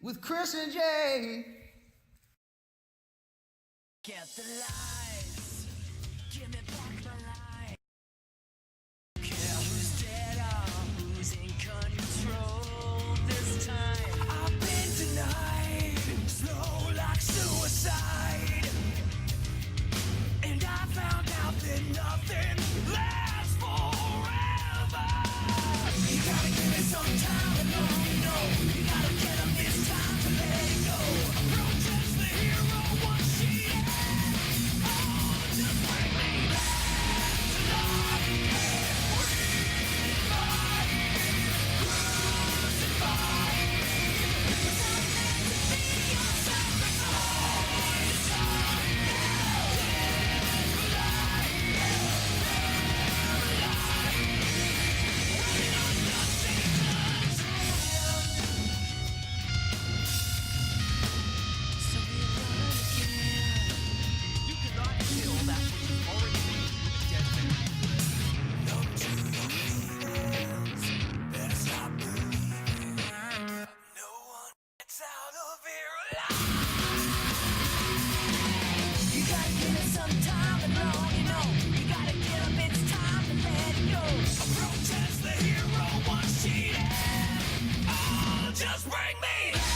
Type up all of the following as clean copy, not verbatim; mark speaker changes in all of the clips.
Speaker 1: with Kris and J.
Speaker 2: Get the lies, give me back my life. Care who's dead or who's in control this time. I've been denied, slow like suicide. And I found out that nothing lasts forever. You gotta give it some time and long, you know. You gotta get them this time to let it go. Protest the hero once she ends. Oh, just bring me back to life. Crucified. Was I meant to be your sacrifice? So we run again. You cannot kill that which is already made with a dead man. Numb to your feelings, better stop believing. No one gets out of here alive. You gotta give it some time and long, you know. You gotta get up, it's time to let it go. I protest the hero once she ends. Oh, just bring me back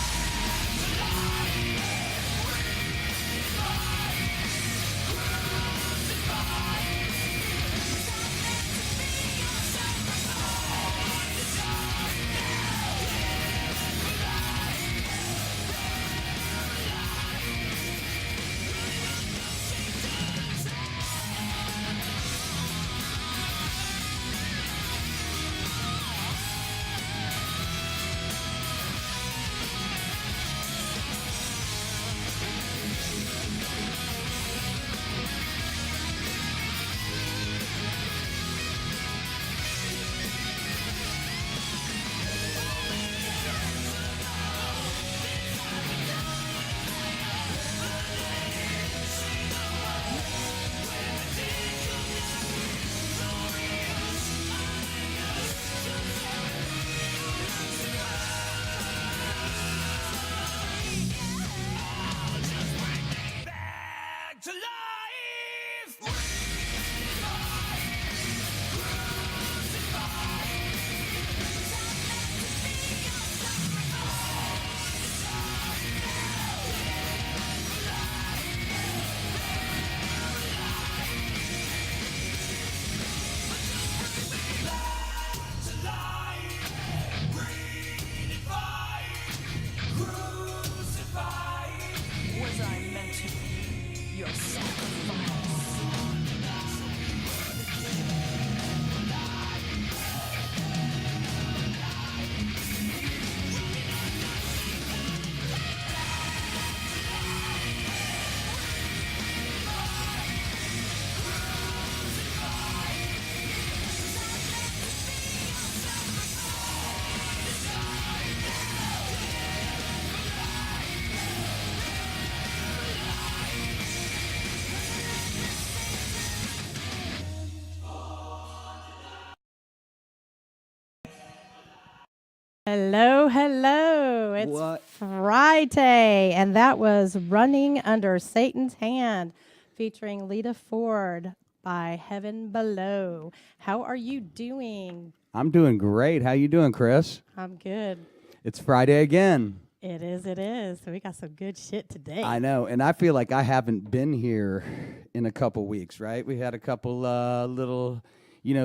Speaker 2: to life. Back to life. Was I meant to be your sacrifice?
Speaker 3: Hello, hello. It's
Speaker 1: What?
Speaker 3: Friday, and that was Running Under Satan's Hand, featuring Lita Ford by Heaven Below. How are you doing?
Speaker 1: I'm doing great. How you doing, Kris?
Speaker 3: I'm good.
Speaker 1: It's Friday again.
Speaker 3: It is. So we got some good shit today.
Speaker 1: I know, and I feel like I haven't been here in a couple weeks, right? We had a couple little,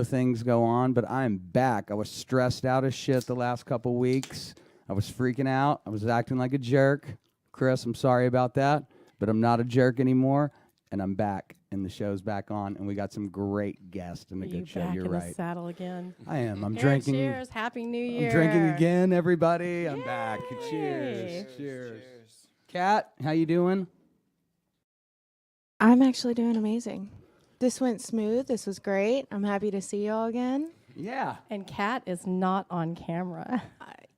Speaker 1: things go on, but I'm back. I was stressed out as shit the last couple weeks. I was freaking out. I was acting like a jerk. Kris, I'm sorry about that, but I'm not a jerk anymore, and I'm back, and the show's back on, and we got some great guests and a
Speaker 3: Are you
Speaker 1: good show.
Speaker 3: back
Speaker 1: You're
Speaker 3: in
Speaker 1: right.
Speaker 3: the saddle again?
Speaker 1: I am. I'm
Speaker 3: Here,
Speaker 1: drinking.
Speaker 3: Cheers. Happy New Year.
Speaker 1: I'm drinking again, everybody. I'm back.
Speaker 3: Yay.
Speaker 1: Cheers. Cheers. Kat, how you doing?
Speaker 4: I'm actually doing amazing. This went smooth. This was great. I'm happy to see y'all again.
Speaker 1: Yeah.
Speaker 3: And Kat is not on camera.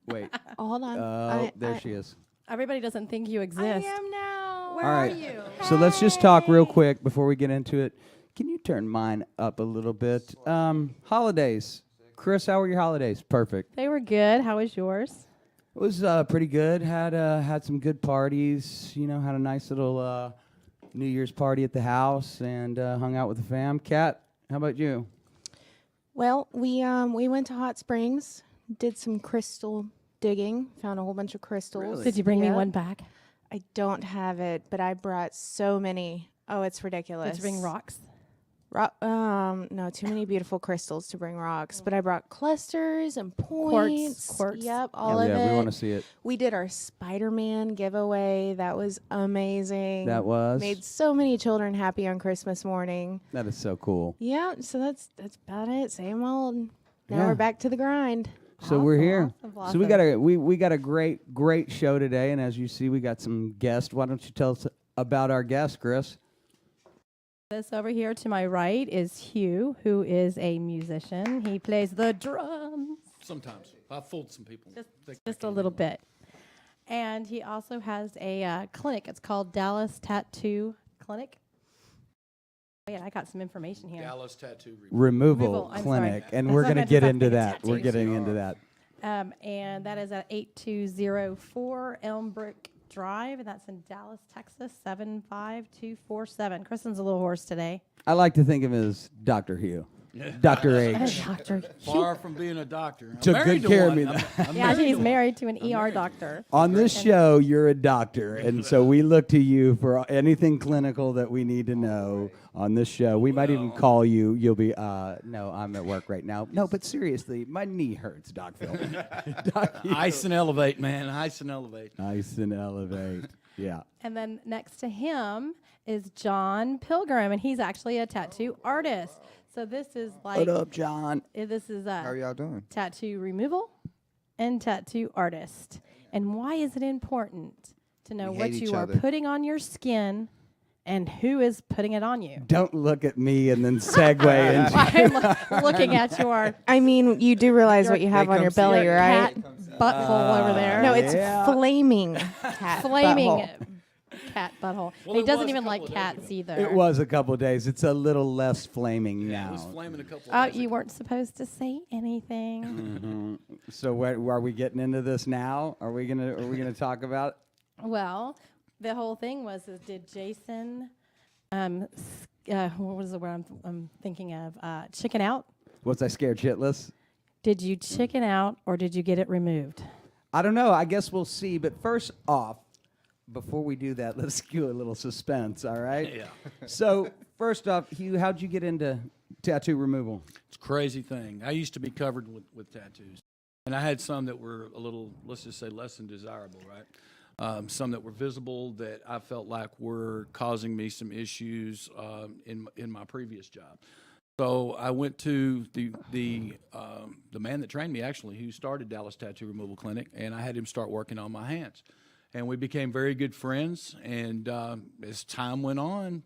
Speaker 1: Wait.
Speaker 4: Hold on.
Speaker 1: Oh, there she is.
Speaker 3: Everybody doesn't think you
Speaker 4: I
Speaker 3: exist.
Speaker 4: am now.
Speaker 3: Where
Speaker 1: All
Speaker 3: are
Speaker 1: right.
Speaker 3: you?
Speaker 1: So let's just talk real quick before we get into it. Can you turn mine up a little bit? Holidays. Kris, how were your holidays? Perfect.
Speaker 3: They were good. How was yours?
Speaker 1: It was pretty good. Had some good parties. You know, had a nice little New Year's party at the house and hung out with the fam. Kat, how about you?
Speaker 4: Well, we went to Hot Springs, did some crystal digging, found a whole bunch of crystals.
Speaker 1: Really?
Speaker 3: Did you bring me
Speaker 4: Yep.
Speaker 3: one back?
Speaker 4: I don't have it, but I brought so many. Oh, it's ridiculous.
Speaker 3: Did you bring rocks?
Speaker 4: No, too many beautiful crystals to bring rocks. But I brought clusters and points.
Speaker 3: Quartz.
Speaker 4: Yep, all of
Speaker 1: yeah,
Speaker 4: it.
Speaker 1: we want to see it.
Speaker 4: We did our Spider-Man giveaway. That was amazing.
Speaker 1: That was.
Speaker 4: Made so many children happy on Christmas morning.
Speaker 1: That is so cool.
Speaker 4: Yeah, so that's about it. Same old. Now
Speaker 1: Yeah.
Speaker 4: we're back to the grind.
Speaker 1: So we're
Speaker 3: Awesome,
Speaker 1: here.
Speaker 3: awesome,
Speaker 1: So we
Speaker 3: awesome.
Speaker 1: got a great show today, and as you see, we got some guests. Why don't you tell us about our guest, Kris?
Speaker 3: This over here to my right is Hugh, who is a musician. He plays the drums
Speaker 5: Sometimes. I've fooled some people.
Speaker 3: just a little bit. And he also has a clinic. It's called Dallas Tattoo Clinic. Wait, I got some information here.
Speaker 5: Dallas Tattoo
Speaker 1: Removal
Speaker 3: Removal, I'm
Speaker 1: Clinic,
Speaker 3: sorry.
Speaker 1: and
Speaker 3: That's
Speaker 1: we're
Speaker 3: what I
Speaker 1: going to
Speaker 3: meant to
Speaker 1: get
Speaker 3: say.
Speaker 1: into that. We're
Speaker 3: Tattoos.
Speaker 1: getting into that.
Speaker 3: And that is at 8204 Elmbrook Drive, and that's in Dallas, Texas, 75247. Kristen's a little hoarse today.
Speaker 1: I like to think of him as Dr. Hugh, Dr. H.
Speaker 3: Doctor.
Speaker 5: Far from being a doctor. I'm
Speaker 1: Took
Speaker 5: married
Speaker 1: good
Speaker 5: to
Speaker 1: care of
Speaker 5: one.
Speaker 1: me,
Speaker 5: I'm
Speaker 3: Yeah,
Speaker 5: married
Speaker 3: he's
Speaker 5: to one.
Speaker 3: married to an ER doctor.
Speaker 1: On this show, you're a doctor, and so we look to you for anything clinical that we need to know on this show. We might even call you. You'll be, no, I'm at work right now. No, but seriously, my knee hurts, Doc Phil. Doc,
Speaker 5: Ice and elevate, man. Ice and elevate.
Speaker 1: Ice and elevate. Yeah.
Speaker 3: And then next to him is John Pilgrim, and he's actually a tattoo artist. So this is like,
Speaker 1: What up, John?
Speaker 3: this is
Speaker 6: How are y'all doing?
Speaker 3: tattoo removal and tattoo artist. And why is it important to know
Speaker 6: We
Speaker 3: what
Speaker 6: hate
Speaker 3: you
Speaker 6: each
Speaker 3: are
Speaker 6: other.
Speaker 3: putting on your skin and who is putting it on you?
Speaker 1: Don't look at me and then segue into.
Speaker 3: I'm looking at your
Speaker 4: I mean, you do realize what you have
Speaker 6: They
Speaker 4: on your
Speaker 6: come see
Speaker 4: belly,
Speaker 6: it.
Speaker 4: right?
Speaker 3: cat butthole over there.
Speaker 4: No, it's
Speaker 1: Yeah.
Speaker 4: flaming cat
Speaker 3: flaming
Speaker 4: butthole.
Speaker 3: cat butthole.
Speaker 5: Well,
Speaker 3: he
Speaker 5: it
Speaker 3: doesn't
Speaker 5: was a
Speaker 3: even like
Speaker 5: couple of days
Speaker 3: cats
Speaker 5: ago.
Speaker 3: either.
Speaker 1: It was a couple of days. It's a little less flaming
Speaker 5: Yeah, it was
Speaker 1: now.
Speaker 5: flaming a couple
Speaker 3: Oh,
Speaker 5: of days
Speaker 3: you
Speaker 5: ago.
Speaker 3: weren't supposed to say anything.
Speaker 1: So are we getting into this now? Are we gonna talk about it?
Speaker 3: Well, the whole thing was, did Jason, what was the word I'm thinking of? Chicken out?
Speaker 1: Was I scared shitless?
Speaker 3: Did you chicken out or did you get it removed?
Speaker 1: I don't know. I guess we'll see. But first off, before we do that, let's cue a little suspense, all right?
Speaker 5: Yeah.
Speaker 1: So, first off, Hugh, how'd you get into tattoo removal?
Speaker 5: It's a crazy thing. I used to be covered with tattoos. And I had some that were a little, let's just say, less than desirable, right? Some that were visible that I felt like were causing me some issues in my previous job. So I went to the man that trained me, actually, who started Dallas Tattoo Removal Clinic, and I had him start working on my hands. And we became very good friends, and as time went on,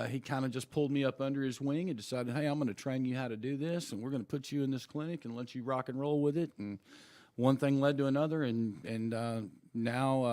Speaker 5: he kind of just pulled me up under his wing and decided, hey, I'm going to train you how to do this, and we're going to put you in this clinic and let you rock and roll with it. And one thing led to another, and now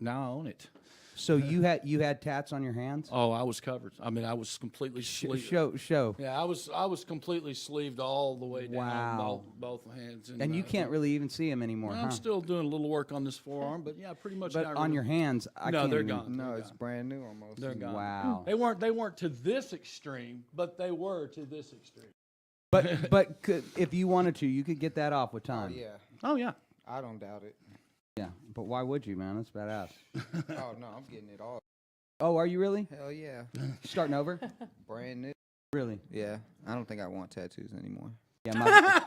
Speaker 5: I own it.
Speaker 1: So you had tats on your hands?
Speaker 5: Oh, I was covered. I mean, I was completely sleeved.
Speaker 1: Show.
Speaker 5: Yeah, I was completely sleeved all the way down,
Speaker 1: Wow.
Speaker 5: both hands.
Speaker 1: And you can't really even see them anymore,
Speaker 5: I'm
Speaker 1: huh?
Speaker 5: still doing a little work on this forearm, but yeah, pretty much.
Speaker 1: But
Speaker 5: got
Speaker 1: on
Speaker 5: rid
Speaker 1: your
Speaker 5: of-
Speaker 1: hands, I
Speaker 5: No,
Speaker 1: can't
Speaker 5: they're
Speaker 1: even-
Speaker 5: gone.
Speaker 6: No,
Speaker 5: They're
Speaker 6: it's
Speaker 5: gone.
Speaker 6: brand new almost.
Speaker 5: They're gone.
Speaker 1: Wow.
Speaker 5: They weren't to this extreme, but they were to this extreme.
Speaker 1: But if you wanted to, you could get that off with
Speaker 6: Oh
Speaker 1: time.
Speaker 6: yeah,
Speaker 5: Oh yeah.
Speaker 6: I don't doubt it.
Speaker 1: Yeah. But why would you, man? That's badass.
Speaker 6: Oh no, I'm getting it all.
Speaker 1: Oh, are you really?
Speaker 6: Hell yeah,
Speaker 1: Starting over?
Speaker 6: brand new.
Speaker 1: Really?
Speaker 6: Yeah, I don't think I want tattoos anymore.
Speaker 1: Yeah.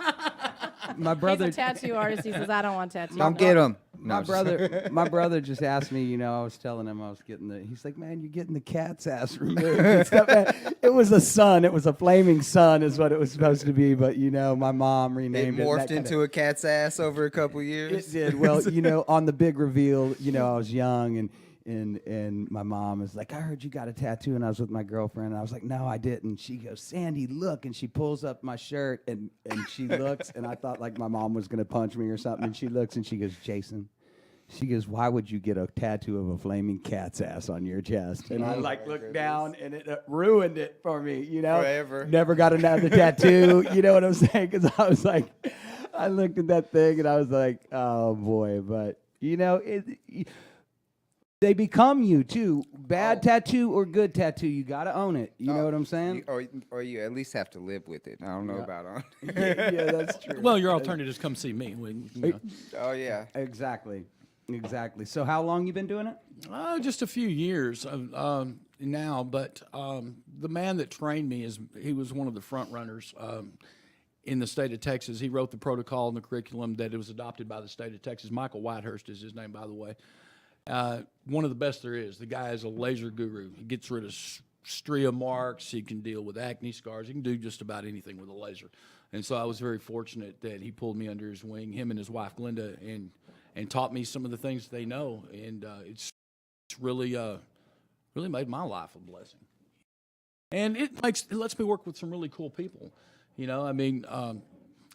Speaker 1: My brother.
Speaker 3: He's a tattoo artist. He says, I don't want tattoos.
Speaker 6: Don't get them.
Speaker 1: My brother just asked me, I was telling him I was getting he's like, man, you're getting the cat's ass removed and stuff. Man, it was a sun. It was a flaming sun is what it was supposed to be. But, my mom
Speaker 6: It
Speaker 1: renamed it.
Speaker 6: morphed into a cat's ass over a couple years.
Speaker 1: It did. Well, on the big reveal, I was young and my mom was like, I heard you got a tattoo, and I was with my girlfriend, and I was like, no, I didn't. She goes, Sandy, look, and she pulls up my shirt, and she looks, and I thought like my mom was gonna punch me or something, and she looks, and she goes, Jason, she goes, why would you get a tattoo of a flaming cat's ass on your chest? And I looked down, and it ruined it for me,
Speaker 6: Forever.
Speaker 1: Never got another tattoo, you know what I'm saying? Because I was like, I looked at that thing and I was like, oh boy, but you know, they become you too. Bad tattoo or good tattoo, you gotta own it. You know what I'm saying?
Speaker 6: Or you at least have to live with it. I don't know about on.
Speaker 1: Yeah, that's true.
Speaker 5: Well, your alternative is come see me.
Speaker 6: Oh yeah.
Speaker 1: Exactly. So how long you been doing it?
Speaker 5: Just a few years now, but the man that trained me he was one of the front runners in the state of Texas. He wrote the protocol and the curriculum that it was adopted by the state of Texas. Michael Whitehurst is his name, by the way. One of the best there is. The guy is a laser guru. He gets rid of stria marks. He can deal with acne scars. He can do just about anything with a laser. And so I was very fortunate that he pulled me under his wing, him and his wife Glenda, and taught me some of the things they know. And it's really made my life a blessing. And it lets me work with some really cool people. You know, I mean,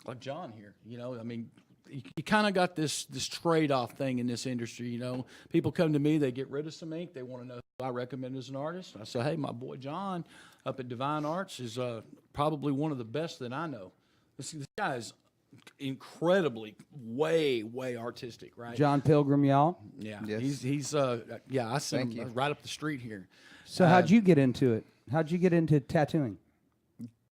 Speaker 5: like John here. You know, I mean, you kind of got this trade-off thing in this industry, you know. People come to me, they get rid of some ink, they want to know who I recommend as an artist. I say, hey, my boy John up at Divine Arts is probably one of the best that I know. This guy is incredibly, way artistic, right?
Speaker 1: John Pilgrim, y'all.
Speaker 5: Yeah,
Speaker 6: Yes.
Speaker 5: he's I sent him right up the street here.
Speaker 1: So how'd you get into it? How'd you get into tattooing?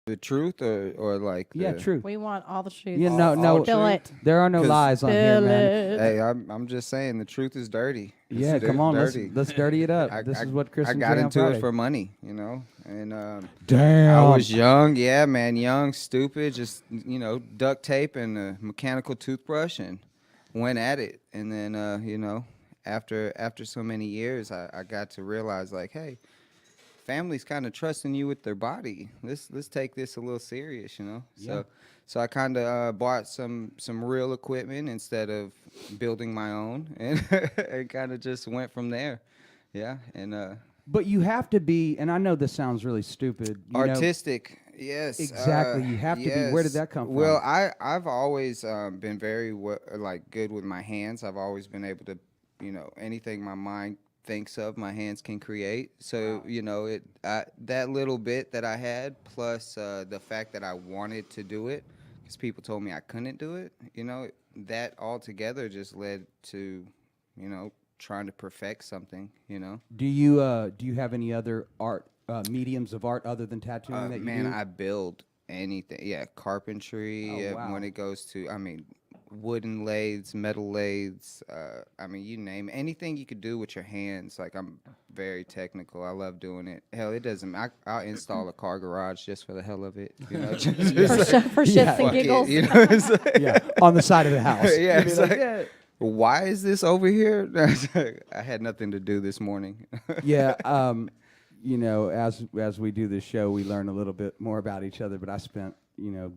Speaker 6: The truth or like
Speaker 1: Yeah,
Speaker 6: the,
Speaker 1: true.
Speaker 3: We want all the truth.
Speaker 1: Yeah, no,
Speaker 3: Spill it.
Speaker 1: there are no
Speaker 6: 'Cause-
Speaker 1: lies on here,
Speaker 3: Spill
Speaker 1: man.
Speaker 3: it.
Speaker 6: Hey, I'm just saying the truth is dirty.
Speaker 1: Yeah,
Speaker 6: It's
Speaker 1: come on,
Speaker 6: dirty.
Speaker 1: let's dirty it up.
Speaker 6: I-
Speaker 1: This
Speaker 6: I-
Speaker 1: is what Kris
Speaker 6: I
Speaker 1: and
Speaker 6: got
Speaker 1: J on
Speaker 6: into
Speaker 1: Friday.
Speaker 6: it for money, you know, and
Speaker 1: Damn.
Speaker 6: I was young, yeah, man, young, stupid, just duct tape and a mechanical toothbrush and went at it, and then after so many years, I got to realize like, hey, family's kind of trusting you with their body. Let's take this a little serious, you know.
Speaker 1: Yeah.
Speaker 6: So I kind of bought some real equipment instead of building my own, and and kind of just went from there. Yeah, and
Speaker 1: But you have to be, and I know this sounds really stupid. You know,
Speaker 6: artistic. Yes,
Speaker 1: Exactly, you have to be. Where did that come from?
Speaker 6: Well, I've always been very good with my hands. I've always been able to, anything my mind thinks of, my hands can create. So that little bit that I had, plus the fact that I wanted to do it, because people told me I couldn't do it. That all together just led to, trying to perfect something.
Speaker 1: Do you have any other art mediums of art other than tattooing that you
Speaker 6: Man,
Speaker 1: do?
Speaker 6: I build anything. Yeah, carpentry.
Speaker 1: Oh, wow.
Speaker 6: When it goes to, wooden lathes, metal lathes. You name it. Anything you could do with your hands. Like, I'm very technical. I love doing it. Hell, it doesn't. I'll install a car garage just for the hell of it.
Speaker 3: For shits and
Speaker 6: Fuck
Speaker 3: giggles.
Speaker 6: it, it's like,
Speaker 1: yeah, on the side of the house.
Speaker 6: Yeah,
Speaker 1: You'd be
Speaker 6: it's
Speaker 1: like,
Speaker 6: like-
Speaker 1: yeah.
Speaker 6: why is this over here? I had nothing to do this morning.
Speaker 1: Yeah, as we do this show, we learn a little bit more about each other. But I spent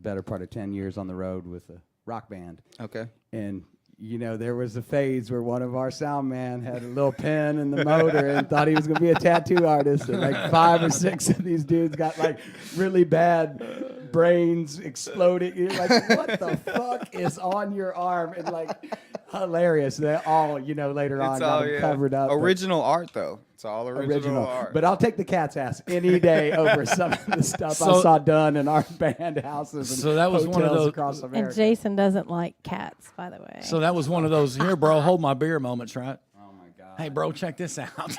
Speaker 1: better part of 10 years on the road with a rock band,
Speaker 6: Okay.
Speaker 1: and there was a phase where one of our sound man had a little pin in the motor and thought he was going to be a tattoo artist, and like 5 or 6 of these dudes got like really bad brains exploding. You're like, what the fuck is on your arm? And like, hilarious. They all, later on got them covered up. but-
Speaker 6: Original art, though. It's all original art.
Speaker 1: But I'll take the cat's ass any day over some of the stuff I
Speaker 5: So-
Speaker 1: saw done in our band houses and
Speaker 5: So that was one of
Speaker 1: hotels
Speaker 5: those-
Speaker 1: across America.
Speaker 3: And Jason doesn't like cats, by the way.
Speaker 5: So that was one of those, here, bro, hold my beer moments, right?
Speaker 1: Oh my god!
Speaker 5: Hey, bro, check this out.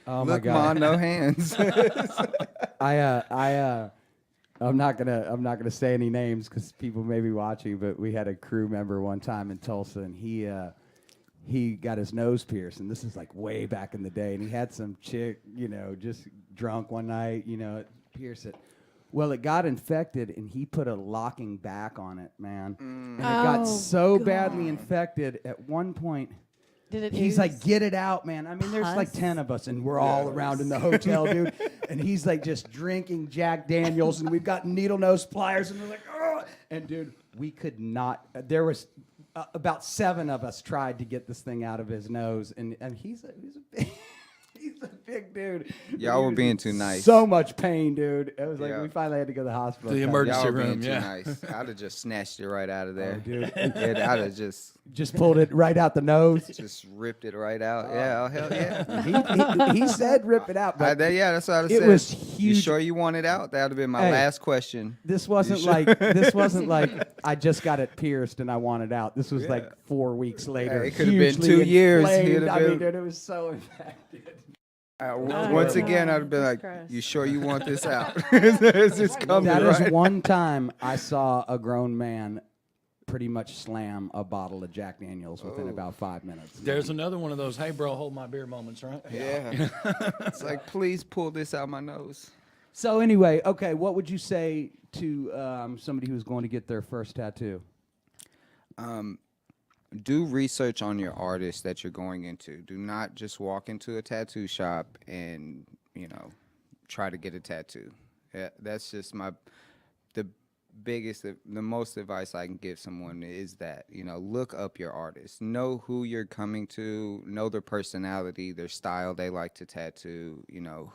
Speaker 1: Oh my
Speaker 6: Look,
Speaker 1: god!
Speaker 6: Ma, no hands.
Speaker 1: I'm not gonna say any names because people may be watching. But we had a crew member one time in Tulsa, and he got his nose pierced, and this is like way back in the day. And he had some chick, just drunk one night, pierce it. Well, it got infected, and he put a locking back on it, man. And it got
Speaker 3: Oh,
Speaker 1: so badly infected at one point.
Speaker 3: Did it
Speaker 1: He's
Speaker 3: ooze?
Speaker 1: like, get it out, man. I mean, there's like
Speaker 3: Pus?
Speaker 1: 10 of us, and we're all around in the hotel, dude. And he's like just drinking Jack Daniels, and we've got needle nose pliers, and we're like, oh. And dude, we could not. There was about 7 of us tried to get this thing out of his nose, and he's a big, he's a dude.
Speaker 6: Y'all
Speaker 1: He
Speaker 6: were
Speaker 1: was
Speaker 6: being
Speaker 1: in
Speaker 6: too nice.
Speaker 1: So much pain, dude. It was like
Speaker 6: Yeah.
Speaker 1: we finally had to go to the hospital.
Speaker 5: The
Speaker 1: Cut-
Speaker 5: emergency
Speaker 6: Y'all were being
Speaker 5: room,
Speaker 6: too
Speaker 5: yeah.
Speaker 6: nice. I'd have just snatched it right out of there.
Speaker 1: dude.
Speaker 6: Yeah, I'd have
Speaker 1: Just pulled it right out the nose.
Speaker 6: just ripped it right out. Yeah, oh, hell yeah.
Speaker 1: He said rip it out, but
Speaker 6: That's what I
Speaker 1: it
Speaker 6: said.
Speaker 1: was
Speaker 6: You
Speaker 1: huge.
Speaker 6: sure you want it out? That would have been my
Speaker 1: Hey.
Speaker 6: last question.
Speaker 1: This wasn't
Speaker 6: sure?
Speaker 1: like I just got it pierced and I want it out. This was like 4 weeks later.
Speaker 6: it could've been
Speaker 1: hugely
Speaker 6: 2 years.
Speaker 1: inflamed.
Speaker 6: He'd have
Speaker 1: I mean,
Speaker 6: been-
Speaker 1: dude, it was so infected.
Speaker 6: Once again, I'd have been
Speaker 3: that's
Speaker 6: like,
Speaker 3: gross.
Speaker 6: "You sure you want this out? It's just coming
Speaker 1: That
Speaker 6: right."
Speaker 1: is one time I saw a grown man pretty much slam a bottle of Jack Daniels within about 5 minutes.
Speaker 5: There's another one of those, hey, bro, hold my beer moments, right?
Speaker 6: Yeah. It's like, please pull this out my nose.
Speaker 1: So anyway, okay, what would you say to somebody who's going to get their first tattoo?
Speaker 6: Do research on your artist that you're going into. Do not just walk into a tattoo shop and, try to get a tattoo. Yeah, that's just the biggest, the most advice I can give someone is that, look up your artist. Know who you're coming to, know their personality, their style they like to tattoo,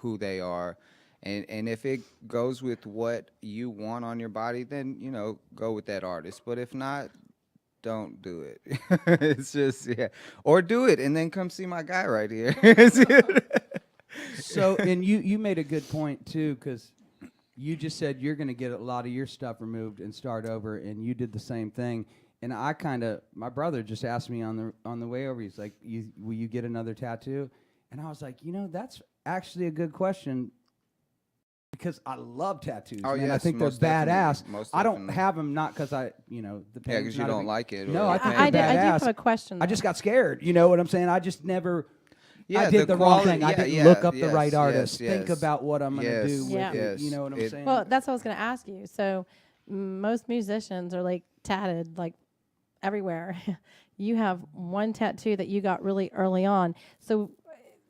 Speaker 6: who they are. And if it goes with what you want on your body, then, go with that artist. But if not, don't do it. It's just, yeah. Or do it and then come see my guy right here.
Speaker 1: So, and you made a good point too, because you just said you're going to get a lot of your stuff removed and start over, and you did the same thing. And my brother just asked me on the way over. He's like, "Will you get another tattoo?" And I was like, that's actually a good question. Because I love tattoos,
Speaker 6: Oh,
Speaker 1: man. I
Speaker 6: yes,
Speaker 1: think they're
Speaker 6: most definitely,
Speaker 1: badass.
Speaker 6: most
Speaker 1: I don't
Speaker 6: definitely.
Speaker 1: have them not because the
Speaker 6: Yeah,
Speaker 1: pain's
Speaker 6: because you
Speaker 1: not a
Speaker 6: don't
Speaker 1: big-
Speaker 6: like it.
Speaker 1: No,
Speaker 6: or
Speaker 1: I
Speaker 6: the
Speaker 1: think
Speaker 6: pain.
Speaker 1: they're
Speaker 3: I do
Speaker 1: badass.
Speaker 3: have a question.
Speaker 1: I just got scared. You know what I'm saying? I just never. I did the wrong
Speaker 6: quality-
Speaker 1: thing. I
Speaker 6: yeah,
Speaker 1: didn't
Speaker 6: yeah,
Speaker 1: look up the
Speaker 6: yes,
Speaker 1: right
Speaker 6: yes,
Speaker 1: artist. Think
Speaker 6: yes.
Speaker 1: about what I'm going to do with
Speaker 3: Yeah.
Speaker 1: it.
Speaker 6: Yes,
Speaker 1: You know what I'm
Speaker 6: it-
Speaker 1: saying?
Speaker 3: Well, that's what I was going to ask you. So most musicians are like tatted like everywhere. You have one tattoo that you got really early on. So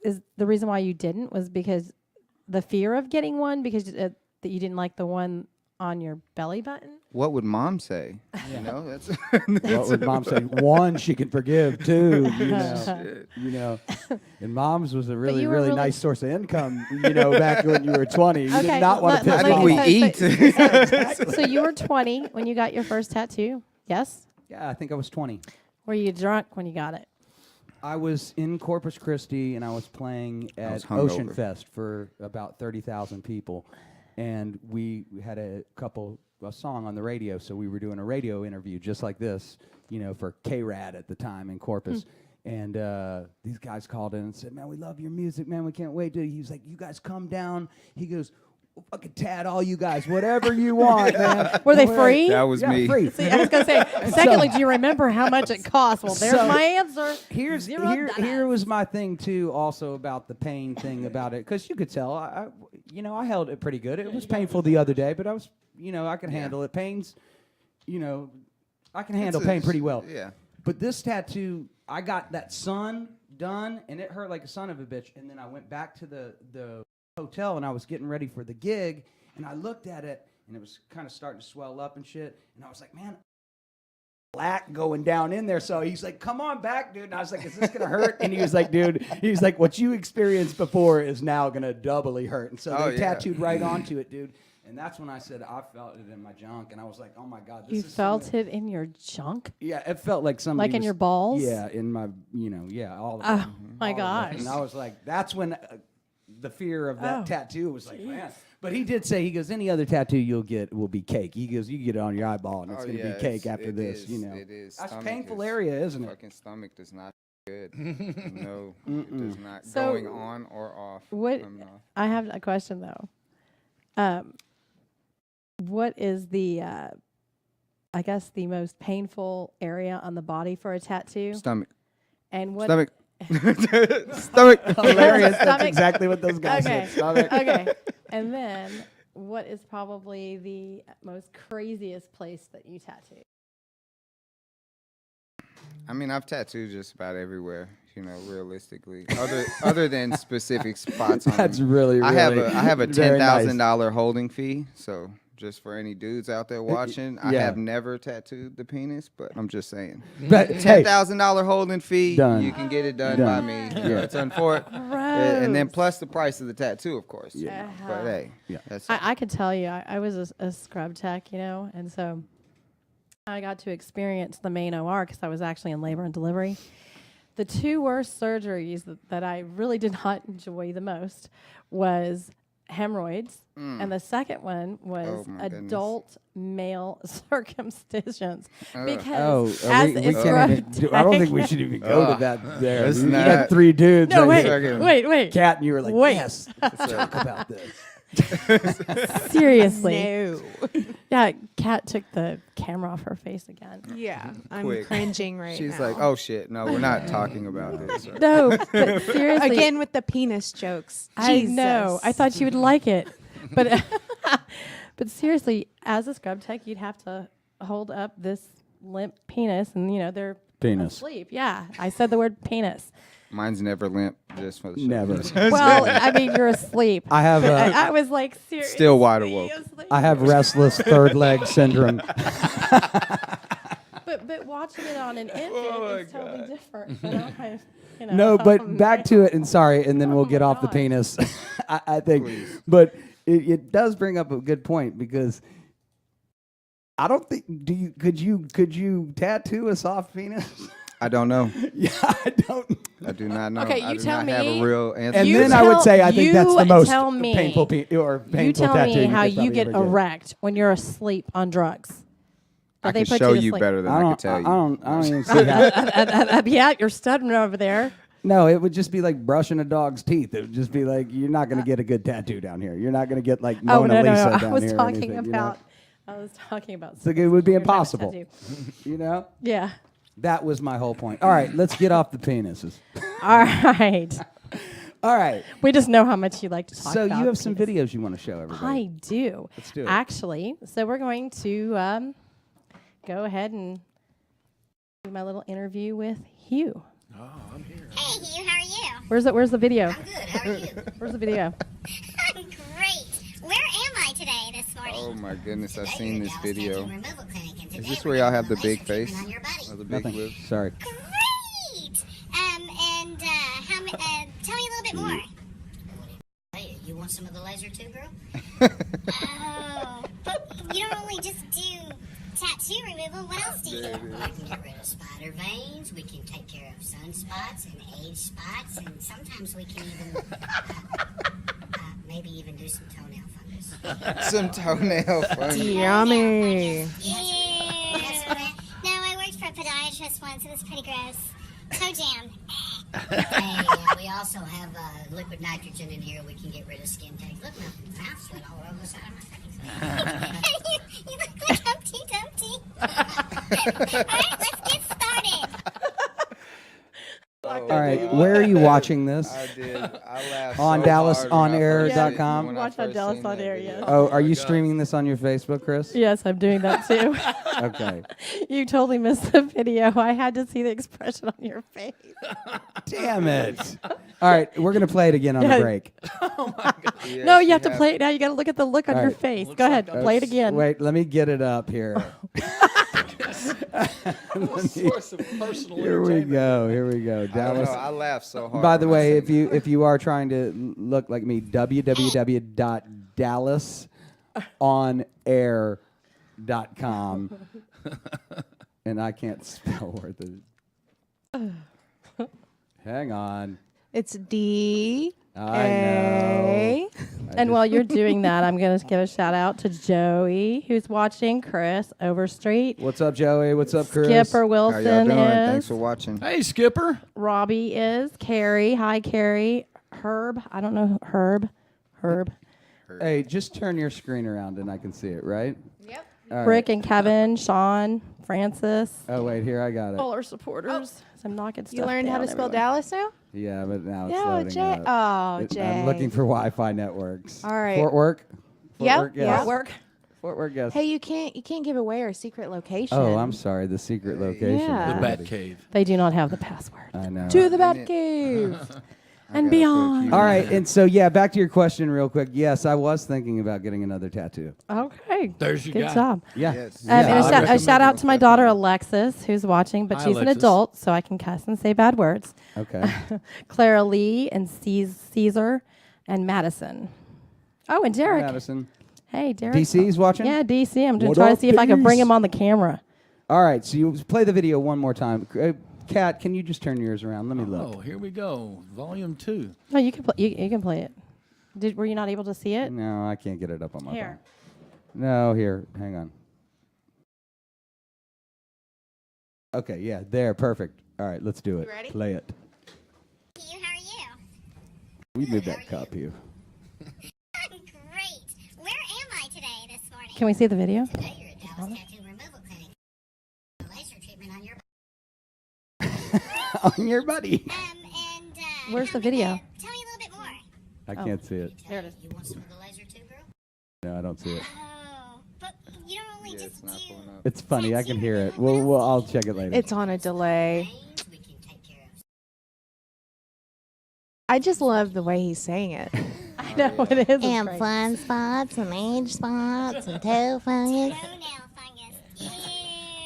Speaker 3: is the reason why you didn't was because the fear of getting one because that you didn't like the one on your belly button?
Speaker 6: What would mom say? That's
Speaker 1: What would mom say? One, she can forgive. Two, and mom's was a really,
Speaker 3: you were
Speaker 1: really
Speaker 3: really-
Speaker 1: nice source of income. Back when you were 20, you
Speaker 3: Okay,
Speaker 1: did not want to
Speaker 3: let-
Speaker 1: piss
Speaker 3: let
Speaker 1: mom
Speaker 3: me
Speaker 1: off.
Speaker 3: say- So you were 20 when you got your first tattoo? Yes?
Speaker 1: Yeah, I think I was 20.
Speaker 3: Were you drunk when you got it?
Speaker 1: I was in Corpus Christi and I was playing
Speaker 6: was
Speaker 1: at
Speaker 6: hungover.
Speaker 1: Ocean Fest for about 30,000 people, and we had a song on the radio, so we were doing a radio interview just like this, for K-Rad at the time in Corpus. And these guys called in and said, "Man, we love your music, man. We can't wait to." He was like, "You guys come down." He goes, "We'll fucking tat all you guys, whatever you want, man."
Speaker 3: Were they
Speaker 1: We're-
Speaker 3: free?
Speaker 6: That was
Speaker 1: Yeah,
Speaker 6: me.
Speaker 1: free.
Speaker 3: See, I was going to say, secondly, do you remember how much it cost? Well, there's
Speaker 1: So,
Speaker 3: my answer.
Speaker 1: Here
Speaker 3: $0.
Speaker 1: was my thing too. Also about the pain thing about it, because you could tell. I held it pretty good. It was painful the other day, but I was, I could handle it. Pain's, I can handle pain pretty well.
Speaker 6: Yeah.
Speaker 1: But this tattoo, I got that sun done, and it hurt like a son of a bitch. And then I went back to the hotel, and I was getting ready for the gig, and I looked at it, and it was kind of starting to swell up and shit. And I was like, man, black going down in there. So he's like, "Come on back, dude." And I was like, "Is this gonna hurt?" And he was like, "Dude," he's like, "What you experienced before is now gonna doubly hurt." And so
Speaker 6: Oh,
Speaker 1: they
Speaker 6: yeah.
Speaker 1: tattooed right onto it, dude. And that's when I said I felt it in my junk, and I was like, "Oh my god, this
Speaker 3: You
Speaker 1: is
Speaker 3: felt
Speaker 1: something-"
Speaker 3: it in your junk?
Speaker 1: Yeah, it felt like somebody
Speaker 3: Like in
Speaker 1: was-
Speaker 3: your balls?
Speaker 1: Yeah, in my, all of it.
Speaker 3: Oh, my
Speaker 1: All of it.
Speaker 3: gosh.
Speaker 1: And I was like, that's when the fear of that
Speaker 3: Oh,
Speaker 1: tattoo was like, man. But he did say, he goes, "Any other tattoo you'll get will be cake." He goes, "You get it on your eyeball, and it's
Speaker 6: Oh,
Speaker 1: going to
Speaker 6: yeah,
Speaker 1: be cake
Speaker 6: it's-
Speaker 1: after
Speaker 6: it
Speaker 1: this."
Speaker 6: is, it is.
Speaker 1: That's a
Speaker 6: Stomach
Speaker 1: painful
Speaker 6: is-
Speaker 1: area, isn't it?
Speaker 6: Fucking stomach does not good. No, it does not.
Speaker 3: So-
Speaker 6: Going on or off.
Speaker 3: What
Speaker 6: coming off.
Speaker 3: I have a question though. What is the I guess the most painful area on the body for a tattoo?
Speaker 6: Stomach.
Speaker 3: And what
Speaker 6: Stomach. Stomach.
Speaker 1: Hilarious. That's
Speaker 3: Stomach.
Speaker 1: exactly what those guys
Speaker 3: Okay.
Speaker 1: said. Stomach.
Speaker 3: Okay. And then what is probably the most craziest place that you tattoo?
Speaker 6: I mean, I've tattooed just about everywhere. Realistically, other than specific spots. On
Speaker 1: That's
Speaker 6: them.
Speaker 1: really,
Speaker 6: I have
Speaker 1: really
Speaker 6: a
Speaker 1: very nice.
Speaker 6: $10,000 holding fee, so just for any dudes out there watching. I
Speaker 1: yeah.
Speaker 6: have never tattooed the penis, but I'm just saying.
Speaker 1: But hey,
Speaker 6: $10,000 holding fee.
Speaker 1: Done.
Speaker 6: You can get it done, by
Speaker 1: Done.
Speaker 6: me. Yeah, it's unfortunate. And then plus the price of the tattoo, of course.
Speaker 1: Yeah.
Speaker 6: But hey,
Speaker 1: Yeah.
Speaker 6: that's
Speaker 3: I could tell you, I was a scrub tech, you know, and so I got to experience the main OR because I was actually in labor and delivery. The two worst surgeries that I really did not enjoy the most was hemorrhoids, and the second one was
Speaker 6: Oh, my goodness.
Speaker 3: adult male circumcisions.
Speaker 1: oh,
Speaker 3: Because as
Speaker 1: we
Speaker 3: a
Speaker 1: can't
Speaker 3: scrub
Speaker 1: even I don't think we
Speaker 3: tech-
Speaker 1: should even go to that there.
Speaker 6: It's
Speaker 1: You
Speaker 6: not-
Speaker 1: had 3 dudes.
Speaker 3: No,
Speaker 1: right
Speaker 3: wait,
Speaker 1: here.
Speaker 3: wait.
Speaker 1: Cat, and you were like,
Speaker 3: Wait.
Speaker 1: yes, let's talk about this.
Speaker 3: Seriously.
Speaker 4: No.
Speaker 3: Yeah, Kat took the camera off her face again.
Speaker 4: Yeah, I'm
Speaker 6: Quick.
Speaker 4: cringing right
Speaker 6: She's
Speaker 4: now.
Speaker 6: like, oh shit, no, we're not talking about this.
Speaker 3: No, but seriously.
Speaker 4: Again with the penis jokes.
Speaker 3: I
Speaker 4: Jesus.
Speaker 3: know. I thought you would like it. But but seriously, as a scrub tech, you'd have to hold up this limp penis and you know, they're
Speaker 1: Penis.
Speaker 3: asleep. Yeah. I said the word penis.
Speaker 6: Mine's never limp, just for the show.
Speaker 1: Never.
Speaker 3: Well, I mean you're asleep.
Speaker 1: I have
Speaker 3: I was like serious.
Speaker 6: Still wide awake.
Speaker 1: I have restless third leg syndrome.
Speaker 3: But watching it on an infant is totally different. You know? You know,
Speaker 1: No, but back to it, and sorry, and then we'll get off the
Speaker 3: God.
Speaker 1: penis. I think, but it does bring up a good point because I don't think could you tattoo a soft penis?
Speaker 6: I don't know.
Speaker 1: Yeah, I don't.
Speaker 6: I do not know.
Speaker 3: Okay,
Speaker 6: I
Speaker 3: you
Speaker 6: do
Speaker 3: tell
Speaker 6: not have
Speaker 3: me.
Speaker 6: a real answer.
Speaker 1: And
Speaker 3: You
Speaker 1: then I would
Speaker 3: tell-
Speaker 1: say I think that's the
Speaker 3: you
Speaker 1: most
Speaker 3: tell me.
Speaker 1: painful painful
Speaker 3: you tell
Speaker 1: tattoo.
Speaker 3: me how
Speaker 1: could
Speaker 3: you
Speaker 1: probably
Speaker 3: get
Speaker 1: ever
Speaker 3: erect when you're asleep on drugs.
Speaker 6: I
Speaker 3: That they
Speaker 6: can
Speaker 3: put
Speaker 6: show
Speaker 3: to
Speaker 6: you
Speaker 3: sleep.
Speaker 6: better than
Speaker 1: I
Speaker 6: I,
Speaker 1: don't.
Speaker 6: can tell
Speaker 1: I
Speaker 6: you.
Speaker 1: don't even see how.
Speaker 3: Yeah, you're stuttering over there.
Speaker 1: No, it would just be like brushing a dog's teeth. It would just be like you're not going to get a good tattoo down here. You're not going to get like Mona Lisa
Speaker 3: I
Speaker 1: down
Speaker 3: was
Speaker 1: here. or
Speaker 3: talking
Speaker 1: anything,
Speaker 3: about. I was talking about.
Speaker 1: So it would be
Speaker 3: weird type of
Speaker 1: impossible.
Speaker 3: tattoo.
Speaker 1: You know.
Speaker 3: Yeah.
Speaker 1: That was my whole point. All right, let's get off the penises.
Speaker 3: All right.
Speaker 1: All right.
Speaker 3: We just know how much you like to talk
Speaker 1: So
Speaker 3: about.
Speaker 1: you have some
Speaker 3: penis.
Speaker 1: videos you want to show everybody.
Speaker 3: I do.
Speaker 1: Let's do it.
Speaker 3: Actually, so we're going to go ahead and do my little interview with Hugh.
Speaker 7: Hey, Hugh, how are you?
Speaker 3: Where's the video?
Speaker 7: I'm good. How are you?
Speaker 3: Where's the video?
Speaker 7: I'm great. Where am I today this morning?
Speaker 6: Oh my goodness, I've
Speaker 7: Today
Speaker 6: seen
Speaker 7: we're
Speaker 6: this
Speaker 7: at Dallas
Speaker 6: video.
Speaker 7: Tattoo Removal Clinic, and
Speaker 6: Is
Speaker 7: today
Speaker 6: this
Speaker 7: we're
Speaker 6: where y'all
Speaker 7: doing
Speaker 6: have the
Speaker 7: a
Speaker 6: big
Speaker 7: laser
Speaker 6: face?
Speaker 7: treatment on your body.
Speaker 6: Or the big
Speaker 1: Nothing.
Speaker 6: lips?
Speaker 1: Sorry.
Speaker 7: Great. Tell me a little bit more. Hey, you want some of the laser too, girl? Oh, but you don't only just do tattoo removal. What else do you do? We can get rid of spider veins. We can take care of sunspots and age spots, and sometimes we can even maybe even do some toenail fungus.
Speaker 6: Some toenail funny.
Speaker 4: Yummy.
Speaker 7: Yeah. No, I worked for a podiatrist once. It was pretty gross. Toe jam. Hey, we also have liquid nitrogen in here. We can get rid of skin tags. Look, my mouth sweat all over the side of my face. you look like Humpty Dumpty. All right, let's get started.
Speaker 1: All right, where are you watching this?
Speaker 6: I did. I laughed
Speaker 1: On
Speaker 6: so hard when I first
Speaker 1: DallasOnAir.com?
Speaker 6: seen- when I
Speaker 3: Watch on
Speaker 6: first
Speaker 3: Dallas
Speaker 6: seen
Speaker 3: on
Speaker 6: that
Speaker 3: Air,
Speaker 6: video.
Speaker 3: yes.
Speaker 1: Oh, are you streaming this on your Facebook, Chris?
Speaker 3: Yes, I'm doing that too.
Speaker 1: Okay.
Speaker 3: You totally missed the video. I had to see the expression on your face.
Speaker 1: Damn it. All right, we're going to play it again on
Speaker 3: Yeah.
Speaker 1: the break.
Speaker 6: Yes,
Speaker 3: No, you have to play it now. You got to look at the look on
Speaker 1: All
Speaker 3: your
Speaker 1: right.
Speaker 3: face. Go ahead, play it again.
Speaker 1: Wait, let me get it up here.
Speaker 5: Source of personal
Speaker 1: Here we
Speaker 5: entertainment.
Speaker 1: go. Here we go.
Speaker 6: I don't
Speaker 1: Dallas.
Speaker 6: know. I laughed so hard.
Speaker 1: By the
Speaker 6: when I
Speaker 1: way,
Speaker 6: seen
Speaker 1: if you are trying to look like me, www.dallasonair.com, and I can't spell worth it. Hang on.
Speaker 4: It's D
Speaker 1: I
Speaker 4: A.
Speaker 1: know.
Speaker 3: And while you're doing that, I'm going to give a shout out to Joey, who's watching, Chris Overstreet,
Speaker 1: What's up, Joey? What's up, Chris?
Speaker 3: Skipper
Speaker 6: How y'all
Speaker 3: Wilson
Speaker 6: doing? Thanks
Speaker 3: is,
Speaker 6: for watching.
Speaker 5: Hey, Skipper.
Speaker 3: Robbie is, Carrie, hi Carrie, Herb, I don't know Herb,
Speaker 1: Hey, just turn your screen around and I can see it, right?
Speaker 4: Yep.
Speaker 1: All right.
Speaker 3: Rick and Kevin, Sean, Francis,
Speaker 1: Oh, wait, here, I got it.
Speaker 3: all our supporters. So I'm knocking stuff
Speaker 4: You learned how
Speaker 3: down
Speaker 4: to spell
Speaker 3: everywhere.
Speaker 4: Dallas now?
Speaker 1: Yeah, but now it's
Speaker 4: No,
Speaker 1: loading
Speaker 4: Jay.
Speaker 1: up.
Speaker 4: Oh, Jay.
Speaker 1: I'm looking for Wi-Fi networks.
Speaker 4: All right.
Speaker 1: Fort Worth?
Speaker 4: Yep,
Speaker 1: Worth, yes.
Speaker 4: yep.
Speaker 3: Fort Worth.
Speaker 1: Fort Worth, yes.
Speaker 4: Hey, you can't give away our secret location.
Speaker 1: Oh, I'm sorry. The secret location.
Speaker 4: Yeah.
Speaker 5: The Bat Cave.
Speaker 3: They do not have the password.
Speaker 1: I know.
Speaker 3: To the
Speaker 6: Dang it.
Speaker 3: Batcave. and
Speaker 6: gotta put a
Speaker 3: beyond.
Speaker 6: few
Speaker 1: All
Speaker 6: in
Speaker 1: right,
Speaker 6: there.
Speaker 1: and so yeah, back to your question real quick. Yes, I was thinking about getting another tattoo.
Speaker 3: Okay.
Speaker 5: There's your
Speaker 3: Good
Speaker 5: guy.
Speaker 3: job.
Speaker 1: Yeah.
Speaker 6: Yes.
Speaker 3: And
Speaker 1: Yeah,
Speaker 3: a,
Speaker 1: I
Speaker 3: shout, a
Speaker 1: recommend
Speaker 3: shout out
Speaker 6: it.
Speaker 3: to my daughter Alexis, who's watching, but
Speaker 5: Hi,
Speaker 3: she's an
Speaker 5: Alexis.
Speaker 3: adult, so I can cuss and say bad words.
Speaker 1: Okay.
Speaker 3: Clara Lee and Caesar and Madison. Oh, and Derek.
Speaker 1: Madison.
Speaker 3: Hey, Derek.
Speaker 1: DC's watching?
Speaker 3: Yeah, DC. I'm just
Speaker 1: What
Speaker 3: trying
Speaker 1: up,
Speaker 3: to see if I can bring
Speaker 1: D's?
Speaker 3: him on the camera.
Speaker 1: All right, so you play the video one more time. Kat, can you just turn yours around? Let me look.
Speaker 5: Oh, here we go. Volume 2.
Speaker 3: No, you can play. You can play it. Were you not able to see it?
Speaker 1: No, I can't get it up on my
Speaker 3: Here.
Speaker 1: phone. No, here. Hang on. Okay, yeah, there, perfect. All right, let's do it.
Speaker 4: ready?
Speaker 1: Play it.
Speaker 7: You, how are you?
Speaker 1: We moved that cup here.
Speaker 7: I'm great. Where am I today this morning?
Speaker 3: Can we see the video?
Speaker 7: Today you're at Dallas Tattoo Removal Clinic. Laser treatment on your
Speaker 1: On your buddy.
Speaker 7: and
Speaker 3: Where's
Speaker 7: how
Speaker 3: the video?
Speaker 7: did Tell me a little bit more.
Speaker 1: I
Speaker 3: Oh.
Speaker 1: can't see it.
Speaker 3: There it is.
Speaker 7: You want some of the laser too, girl?
Speaker 1: No, I don't see it.
Speaker 7: Oh, but you don't only
Speaker 6: Yeah,
Speaker 7: just
Speaker 6: it's not
Speaker 7: do
Speaker 6: pulling up.
Speaker 1: It's funny. I can hear it. Well, I'll check it later.
Speaker 4: It's on a delay.
Speaker 7: things we can take care of.
Speaker 4: I just love the way he's saying it.
Speaker 3: I know it is. It's
Speaker 7: And
Speaker 3: great.
Speaker 7: fun spots and age spots and toe fungus. Toenail fungus. Yeah.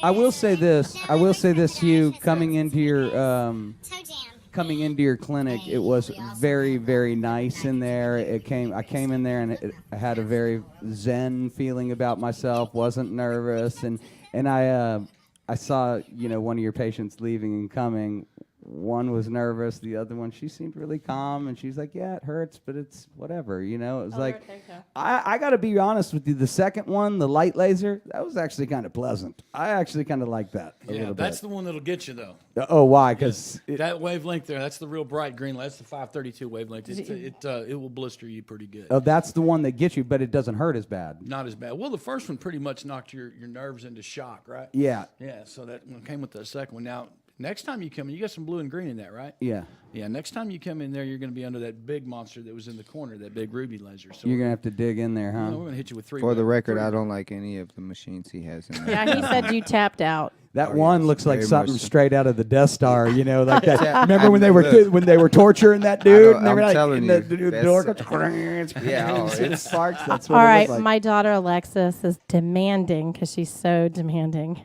Speaker 1: I will say this. I will say this, Hugh. Coming into your
Speaker 7: Toe jam.
Speaker 1: coming into your clinic, it was very, very nice in there. I came in there and I had a very zen feeling about myself. Wasn't nervous, and I saw one of your patients leaving and coming. One was nervous, the other one, she seemed really calm, and she's like, "Yeah, it hurts, but it's whatever." It was like,
Speaker 3: there you go.
Speaker 1: I got to be honest with you. The second one, the light laser, that was actually kind of pleasant. I actually kind of like that a
Speaker 5: Yeah,
Speaker 1: little
Speaker 5: that's
Speaker 1: bit.
Speaker 5: the one that'll get you, though.
Speaker 1: Oh, why? Because
Speaker 5: That wavelength there, that's the real bright green light. That's the 532 wavelength. It will blister you pretty good.
Speaker 1: that's the one that gets you, but it doesn't hurt as bad.
Speaker 5: Not as bad. Well, the first one pretty much knocked your nerves into shock, right?
Speaker 1: Yeah,
Speaker 5: Yeah, so that one came with the second one. Now, next time you come in, you got some blue and green in that, right?
Speaker 1: yeah.
Speaker 5: Yeah, next time you come in there, you're going to be under that big monster that was in the corner, that big ruby laser. So
Speaker 1: You're gonna have to dig in there,
Speaker 5: we're
Speaker 1: huh?
Speaker 5: going to hit you with three.
Speaker 6: For the record,
Speaker 5: three.
Speaker 6: I don't like any of the machines he has in there.
Speaker 3: Yeah, he said you tapped out.
Speaker 1: That
Speaker 6: Oh,
Speaker 1: one
Speaker 6: yes,
Speaker 1: looks like
Speaker 6: very
Speaker 1: something
Speaker 6: much so.
Speaker 1: straight out of the Death Star, like that.
Speaker 6: Yeah,
Speaker 1: Remember when they were
Speaker 6: look.
Speaker 1: when they were torturing that dude, and they
Speaker 6: I'm
Speaker 1: were like,
Speaker 6: telling
Speaker 1: and the
Speaker 6: you,
Speaker 1: door
Speaker 6: that's-
Speaker 1: goes,
Speaker 6: Yeah, oh,
Speaker 1: it
Speaker 6: it's-
Speaker 1: sparks. That's what
Speaker 3: All
Speaker 1: it
Speaker 3: right,
Speaker 1: looked like.
Speaker 3: my daughter Alexis is demanding because she's so demanding.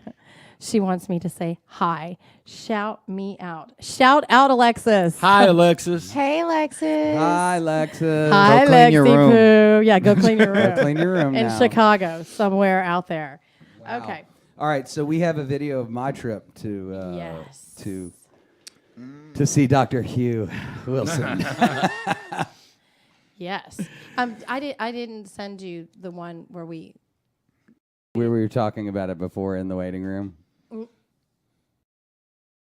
Speaker 3: She wants me to say hi. Shout me out. Shout out, Alexis.
Speaker 5: Hi, Alexis.
Speaker 4: Hey, Alexis.
Speaker 1: Hi, Alexis.
Speaker 3: Hi,
Speaker 6: Go clean your
Speaker 3: Lexi
Speaker 6: room.
Speaker 3: Poo. Yeah, go clean your room.
Speaker 1: Go clean your room
Speaker 3: In
Speaker 1: now.
Speaker 3: Chicago, somewhere out there. Okay.
Speaker 1: All right, so we have a video of my trip to
Speaker 3: Yes.
Speaker 1: to see Dr. Hugh Wilson.
Speaker 3: Yes. I didn't send you the one where we.
Speaker 1: We were talking about it before in the waiting room.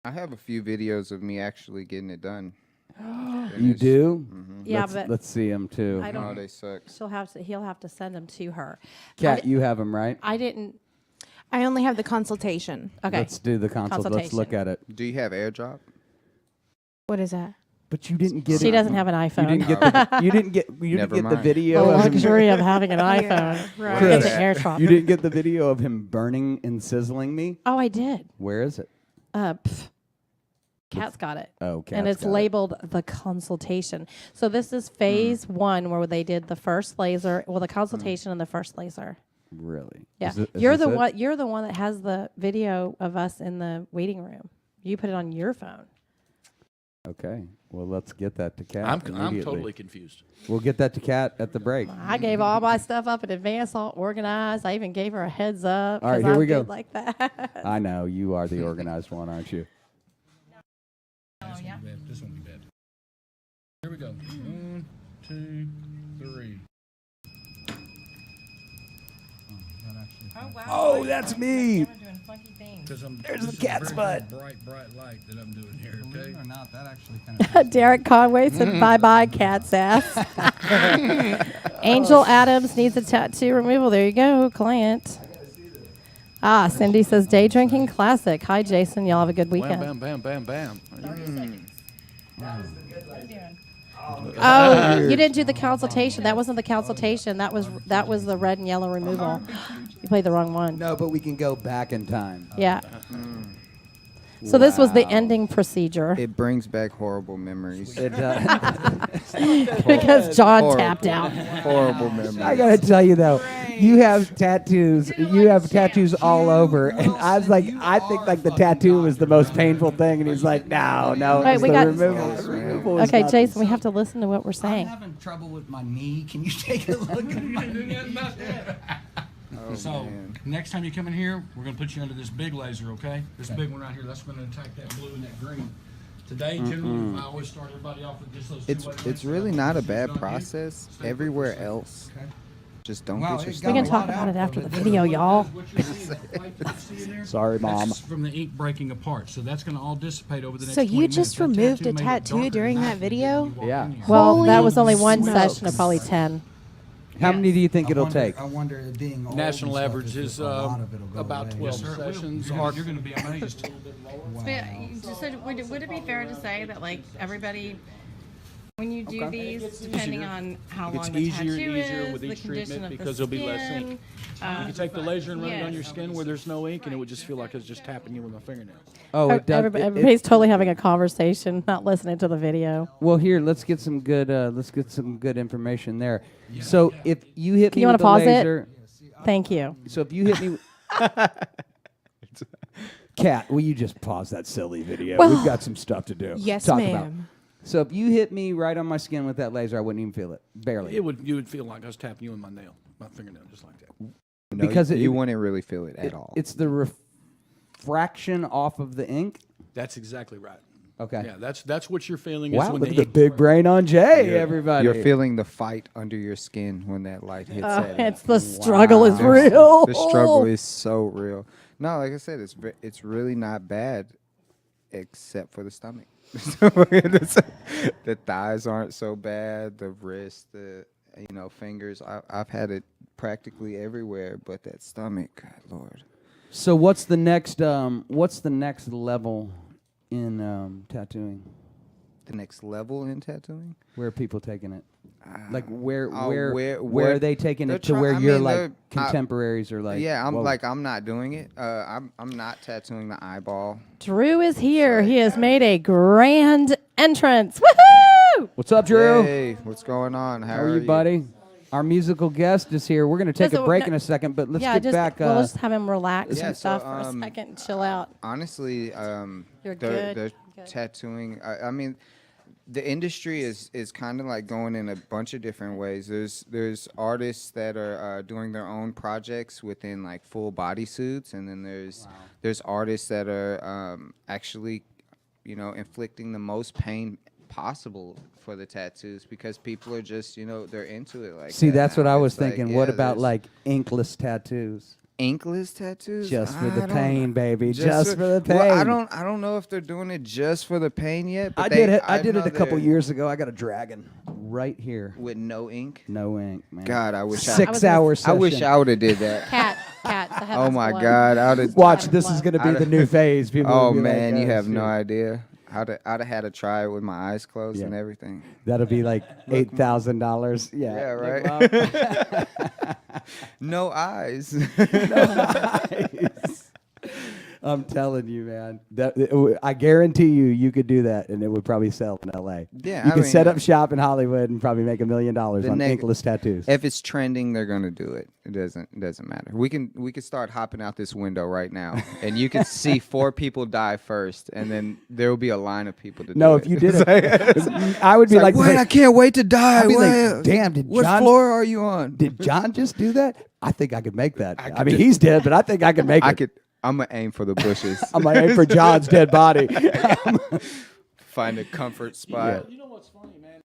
Speaker 6: I have a few videos of me actually getting it done.
Speaker 1: You
Speaker 6: Finished.
Speaker 1: do?
Speaker 3: Yeah,
Speaker 1: let's,
Speaker 3: but
Speaker 1: let's see them too.
Speaker 3: I don't.
Speaker 6: Oh, they suck.
Speaker 3: He'll have to send them to her.
Speaker 1: Kat, you have them, right?
Speaker 3: I didn't.
Speaker 4: I only have the consultation.
Speaker 3: Okay.
Speaker 1: Let's do the consult. Let's look at it.
Speaker 6: Do you have AirDrop?
Speaker 4: What is that?
Speaker 1: But you didn't get it.
Speaker 3: She doesn't have an
Speaker 1: You
Speaker 3: iPhone.
Speaker 1: didn't get the. You didn't get. You
Speaker 6: Never
Speaker 1: didn't get the
Speaker 6: mind.
Speaker 1: video.
Speaker 3: The
Speaker 1: of him-
Speaker 3: luxury of having an iPhone.
Speaker 4: Right.
Speaker 1: Chris,
Speaker 3: Get the AirDrop.
Speaker 1: you didn't get the video of him burning and sizzling me.
Speaker 3: Oh, I did.
Speaker 1: Where is it?
Speaker 3: Kat's got it.
Speaker 1: Oh, Kat's
Speaker 3: and it's
Speaker 1: got it.
Speaker 3: labeled the consultation. So this is phase 1 where they did the first laser, the consultation and the first laser.
Speaker 1: Really?
Speaker 3: Yeah.
Speaker 1: Is it- is
Speaker 3: You're
Speaker 1: this
Speaker 3: the
Speaker 1: it?
Speaker 3: one you're the one that has the video of us in the waiting room. You put it on your phone.
Speaker 1: Okay. Well, let's get that to Kat.
Speaker 5: I'm
Speaker 1: immediately.
Speaker 5: totally confused.
Speaker 1: We'll get that to Kat at the break.
Speaker 3: I gave all my stuff up in advance, all organized. I even gave her a heads up.
Speaker 1: All right,
Speaker 3: 'cause
Speaker 1: here
Speaker 3: I'm
Speaker 1: we go.
Speaker 3: good like that.
Speaker 1: I know you are the organized one, aren't you?
Speaker 5: This won't be bad. Here we go. 1, 2, 3.
Speaker 1: Oh, that's me.
Speaker 5: There's
Speaker 1: the cat's butt.
Speaker 5: Bright light that I'm doing here. Okay.
Speaker 8: Or not, that actually kind of
Speaker 3: Derek Conway said bye-bye, cat's ass. Angel Adams needs a tattoo removal. There you go, client. Cindy says day drinking classic. Hi, Jason. Y'all have a good weekend.
Speaker 5: Bam, bam, bam, bam.
Speaker 3: Oh, you didn't do the consultation. That wasn't the consultation. That was the red and yellow removal. You played the wrong one.
Speaker 1: No, but we can go back in time.
Speaker 3: Yeah. So this was the
Speaker 1: Wow.
Speaker 3: ending procedure
Speaker 6: It brings back horrible memories.
Speaker 1: It,
Speaker 3: because John
Speaker 6: Horrible.
Speaker 3: tapped out.
Speaker 6: Horrible memories.
Speaker 1: I gotta tell you though, you have tattoos. You have tattoos all over, and I was like, I think like the tattoo was the most painful thing, and he's like, no,
Speaker 3: Right,
Speaker 1: it's
Speaker 3: we
Speaker 1: the
Speaker 3: got-
Speaker 1: removal.
Speaker 6: Yes,
Speaker 1: The
Speaker 6: man.
Speaker 1: removal is
Speaker 3: Okay,
Speaker 1: not
Speaker 3: Jason,
Speaker 1: the-
Speaker 3: we have to listen to what we're
Speaker 8: I'm
Speaker 3: saying.
Speaker 8: having trouble with my knee. Can you take a look at my knee?
Speaker 6: Oh,
Speaker 5: So
Speaker 6: man.
Speaker 5: next time you come in here, we're gonna put you under this big laser, okay? This big one right here. That's gonna attack that blue and that green. Today, generally, I always start everybody off with just those two.
Speaker 6: It's really not a bad process everywhere else. Just don't
Speaker 8: Well,
Speaker 6: get your
Speaker 8: it got
Speaker 3: We can
Speaker 8: a
Speaker 6: stomach.
Speaker 3: talk
Speaker 8: lot
Speaker 3: about
Speaker 8: out
Speaker 3: it after
Speaker 8: of
Speaker 3: the
Speaker 8: it.
Speaker 3: video, y'all.
Speaker 5: What you're seeing, that light that you see in there,
Speaker 1: Sorry, Mom.
Speaker 5: that's from the ink breaking apart. So that's gonna all dissipate over the next
Speaker 4: So
Speaker 5: 20
Speaker 4: you
Speaker 5: minutes.
Speaker 4: just
Speaker 5: That
Speaker 4: removed a
Speaker 5: made it
Speaker 4: tattoo
Speaker 5: darker
Speaker 4: during
Speaker 5: than
Speaker 4: that
Speaker 5: it did when
Speaker 4: video?
Speaker 5: you walked
Speaker 1: Yeah.
Speaker 5: in here.
Speaker 3: Well, that
Speaker 4: Holy
Speaker 3: was only one
Speaker 4: smokes.
Speaker 3: session of probably 10.
Speaker 1: How many do you think
Speaker 8: I
Speaker 1: it'll
Speaker 8: wonder-
Speaker 1: take?
Speaker 8: I wonder it being old
Speaker 5: National
Speaker 8: and stuff,
Speaker 5: average
Speaker 8: if
Speaker 5: is
Speaker 8: a lot of it'll go
Speaker 5: about
Speaker 8: away.
Speaker 5: 12
Speaker 8: Yes, sir.
Speaker 5: sessions. You're gonna be amazed.
Speaker 9: Would it be fair to say that like everybody, when you do these, depending on how
Speaker 5: It's
Speaker 9: long the
Speaker 5: easier and
Speaker 9: tattoo
Speaker 5: easier
Speaker 9: is,
Speaker 5: with
Speaker 9: the
Speaker 5: each
Speaker 9: condition
Speaker 5: treatment
Speaker 9: of the
Speaker 5: because there'll be less
Speaker 9: skin,
Speaker 5: ink. You can take the laser and run it on
Speaker 9: yes.
Speaker 5: your skin where there's no ink, and it would just feel like it's just tapping you with my fingernail.
Speaker 1: Oh, it does.
Speaker 3: Everybody's totally having a conversation, not listening to the video.
Speaker 1: Well, here, let's get some good information there. So if you hit me
Speaker 3: you wanna
Speaker 1: with a
Speaker 3: pause it?
Speaker 1: laser,
Speaker 3: Thank you.
Speaker 1: so if you hit me, Kat, will you just pause that silly video? We've got some stuff to do.
Speaker 4: Yes,
Speaker 1: Talk
Speaker 4: ma'am.
Speaker 1: about. So if you hit me right on my skin with that laser, I wouldn't even feel it, barely.
Speaker 5: You would feel like I was tapping you with my nail, my fingernail, just like that.
Speaker 6: No,
Speaker 1: because
Speaker 6: you wouldn't really feel it at all.
Speaker 1: It's the refraction off of the ink.
Speaker 5: That's exactly right.
Speaker 1: Okay.
Speaker 5: Yeah, that's what you're feeling. is
Speaker 1: Wow,
Speaker 5: when
Speaker 1: look
Speaker 5: the
Speaker 1: at the
Speaker 5: ink
Speaker 1: big brain on Jay, everybody.
Speaker 6: You're feeling the fight under your skin when that light hits at it.
Speaker 3: It's the struggle is real.
Speaker 6: The struggle is so real. No, like I said, it's really not bad, except for the stomach. The thighs aren't so bad. The wrist, the fingers. I've had it practically everywhere, but that stomach, God Lord.
Speaker 1: So what's the next level in tattooing?
Speaker 6: The next level in tattooing.
Speaker 1: Where are people taking it? Like where
Speaker 6: where
Speaker 1: are they taking
Speaker 6: they're
Speaker 1: it to
Speaker 6: try-
Speaker 1: where
Speaker 6: I
Speaker 1: you're
Speaker 6: mean,
Speaker 1: like
Speaker 6: they're-
Speaker 1: contemporaries or like
Speaker 6: Yeah,
Speaker 1: whoa.
Speaker 6: I'm not doing it. I'm not tattooing the eyeball.
Speaker 3: Drew is here. He has made a grand entrance. Woohoo!
Speaker 1: What's up, Drew?
Speaker 6: Hey, what's going on?
Speaker 1: How are you, buddy? Our musical guest is here. We're going to take
Speaker 3: Just
Speaker 1: a
Speaker 3: a-
Speaker 1: break
Speaker 3: no-
Speaker 1: in a second, but let's
Speaker 3: yeah,
Speaker 1: get
Speaker 3: just
Speaker 1: back.
Speaker 3: we'll just have him relax
Speaker 6: Yeah,
Speaker 3: and
Speaker 6: so,
Speaker 3: stuff for a second and chill out.
Speaker 6: Honestly,
Speaker 3: You're
Speaker 6: the
Speaker 3: good.
Speaker 6: the
Speaker 3: Good.
Speaker 6: tattooing. I mean, the industry is kind of like going in a bunch of different ways. There's artists that are doing their own projects within like full body suits, and then there's artists that are actually, inflicting the most pain possible for the tattoos because people are just they're into it like
Speaker 1: See,
Speaker 6: that
Speaker 1: that's what
Speaker 6: now.
Speaker 1: I was
Speaker 6: It's like,
Speaker 1: thinking. What
Speaker 6: yeah,
Speaker 1: about
Speaker 6: there's
Speaker 1: like inkless tattoos?
Speaker 6: inkless tattoos?
Speaker 1: Just for the
Speaker 6: I don't-
Speaker 1: pain, baby. Just for the pain.
Speaker 6: Well, I don't know if they're doing it just for the pain yet. But
Speaker 1: I did it. I
Speaker 6: I
Speaker 1: did
Speaker 6: know
Speaker 1: it a couple
Speaker 6: they're
Speaker 1: years ago. I got a dragon right here.
Speaker 6: with no ink.
Speaker 1: No ink, man.
Speaker 6: God, I wish
Speaker 1: 6 hours.
Speaker 6: I wish I would have did that.
Speaker 3: Cat. The head
Speaker 6: Oh
Speaker 3: has
Speaker 6: my
Speaker 3: blood.
Speaker 6: God, I'd have.
Speaker 1: Watch, this is going to be the new phase. People
Speaker 6: Oh
Speaker 1: will be like,
Speaker 6: man, you
Speaker 1: "Oh,
Speaker 6: have no
Speaker 1: shit."
Speaker 6: idea. I'd have had to try it with my eyes closed
Speaker 1: Yeah.
Speaker 6: and everything.
Speaker 1: That'll be like $8,000. Yeah.
Speaker 6: Yeah,
Speaker 1: Look,
Speaker 6: right.
Speaker 1: Mom.
Speaker 6: No eyes.
Speaker 1: I'm telling you, man. I guarantee you could do that, and it would probably sell in L.A.
Speaker 6: Yeah,
Speaker 1: you
Speaker 6: I
Speaker 1: could
Speaker 6: mean,
Speaker 1: set up shop in Hollywood and probably make $1 million on
Speaker 6: The
Speaker 1: inkless tattoos.
Speaker 6: If it's trending, they're gonna do it. It doesn't matter. We can start hopping out this window right now, and you can see 4 people die first, and then there will be a line of people to
Speaker 1: No,
Speaker 6: do
Speaker 1: if
Speaker 6: it.
Speaker 1: you did it, I would be like,
Speaker 6: wait, I can't wait to die.
Speaker 1: I'd be like,
Speaker 6: Wait,
Speaker 1: damn, did
Speaker 6: what
Speaker 1: John-
Speaker 6: floor are you on?
Speaker 1: did John just do that? I think I could make that. I mean, he's dead, but I think I could make
Speaker 6: I
Speaker 1: it.
Speaker 6: could. I'm gonna aim for the bushes.
Speaker 1: I'm gonna aim for John's dead body.
Speaker 6: Find a comfort spot.
Speaker 5: You know what's funny, man?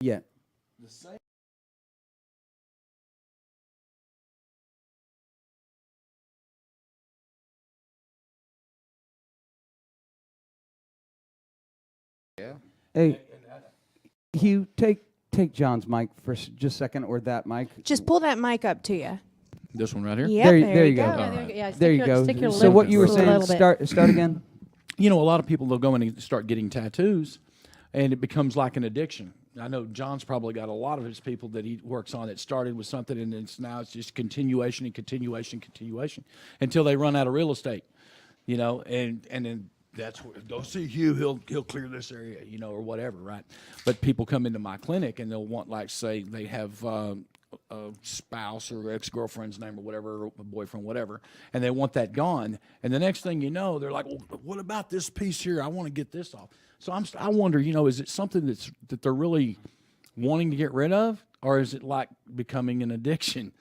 Speaker 1: Yeah.
Speaker 6: Yeah.
Speaker 1: Hey, Hugh, take John's mic for just a second, or that mic.
Speaker 4: Just pull that mic up to you.
Speaker 5: This one right here.
Speaker 4: Yep,
Speaker 1: There
Speaker 4: there,
Speaker 1: you
Speaker 4: you
Speaker 1: go.
Speaker 4: go.
Speaker 3: Yeah,
Speaker 5: All right.
Speaker 3: yeah,
Speaker 1: There you go.
Speaker 3: Stick your
Speaker 1: So
Speaker 3: lip
Speaker 1: what you were
Speaker 3: a
Speaker 1: saying?
Speaker 3: little bit.
Speaker 1: Start again.
Speaker 5: You know, a lot of people they'll go in and start getting tattoos, and it becomes like an addiction. I know John's probably got a lot of his people that he works on that started with something, and now it's just continuation and continuation, until they run out of real estate, you know, and then that's where, go see Hugh, he'll clear this area, you know, or whatever, right? But people come into my clinic and they'll want, like, say they have a spouse or ex-girlfriend's name or whatever, or a boyfriend, whatever, and they want that gone. And the next thing you know, they're like, well, what about this piece here? I want to get this off. So I wonder, you know, is it something that they're really wanting to get rid of, or is it like becoming an addiction?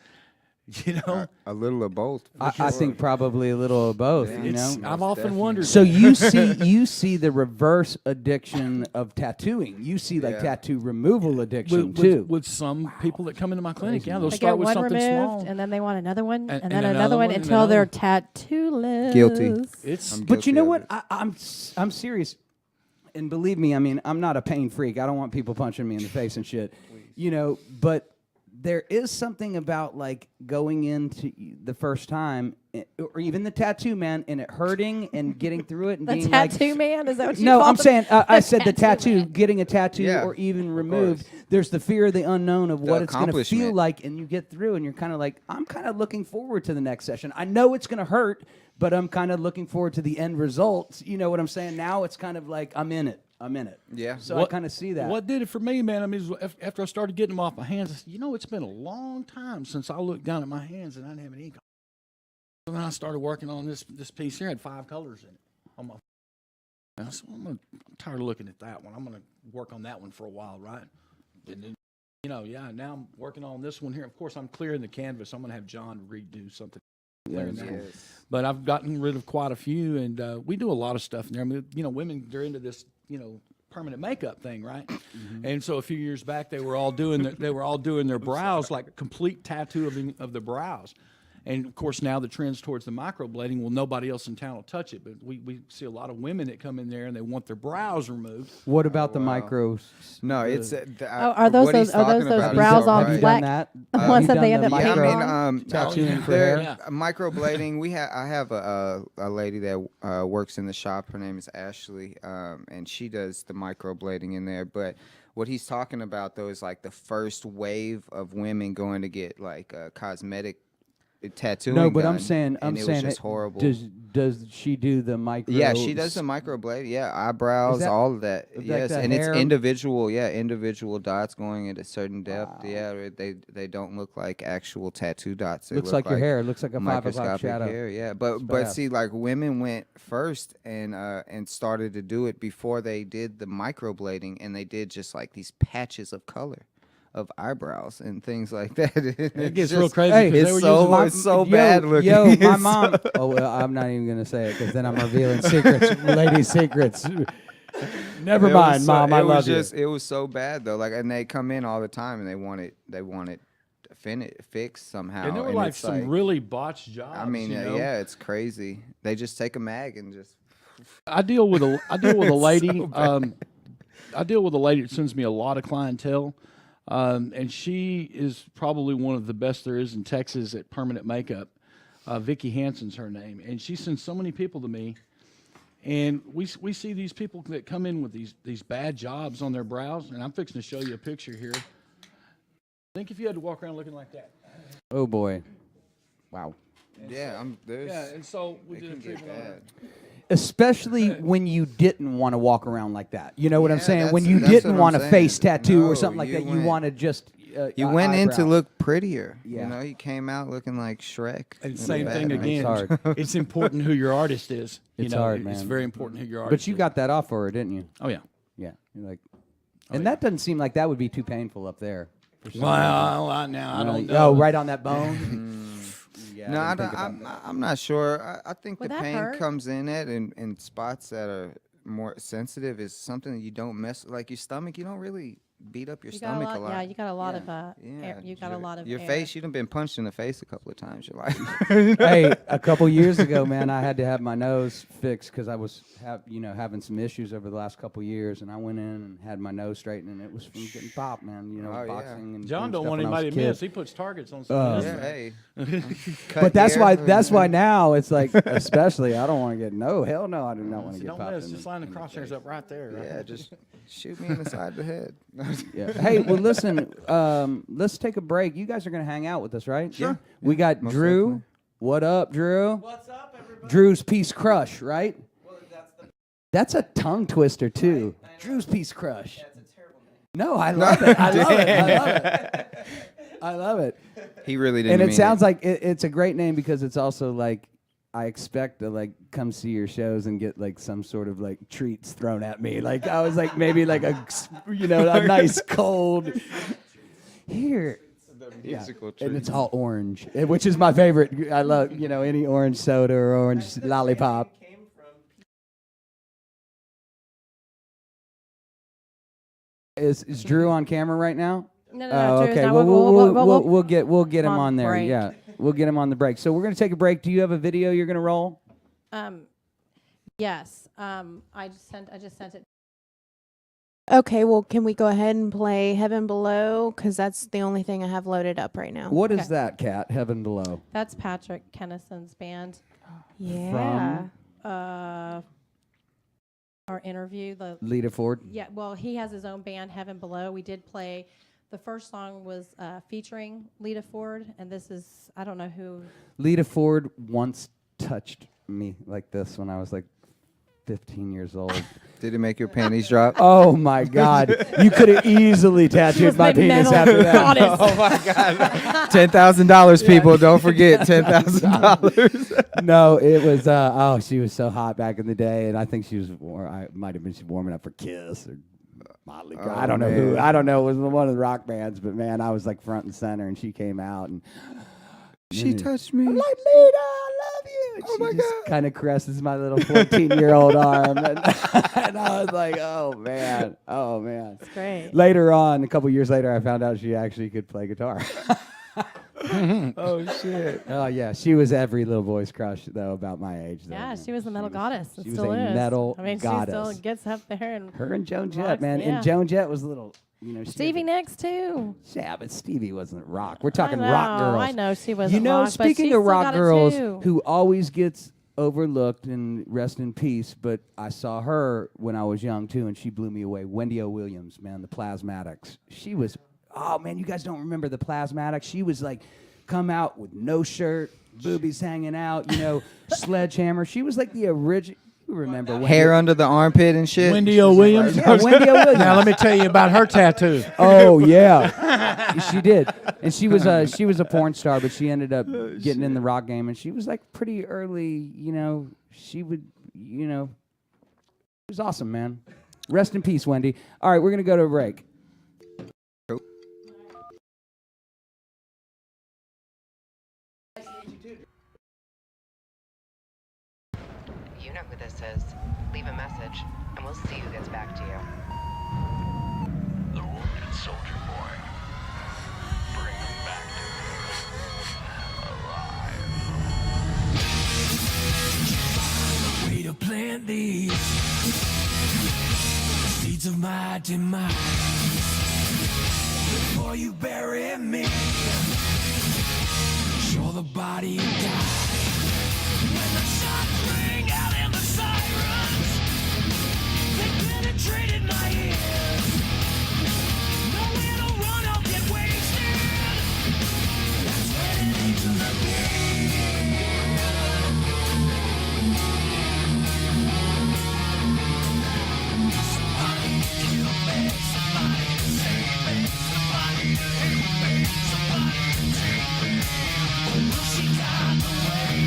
Speaker 5: You know,
Speaker 6: A little of both.
Speaker 1: I think probably a little of both. You know,
Speaker 5: I've often wondered.
Speaker 1: so you see the reverse addiction of tattooing. You see like
Speaker 6: Yeah.
Speaker 1: tattoo removal addiction
Speaker 5: with,
Speaker 1: too.
Speaker 5: with some people that come into my clinic, yeah, they'll
Speaker 3: They
Speaker 5: start
Speaker 3: get
Speaker 5: with
Speaker 3: one
Speaker 5: something
Speaker 3: removed,
Speaker 5: small.
Speaker 3: and then they want another one, and,
Speaker 5: And
Speaker 3: then
Speaker 5: another
Speaker 3: another one
Speaker 5: one, and
Speaker 3: until they're
Speaker 5: another
Speaker 3: tattoo-less.
Speaker 6: Guilty.
Speaker 5: It's
Speaker 1: But you know
Speaker 6: guilty
Speaker 1: what?
Speaker 6: of
Speaker 1: I'm serious, and believe me, I mean, I'm not a pain freak. I don't want people punching me in the face and shit. You know, but there is something about like going into the first time, or even the tattoo man, and it hurting and getting through it and
Speaker 3: The
Speaker 1: being
Speaker 3: tattoo
Speaker 1: like,
Speaker 3: man? Is that what you
Speaker 1: no,
Speaker 3: call
Speaker 1: I'm
Speaker 3: them?
Speaker 1: saying I said the
Speaker 3: tattoo
Speaker 1: tattoo,
Speaker 3: man.
Speaker 1: getting a tattoo
Speaker 6: Yeah,
Speaker 1: or even
Speaker 6: of
Speaker 1: removed.
Speaker 6: course.
Speaker 1: There's the fear of the unknown of what it's going to feel
Speaker 6: accomplishment.
Speaker 1: like, and you get through, and you're kind of like, I'm kind of looking forward to the next session. I know it's going to hurt, but I'm kind of looking forward to the end results. You know what I'm saying? Now it's kind of like I'm in it.
Speaker 6: Yeah.
Speaker 1: So I kind of see that.
Speaker 5: What did it for me, man? I mean, after I started getting them off my hands, I said, you know, it's been a long time since I looked down at my hands and I didn't have any ink. So then I started working on this piece here. It had 5 colors in it on my. And I said, well, I'm tired of looking at that one. I'm going to work on that one for a while, right? And then, you know, yeah. Now I'm working on this one here. Of course, I'm clearing the canvas. I'm going to have John redo something. Clearing that one. But I've gotten rid of quite a few, and we do a lot of stuff in there. I mean, you know, women, they're into this, you know, permanent makeup thing, right? And so a few years back, they were all doing their brows, like complete tattoo of the brows. And of course, now the trend's towards the microblading. Well, nobody else in town will touch it, but we see a lot of women that come in there and they want their brows removed.
Speaker 1: What about the micros?
Speaker 6: No, it's
Speaker 3: Are those
Speaker 6: what he's
Speaker 3: those
Speaker 6: talking about is
Speaker 3: brows on
Speaker 6: right.
Speaker 1: Have you
Speaker 3: fleck?
Speaker 1: done that?
Speaker 3: The
Speaker 1: Have
Speaker 3: ones
Speaker 1: you
Speaker 3: that
Speaker 1: done
Speaker 3: they end
Speaker 1: the
Speaker 3: up
Speaker 6: Yeah, I
Speaker 3: putting
Speaker 6: mean,
Speaker 3: on?
Speaker 1: tattooing for
Speaker 5: there.
Speaker 1: hair?
Speaker 5: Yeah.
Speaker 6: Microblading. I have a lady that works in the shop. Her name is Ashley, and she does the microblading in there. But what he's talking about though is like the first wave of women going to get like cosmetic tattooing.
Speaker 1: No, but
Speaker 6: done,
Speaker 1: I'm saying
Speaker 6: and it was just horrible.
Speaker 1: Does she do the micro?
Speaker 6: Yeah, she does the microblade. Yeah, eyebrows,
Speaker 1: that-
Speaker 6: all of that.
Speaker 1: like
Speaker 6: Yes,
Speaker 1: the
Speaker 6: and
Speaker 1: hair?
Speaker 6: it's individual. Yeah, individual dots going at a certain depth. Yeah, they don't look like actual tattoo dots. They
Speaker 1: Looks
Speaker 6: look
Speaker 1: like your hair. It looks like a 5 o'clock
Speaker 6: microscopic
Speaker 1: shadow.
Speaker 6: hair. Yeah, but
Speaker 1: bad.
Speaker 6: see, like women went first and started to do it before they did the microblading, and they did just like these patches of color of eyebrows and things like that.
Speaker 5: It gets real crazy.
Speaker 1: Hey,
Speaker 5: 'cause they
Speaker 6: it's
Speaker 5: were
Speaker 6: so
Speaker 5: using
Speaker 6: it's so
Speaker 1: Yo,
Speaker 6: bad looking.
Speaker 1: Yo, my
Speaker 6: It's
Speaker 1: mom. Oh, well, I'm not even gonna say it because then I'm revealing secrets, lady secrets. Never
Speaker 6: It was
Speaker 1: mind,
Speaker 6: so-
Speaker 1: mom. I
Speaker 6: it was
Speaker 1: love you.
Speaker 6: just, It was so bad though. Like, and they come in all the time and they want it fixed somehow.
Speaker 5: And there were like
Speaker 6: it's
Speaker 5: some really botched jobs.
Speaker 6: I mean,
Speaker 5: you know?
Speaker 6: yeah, it's crazy. They just take a mag and just.
Speaker 5: I deal with a lady.
Speaker 6: so
Speaker 5: I deal with a lady that sends me a lot of clientele, and she is probably one of the best there is in Texas at permanent makeup. Vicki Hansen's her name, and she sends so many people to me. And we see these people that come in with these bad jobs on their brows, and I'm fixing to show you a picture here. Think if you had to walk around looking like that.
Speaker 1: Oh boy, wow.
Speaker 6: Yeah, there's.
Speaker 5: Yeah, and so we
Speaker 6: It
Speaker 5: did a
Speaker 6: can get
Speaker 5: treatment on
Speaker 6: bad.
Speaker 5: it.
Speaker 1: Especially when you didn't want to walk around like that. You know what I'm
Speaker 6: Yeah,
Speaker 1: saying? When
Speaker 6: that's-
Speaker 1: you
Speaker 6: that's
Speaker 1: didn't
Speaker 6: what I'm
Speaker 1: want a
Speaker 6: saying.
Speaker 1: face tattoo or
Speaker 6: No,
Speaker 1: something like
Speaker 6: you
Speaker 1: that. You
Speaker 6: went-
Speaker 1: want to just.
Speaker 6: You went in to
Speaker 1: eyebrow.
Speaker 6: look prettier.
Speaker 1: Yeah.
Speaker 6: You know, you came out looking like Shrek.
Speaker 5: And
Speaker 6: in
Speaker 5: same
Speaker 6: the
Speaker 5: thing
Speaker 6: Batman.
Speaker 5: again.
Speaker 1: hard.
Speaker 5: It's important who your artist is. You
Speaker 1: It's
Speaker 5: know,
Speaker 1: hard,
Speaker 5: It's
Speaker 1: man.
Speaker 5: very important who your artist
Speaker 1: But you
Speaker 5: is.
Speaker 1: got that off for her, didn't you?
Speaker 5: Oh yeah.
Speaker 1: Yeah. You're like, and that doesn't seem like that would be too painful up there. for some reason.
Speaker 5: Well, I don't know.
Speaker 1: Oh, right on that bone. Yeah,
Speaker 6: No,
Speaker 1: I didn't think about that.
Speaker 6: I'm not sure. I think
Speaker 3: Would
Speaker 6: the
Speaker 3: that
Speaker 6: pain
Speaker 3: hurt?
Speaker 6: comes in in spots that are more sensitive. Is something that you don't mess like your stomach. You don't really beat up your
Speaker 3: You got a
Speaker 6: stomach
Speaker 3: lot,
Speaker 6: a lot.
Speaker 3: yeah, you got a lot of
Speaker 6: Yeah,
Speaker 3: air, you got a lot of
Speaker 6: your
Speaker 3: air.
Speaker 6: face. You've been punched in the face a couple of times. You're like,
Speaker 1: Hey, a couple years ago, man, I had to have my nose fixed because I was having some issues over the last couple years, and I went in and had my nose straightened, and it was from getting popped, man. You know,
Speaker 6: Oh, yeah.
Speaker 1: boxing and
Speaker 5: John
Speaker 1: doing
Speaker 5: don't want
Speaker 1: stuff when I was
Speaker 5: anybody
Speaker 1: a
Speaker 5: to
Speaker 1: kid.
Speaker 5: miss. He puts targets on something.
Speaker 6: yeah, hey.
Speaker 1: But that's why now it's like, especially, I don't want to get hell no, I do not want to get
Speaker 5: Don't
Speaker 1: popped.
Speaker 5: miss.
Speaker 1: in
Speaker 5: Just
Speaker 1: the-
Speaker 5: line the
Speaker 1: in the
Speaker 5: crosshairs
Speaker 1: face.
Speaker 5: up right there. Right?
Speaker 6: Yeah, just shoot me in the side of the head.
Speaker 1: Yeah. Hey, well, listen. Let's take a break. You guys are gonna hang out with us, right?
Speaker 6: Sure.
Speaker 1: We got
Speaker 6: most
Speaker 1: Drew.
Speaker 6: definitely.
Speaker 1: What up, Drew?
Speaker 10: What's up, everybody?
Speaker 1: Drew's Peace Crush, right?
Speaker 10: Well, that's the.
Speaker 1: That's a tongue twister too. Drew's Peace Crush.
Speaker 10: That's a terrible name.
Speaker 1: No, I love it. I love it. I love it. I love it.
Speaker 6: He really didn't.
Speaker 1: And it
Speaker 6: mean
Speaker 1: sounds like it's a great name because it's also like I expect to like come see your shows and get like some sort of like treats thrown at me. Like I was like maybe like a a nice cold here.
Speaker 6: musical
Speaker 1: And
Speaker 6: treat.
Speaker 1: it's all orange, which is my favorite. I love any orange soda or orange lollipop.
Speaker 10: Came from.
Speaker 1: Is Drew on camera right now?
Speaker 3: No,
Speaker 1: Oh,
Speaker 3: Drew's
Speaker 1: okay.
Speaker 3: not.
Speaker 1: Well, we'll get him
Speaker 3: on
Speaker 1: on there.
Speaker 3: break.
Speaker 1: Yeah, we'll get him on the break. So we're gonna take a break. Do you have a video you're gonna roll?
Speaker 3: Yes. I just sent it.
Speaker 4: Okay, well, can we go ahead and play Heaven Below? Because that's the only thing I have loaded up right now.
Speaker 1: What is
Speaker 3: Okay.
Speaker 1: that, Kat? Heaven Below.
Speaker 3: That's Patrick Kennison's band.
Speaker 4: Yeah.
Speaker 3: Our interview.
Speaker 1: Lita Ford.
Speaker 3: Yeah. Well, he has his own band, Heaven Below. We did play. The first song was featuring Lita Ford, and this is I don't know who.
Speaker 1: Lita Ford once touched me like this when I was like 15 years old.
Speaker 6: Did it make your panties drop?
Speaker 1: Oh my God! You could have easily tattooed my penis after that.
Speaker 6: Oh my God! $10,000, people. Don't forget $10,000.
Speaker 1: No, it was. She was so hot back in the day, and I think she was. I might have been warming up for Kiss or Motley Crue. I don't know who. I don't know. It was one of the rock bands, but man, I was like front and center, and she came out and
Speaker 6: She touched me.
Speaker 1: I'm like, Lita, I love you. And she just kind of caresses my little 14-year-old arm, and I was like, oh man.
Speaker 3: It's great.
Speaker 1: Later on, a couple years later, I found out she actually could play guitar.
Speaker 6: Oh shit!
Speaker 1: Oh yeah, she was every little boy's crush though, about my age. Though.
Speaker 3: Yeah, she was the metal goddess.
Speaker 1: She
Speaker 3: It
Speaker 1: was
Speaker 3: still
Speaker 1: a
Speaker 3: is.
Speaker 1: metal
Speaker 3: I mean,
Speaker 1: goddess.
Speaker 3: she still gets up there and.
Speaker 1: Her and Joan Jett,
Speaker 3: rocks,
Speaker 1: man,
Speaker 3: yeah.
Speaker 1: and Joan Jett was a little, she
Speaker 3: Stevie Nicks too.
Speaker 1: Yeah, but Stevie wasn't rock. We're talking
Speaker 3: I know,
Speaker 1: rock girls.
Speaker 3: I know she wasn't rock, but
Speaker 1: speaking
Speaker 3: she
Speaker 1: of
Speaker 3: still
Speaker 1: rock
Speaker 3: got it
Speaker 1: girls,
Speaker 3: too.
Speaker 1: who always gets overlooked and rest in peace, but I saw her when I was young too, and she blew me away. Wendy O. Williams, man, the Plasmatics. She was, oh man, you guys don't remember the Plasmatics? She was like, come out with no shirt, boobies hanging out, Sledgehammer. She was like the original. You remember Wendy?
Speaker 6: Hair under the armpit and shit.
Speaker 5: Wendy O. Williams.
Speaker 1: Yeah, Wendy O. Williams.
Speaker 5: Now let me tell you about her tattoo.
Speaker 1: Oh yeah, she did, and she was a porn star, but she ended up getting in the rock game, and she was like pretty early. She would, it was awesome, man. Rest in peace, Wendy. All right, we're gonna go to a break.
Speaker 11: You know who this is. Leave a message, and we'll see who gets back to you.
Speaker 2: The wounded soldier boy. Bring him back to me alive. Way to plant these seeds of my demise before you bury me. Show the body die. When the shots ring out and the sirens, they penetrated my ears. Nowhere to run, I'll get wasted. That's when it into the Somebody kill me, somebody save me, somebody hate me, somebody take me. Oh, will she guide the way?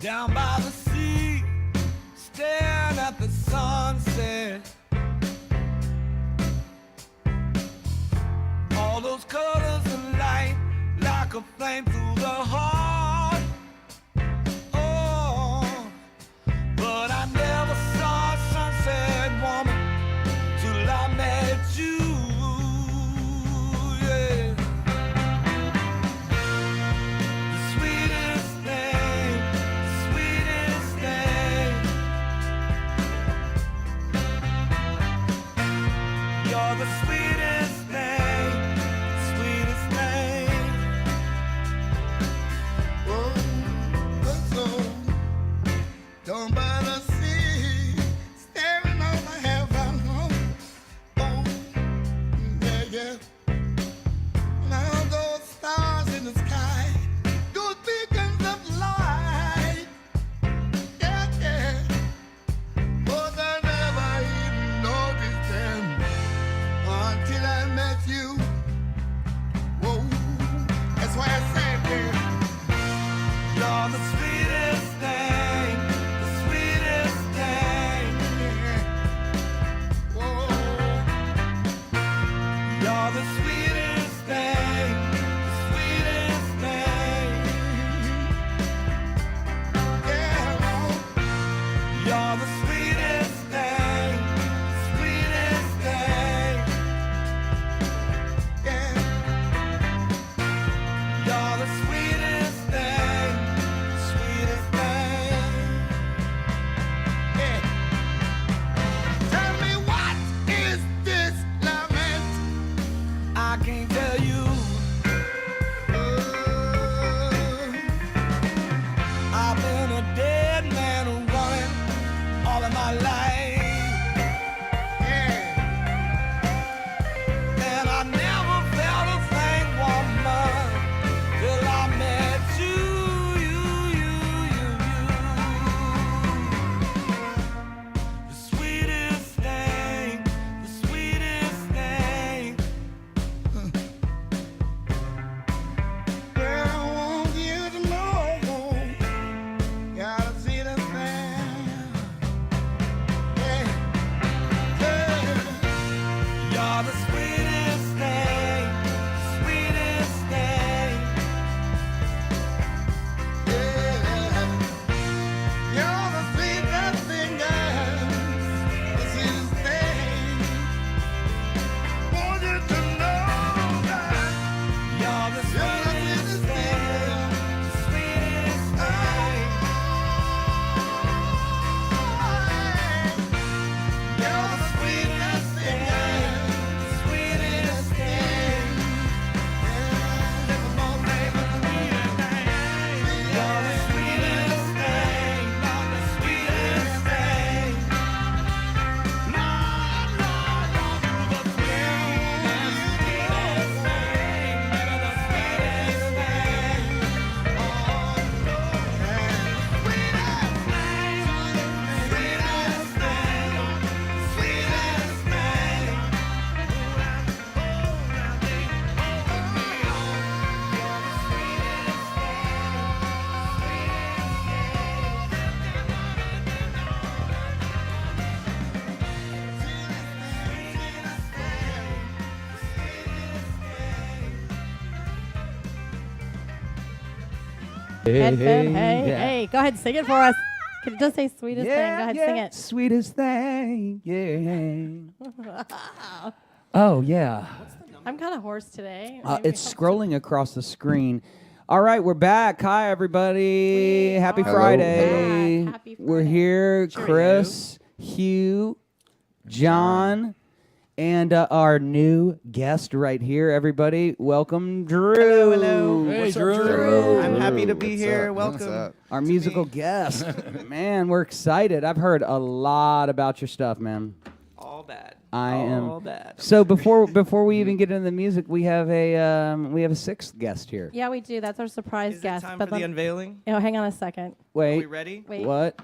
Speaker 2: down by the sea, staring at the sunset. All those colors of light like a flame through the heart. Oh, but I never saw a sunset woman till I met you. Yeah. The sweetest thing, the sweetest thing. You're the sweetest thing, sweetest thing. Oh, look so down by the sea, staring on the heaven. Oh, yeah, yeah. Now those stars in the sky, those beacons of light. Yeah, yeah. But I never even noticed them until I met you. Whoa, that's why I said that. You're the sweetest thing, the sweetest thing. Yeah. Whoa, you're the sweetest thing, the sweetest thing. Yeah, you're the sweetest thing, sweetest thing. Yeah, you're the sweetest thing, sweetest thing. Yeah. Tell me, what is this lament? I can't tell you. I've been a dead man running all of my life. Yeah. And I never felt a thing, woman, till I met you, The sweetest thing, the sweetest thing. Girl, I want you to know, gotta see the thing. Yeah, yeah. You're the sweetest thing, sweetest thing. Yeah, you're the sweetest thing, girl, the sweetest thing. Want you to know that you're the sweetest thing, sweetest thing. You're the sweetest thing, sweetest thing. Never more baby, sweetest thing. You're the sweetest thing, the sweetest thing. Lord, Lord, Lord, the sweetest thing, the sweetest thing. Oh, Lord, sweetest thing, sweetest thing, sweetest thing.
Speaker 3: Hey. Go ahead, sing it for us. Can you just say sweetest thing? Go ahead, sing it.
Speaker 1: Sweetest thing, yeah. Oh, yeah.
Speaker 3: I'm kind of hoarse today.
Speaker 1: It's scrolling across the screen. All right, we're back. Hi, everybody. Happy
Speaker 3: are
Speaker 1: Friday.
Speaker 3: back. Happy
Speaker 1: We're
Speaker 3: Friday.
Speaker 1: here, Chris, Hugh, John, and our new guest right here, everybody. Welcome, Drew.
Speaker 10: Hello.
Speaker 5: Hey,
Speaker 10: What's up,
Speaker 5: Drew.
Speaker 10: I'm happy to be
Speaker 6: What's
Speaker 10: here.
Speaker 6: up? What's
Speaker 10: Welcome.
Speaker 6: up?
Speaker 1: Our musical guest. Man, we're excited. I've heard a lot about your stuff, man.
Speaker 10: All bad.
Speaker 1: I
Speaker 10: All
Speaker 1: am.
Speaker 10: bad.
Speaker 1: So before we even get into the music, we have a sixth guest here.
Speaker 3: Yeah, we do. That's our surprise
Speaker 10: Is it
Speaker 3: guest.
Speaker 10: time
Speaker 3: but
Speaker 10: for the
Speaker 3: let-
Speaker 10: unveiling?
Speaker 3: hang on a second.
Speaker 1: Wait.
Speaker 10: Are we ready?
Speaker 3: Wait.
Speaker 1: What?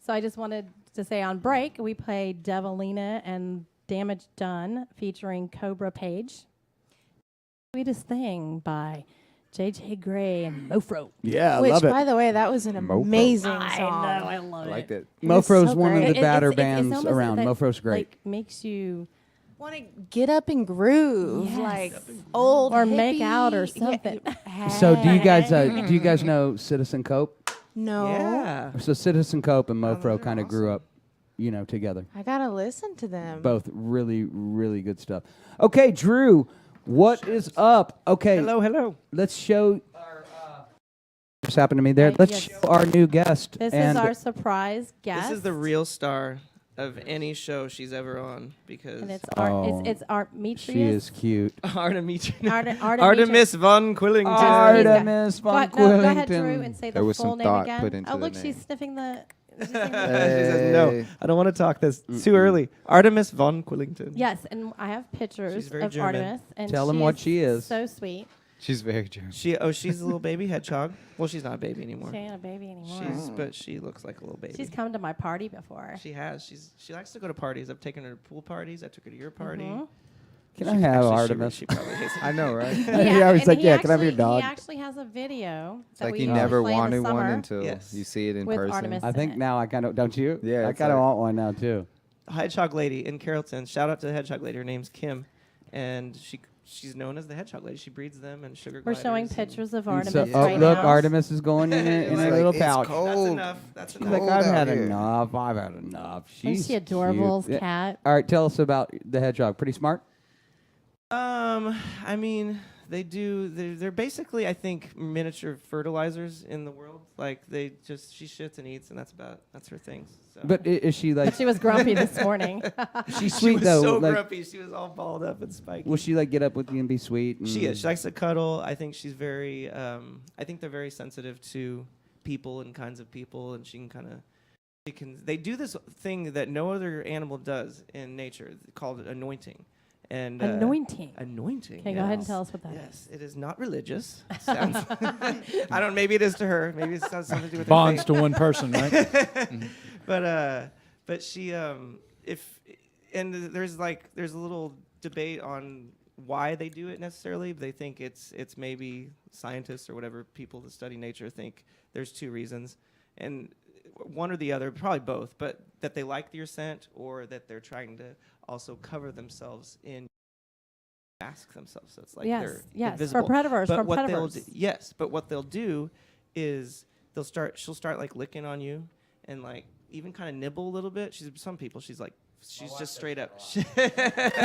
Speaker 3: So I just wanted to say on break, we played Devilina and Damage Done featuring Cobra Page. Sweetest Thing by J.J. Gray and Mofro.
Speaker 1: Yeah, I
Speaker 4: Which,
Speaker 1: love it.
Speaker 4: by the way, that was an amazing song.
Speaker 3: I love
Speaker 8: I liked it.
Speaker 1: Mofro's
Speaker 4: so
Speaker 1: one of
Speaker 4: great.
Speaker 1: the badder
Speaker 3: it's
Speaker 1: bands
Speaker 3: almost
Speaker 1: around.
Speaker 3: that,
Speaker 1: Mofro's great.
Speaker 3: Like makes you
Speaker 4: Want to get up and groove,
Speaker 3: Yes.
Speaker 4: like old
Speaker 3: or make
Speaker 4: hippie-
Speaker 3: out or
Speaker 4: Yeah.
Speaker 3: something.
Speaker 1: So do you guys know Citizen Cope?
Speaker 4: No.
Speaker 8: Yeah.
Speaker 1: So Citizen Cope and Mofro
Speaker 8: they're
Speaker 1: kind of grew up, together.
Speaker 4: I gotta listen to them.
Speaker 1: Both really, really good stuff. Okay, Drew, what is up? Okay,
Speaker 10: Hello.
Speaker 1: let's show our. What's happened to me there? Let's
Speaker 3: Yes.
Speaker 1: show our new guest.
Speaker 3: This
Speaker 1: and
Speaker 3: is our surprise guest.
Speaker 10: This is the real star of any show she's ever on because
Speaker 3: and it's
Speaker 1: Oh.
Speaker 3: it's Artemis.
Speaker 1: she is cute.
Speaker 10: Artemis
Speaker 3: Artemis
Speaker 10: von Quillington.
Speaker 1: Artemis
Speaker 3: Go
Speaker 1: von
Speaker 3: ahead, no, go ahead,
Speaker 1: Quillington.
Speaker 3: Drew, and say
Speaker 6: There
Speaker 3: the
Speaker 6: was
Speaker 3: full
Speaker 6: some
Speaker 3: name
Speaker 6: thought
Speaker 3: again.
Speaker 6: put into
Speaker 3: Oh,
Speaker 6: the
Speaker 3: look,
Speaker 6: name.
Speaker 3: she's sniffing the.
Speaker 10: She says no. I don't want to talk this too early. Artemis von Quillington.
Speaker 3: Yes, and I have
Speaker 10: She's
Speaker 3: pictures
Speaker 10: very
Speaker 3: of
Speaker 10: German.
Speaker 3: Artemis, and
Speaker 1: Tell 'em what she is.
Speaker 3: So sweet.
Speaker 6: She's very German.
Speaker 10: She's a little baby hedgehog. Well, she's not a baby anymore.
Speaker 3: She ain't a baby anymore.
Speaker 10: But she looks like a little baby.
Speaker 3: She's come to my party before.
Speaker 10: She has. She likes to go to parties. I've taken her to pool parties. I took her to your party.
Speaker 3: Mhm.
Speaker 1: Can I have
Speaker 10: Actually,
Speaker 1: Artemis?
Speaker 10: She probably hates it.
Speaker 6: I know, right?
Speaker 1: Yeah, I was
Speaker 3: and
Speaker 1: like,
Speaker 3: he
Speaker 1: yeah, can I have your
Speaker 3: actually-
Speaker 1: dog?
Speaker 3: He actually has a video.
Speaker 6: It's
Speaker 3: that
Speaker 6: like
Speaker 3: we
Speaker 6: you
Speaker 3: usually
Speaker 6: never
Speaker 3: play in the
Speaker 6: wanted one
Speaker 3: summer
Speaker 6: until
Speaker 10: Yes.
Speaker 6: you see it in
Speaker 3: with
Speaker 6: person.
Speaker 3: Artemis.
Speaker 1: I think now I kind of don't you?
Speaker 6: Yeah,
Speaker 1: I
Speaker 6: it's
Speaker 1: kind of
Speaker 6: like-
Speaker 1: want one now too.
Speaker 10: Hedgehog Lady in Carrollton. Shout out to the Hedgehog Lady. Her name's Kim, and she's known as the Hedgehog Lady. She breeds them and sugar
Speaker 3: We're
Speaker 10: gliders.
Speaker 3: showing
Speaker 10: and-
Speaker 3: pictures of
Speaker 1: And
Speaker 3: Artemis
Speaker 1: so,
Speaker 6: Yeah.
Speaker 1: oh,
Speaker 3: right
Speaker 1: look,
Speaker 3: now.
Speaker 1: Artemis is going in a
Speaker 10: It's like,
Speaker 1: little
Speaker 6: it's
Speaker 1: pouch.
Speaker 6: cold.
Speaker 10: That's enough. That's
Speaker 1: She's
Speaker 10: enough.
Speaker 1: like,
Speaker 6: cold
Speaker 1: I've
Speaker 6: out
Speaker 1: had
Speaker 6: here.
Speaker 1: enough. I've had enough.
Speaker 3: Isn't
Speaker 1: She's
Speaker 3: she adorable
Speaker 1: cute. Yeah.
Speaker 3: cat?
Speaker 1: All right, tell us about the hedgehog. Pretty smart.
Speaker 10: I mean, they do. They're basically, I think, miniature fertilizers in the world. Like she shits and eats, and that's her thing. So.
Speaker 1: But is she like?
Speaker 3: She was grumpy this morning.
Speaker 1: She's
Speaker 10: she
Speaker 1: sweet
Speaker 10: was
Speaker 1: though.
Speaker 10: so
Speaker 1: like,
Speaker 10: grumpy. She was all balled up and spiky.
Speaker 1: will she like get up with you and be sweet?
Speaker 10: She is. She likes to cuddle. I think she's very. I think they're very sensitive to people and kinds of people, and she can kind of. They do this thing that no other animal does in nature called anointing. And
Speaker 3: Anointing.
Speaker 10: Anointing.
Speaker 3: Okay, go ahead and
Speaker 10: yes.
Speaker 3: tell us what that is.
Speaker 10: Yes, it is not religious. Sounds I don't. Maybe it is to her. Maybe it has something to do with her
Speaker 5: Bonds
Speaker 10: faith.
Speaker 5: to one person, right?
Speaker 10: But she there's a little debate on why they do it necessarily. They think it's maybe scientists or whatever people that study nature think there's two reasons, and one or the other, probably both, but that they like your scent or that they're trying to also cover themselves in mask themselves. So it's like
Speaker 3: Yes,
Speaker 10: they're
Speaker 3: yes, for
Speaker 10: invisible.
Speaker 3: predators,
Speaker 10: But
Speaker 3: for
Speaker 10: what
Speaker 3: predators.
Speaker 10: yes, but what they'll do is she'll start like licking on you and like even kind of nibble a little bit. She's just straight up.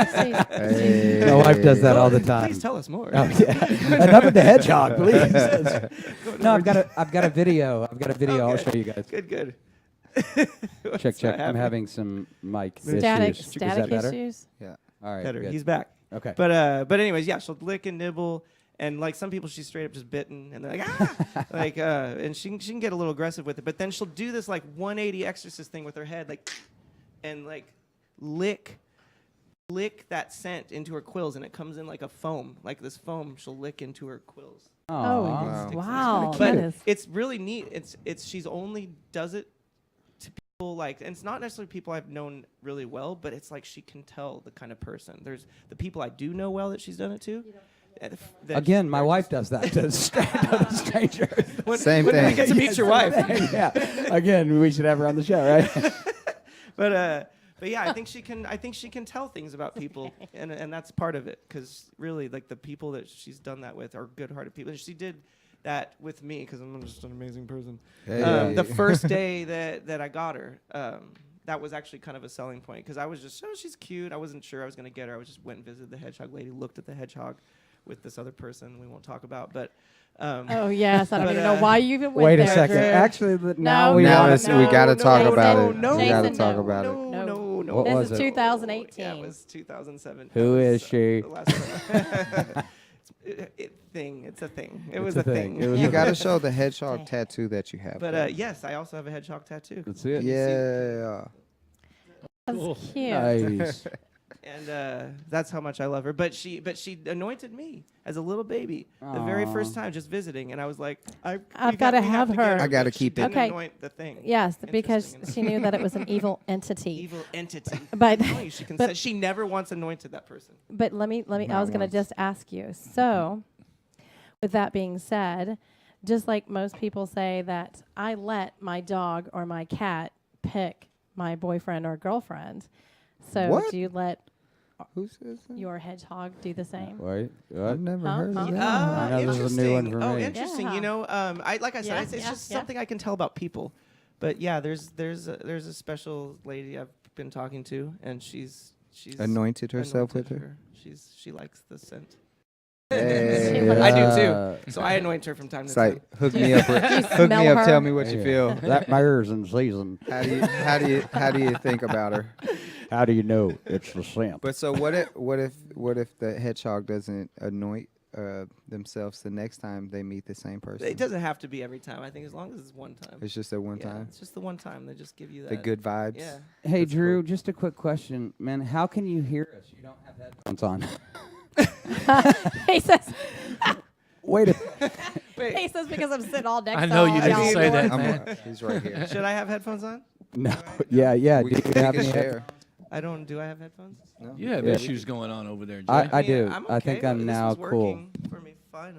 Speaker 6: Hey.
Speaker 1: My wife does that all the time.
Speaker 10: Please tell us more.
Speaker 1: Oh, yeah. Enough with the hedgehog, please. No, I've got a video. I'll
Speaker 10: Okay.
Speaker 1: show you guys.
Speaker 10: Good.
Speaker 1: Check. I'm having some mic
Speaker 3: Static,
Speaker 1: issues. Is
Speaker 3: static
Speaker 1: that better?
Speaker 3: issues.
Speaker 6: Yeah.
Speaker 1: All right.
Speaker 10: Better.
Speaker 1: good.
Speaker 10: He's back.
Speaker 1: Okay.
Speaker 10: But anyways, yeah, she'll lick and nibble, and like some people, she's straight up just bitten, and they're like ah, and she can get a little aggressive with it. But then she'll do this like 180 exorcist thing with her head, like, and like lick that scent into her quills, and it comes in like a foam, like this foam. She'll lick into her quills.
Speaker 3: Oh,
Speaker 6: Wow.
Speaker 3: wow.
Speaker 10: But
Speaker 3: That is-
Speaker 10: it's really neat. It's she's only does it to people like, and it's not necessarily people I've known really well, but it's like she can tell the kind of person. There's the people I do know well that she's done it to. that
Speaker 1: Again, my
Speaker 10: they're
Speaker 1: wife does that to strangers.
Speaker 6: Same
Speaker 10: when
Speaker 6: thing.
Speaker 10: we get to meet your wife.
Speaker 1: Yeah. Again, we should have her on the show, right?
Speaker 10: But yeah, I think she can tell things about people, and that's part of it. Because really, like the people that she's done that with are good-hearted people. And she did that with me because I'm just an amazing person.
Speaker 6: Hey.
Speaker 10: The first day that I got her, that was actually kind of a selling point because I was just, oh, she's cute. I wasn't sure I was gonna get her. I just went and visited the hedgehog lady, looked at the hedgehog with this other person we won't talk about, but.
Speaker 3: Oh yes, I don't
Speaker 10: but,
Speaker 3: even know why you even went
Speaker 1: Wait
Speaker 3: there.
Speaker 1: a second.
Speaker 3: Drew.
Speaker 1: Actually, now
Speaker 3: No,
Speaker 1: we
Speaker 6: Now
Speaker 3: no,
Speaker 1: want
Speaker 6: it's,
Speaker 3: no,
Speaker 6: we got to talk
Speaker 3: no,
Speaker 6: about
Speaker 3: no,
Speaker 6: it.
Speaker 3: no,
Speaker 6: we got to
Speaker 3: Jason,
Speaker 6: talk
Speaker 3: no,
Speaker 6: about it.
Speaker 10: No.
Speaker 1: What
Speaker 3: This
Speaker 1: was
Speaker 3: is
Speaker 1: it?
Speaker 3: 2018.
Speaker 10: Yeah, it was 2007.
Speaker 1: Who
Speaker 10: That
Speaker 1: is
Speaker 10: was,
Speaker 1: she?
Speaker 10: the last one. It's a thing. It was
Speaker 1: a
Speaker 10: a thing.
Speaker 1: thing. It was
Speaker 6: You
Speaker 1: a
Speaker 6: got to show the hedgehog tattoo that you have.
Speaker 10: But yes, I also have a hedgehog tattoo.
Speaker 1: Let's see it.
Speaker 6: yeah.
Speaker 3: That's cute.
Speaker 1: Nice.
Speaker 10: And that's how much I love her. But she anointed me as a little baby the very first time, just visiting, and I was like,
Speaker 3: I've
Speaker 10: we
Speaker 3: gotta
Speaker 10: we
Speaker 3: have
Speaker 10: to
Speaker 3: her.
Speaker 10: get
Speaker 6: I gotta
Speaker 10: but she
Speaker 6: keep it.
Speaker 10: didn't
Speaker 3: Okay.
Speaker 10: Anoint the thing.
Speaker 3: Yes, because
Speaker 10: Interesting
Speaker 3: she knew that it was an evil entity.
Speaker 10: evil entity.
Speaker 3: But
Speaker 10: No, she can
Speaker 3: but-
Speaker 10: say she never once anointed that person.
Speaker 3: But let me. I was going to
Speaker 1: once.
Speaker 3: just ask you. So, with that being said, just like most people say that I let my dog or my cat pick my boyfriend or girlfriend. So
Speaker 6: What?
Speaker 3: do you let
Speaker 6: Who says that?
Speaker 3: your hedgehog do the same?
Speaker 1: Wait,
Speaker 6: I've never
Speaker 3: Huh?
Speaker 6: heard
Speaker 3: Huh?
Speaker 6: of that.
Speaker 1: I know this is a new one for
Speaker 10: Oh,
Speaker 1: me.
Speaker 10: interesting.
Speaker 3: Yeah.
Speaker 10: You know, I like I said,
Speaker 3: Yeah,
Speaker 10: it's
Speaker 3: yeah,
Speaker 10: just
Speaker 3: yeah.
Speaker 10: something I can tell about people. But yeah, there's a special lady I've been talking to, and she's
Speaker 6: Anointed herself
Speaker 10: anointed
Speaker 6: with her.
Speaker 10: She likes the scent.
Speaker 6: Hey,
Speaker 10: I do
Speaker 1: Uh,
Speaker 10: too. So I anoint her from time to
Speaker 6: It's like
Speaker 10: time.
Speaker 6: hook me up, hook me
Speaker 3: smell
Speaker 6: up.
Speaker 3: her?
Speaker 6: Tell me what you
Speaker 1: Yeah.
Speaker 6: feel.
Speaker 1: That mare's in season.
Speaker 6: How do you think about her?
Speaker 1: How do you know it's the scent?
Speaker 6: But so what if the hedgehog doesn't anoint themselves the next time they meet the same person?
Speaker 10: It doesn't have to be every time. I think as long as it's one time.
Speaker 6: It's just a one
Speaker 10: Yeah,
Speaker 6: time.
Speaker 10: it's just the one time. They just give you that.
Speaker 6: The good vibes.
Speaker 10: Yeah.
Speaker 1: Hey,
Speaker 6: That's
Speaker 1: Drew,
Speaker 6: cool.
Speaker 1: just a quick question, man. How can you hear us? You don't have headphones on.
Speaker 3: He says.
Speaker 1: Wait a
Speaker 3: He says because I'm sitting all next
Speaker 5: I know
Speaker 3: to
Speaker 5: you
Speaker 3: all
Speaker 5: didn't
Speaker 3: y'all.
Speaker 5: say that,
Speaker 6: I'm
Speaker 5: man.
Speaker 6: he's right here.
Speaker 10: Should I have headphones on?
Speaker 1: no. Yeah.
Speaker 6: We
Speaker 1: Do you
Speaker 6: can
Speaker 1: have any
Speaker 6: share.
Speaker 10: I don't. Do I have headphones?
Speaker 5: You have
Speaker 1: Yeah.
Speaker 5: issues going on over there, Jay.
Speaker 1: I
Speaker 10: mean,
Speaker 1: do.
Speaker 10: I'm
Speaker 1: I think
Speaker 10: okay.
Speaker 1: I'm
Speaker 10: This
Speaker 1: now
Speaker 10: was
Speaker 1: cool.
Speaker 10: working for me fine.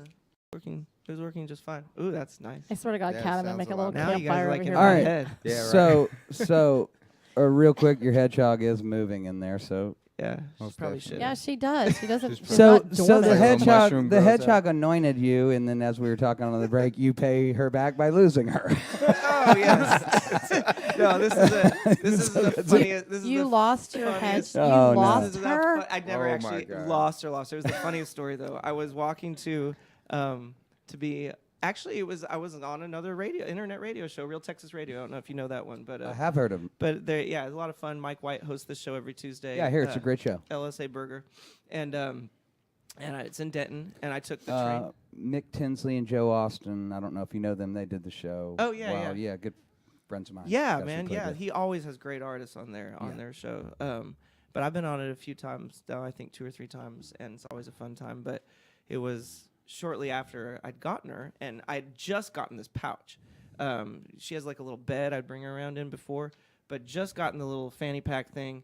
Speaker 10: Working. It was working just fine. Ooh, that's nice.
Speaker 3: I swear to God,
Speaker 6: Yeah,
Speaker 3: Cat, I'm gonna
Speaker 6: sounds
Speaker 3: make
Speaker 6: a
Speaker 3: a little
Speaker 6: lot
Speaker 10: Now you guys
Speaker 3: campfire
Speaker 10: are
Speaker 3: over
Speaker 10: like in
Speaker 3: here.
Speaker 1: All
Speaker 10: my
Speaker 1: right.
Speaker 10: head.
Speaker 6: Yeah, right.
Speaker 1: So, real quick, your hedgehog is moving in there. So,
Speaker 10: Yeah, she
Speaker 6: Most
Speaker 10: probably
Speaker 6: definitely.
Speaker 10: should.
Speaker 3: Yeah, she does. She doesn't. she's
Speaker 1: so,
Speaker 3: not
Speaker 1: so the
Speaker 3: dormant.
Speaker 6: Like a
Speaker 1: hedgehog,
Speaker 6: mushroom
Speaker 1: the
Speaker 6: grows out.
Speaker 1: hedgehog anointed you, and then as we were talking on the break, you pay her back by losing her.
Speaker 10: Oh yes. No, this is it. This is the funniest. This is
Speaker 3: You
Speaker 10: the
Speaker 3: lost your hedge.
Speaker 10: funniest-
Speaker 3: You
Speaker 1: Oh, no.
Speaker 3: lost
Speaker 10: This is the
Speaker 3: her.
Speaker 10: I never
Speaker 6: Oh, my
Speaker 10: actually
Speaker 6: God.
Speaker 10: lost her. It was the funniest story though. I was walking to be. Actually, I was on another internet radio show, Real Texas Radio. I don't know if you know that one, but
Speaker 1: I have heard of him.
Speaker 10: But it's a lot of fun. Mike White hosts this show every Tuesday.
Speaker 1: Yeah, I hear it's a great show.
Speaker 10: LSA Burger, and it's in Denton. And I took the train.
Speaker 1: Mick Tinsley and Joe Austin. I don't know if you know them. They did the show.
Speaker 10: Oh, yeah,
Speaker 1: Wow,
Speaker 10: yeah.
Speaker 1: Good friends of mine.
Speaker 10: Yeah,
Speaker 1: Guys who
Speaker 10: man.
Speaker 1: played
Speaker 10: Yeah,
Speaker 1: there.
Speaker 10: he always has great artists on their show. But I've been on it a few times now. I think 2 or 3 times, and it's always a fun time. But it was shortly after I'd gotten her, and I'd just gotten this pouch. She has like a little bed I'd bring her around in before, but just gotten the little fanny pack thing,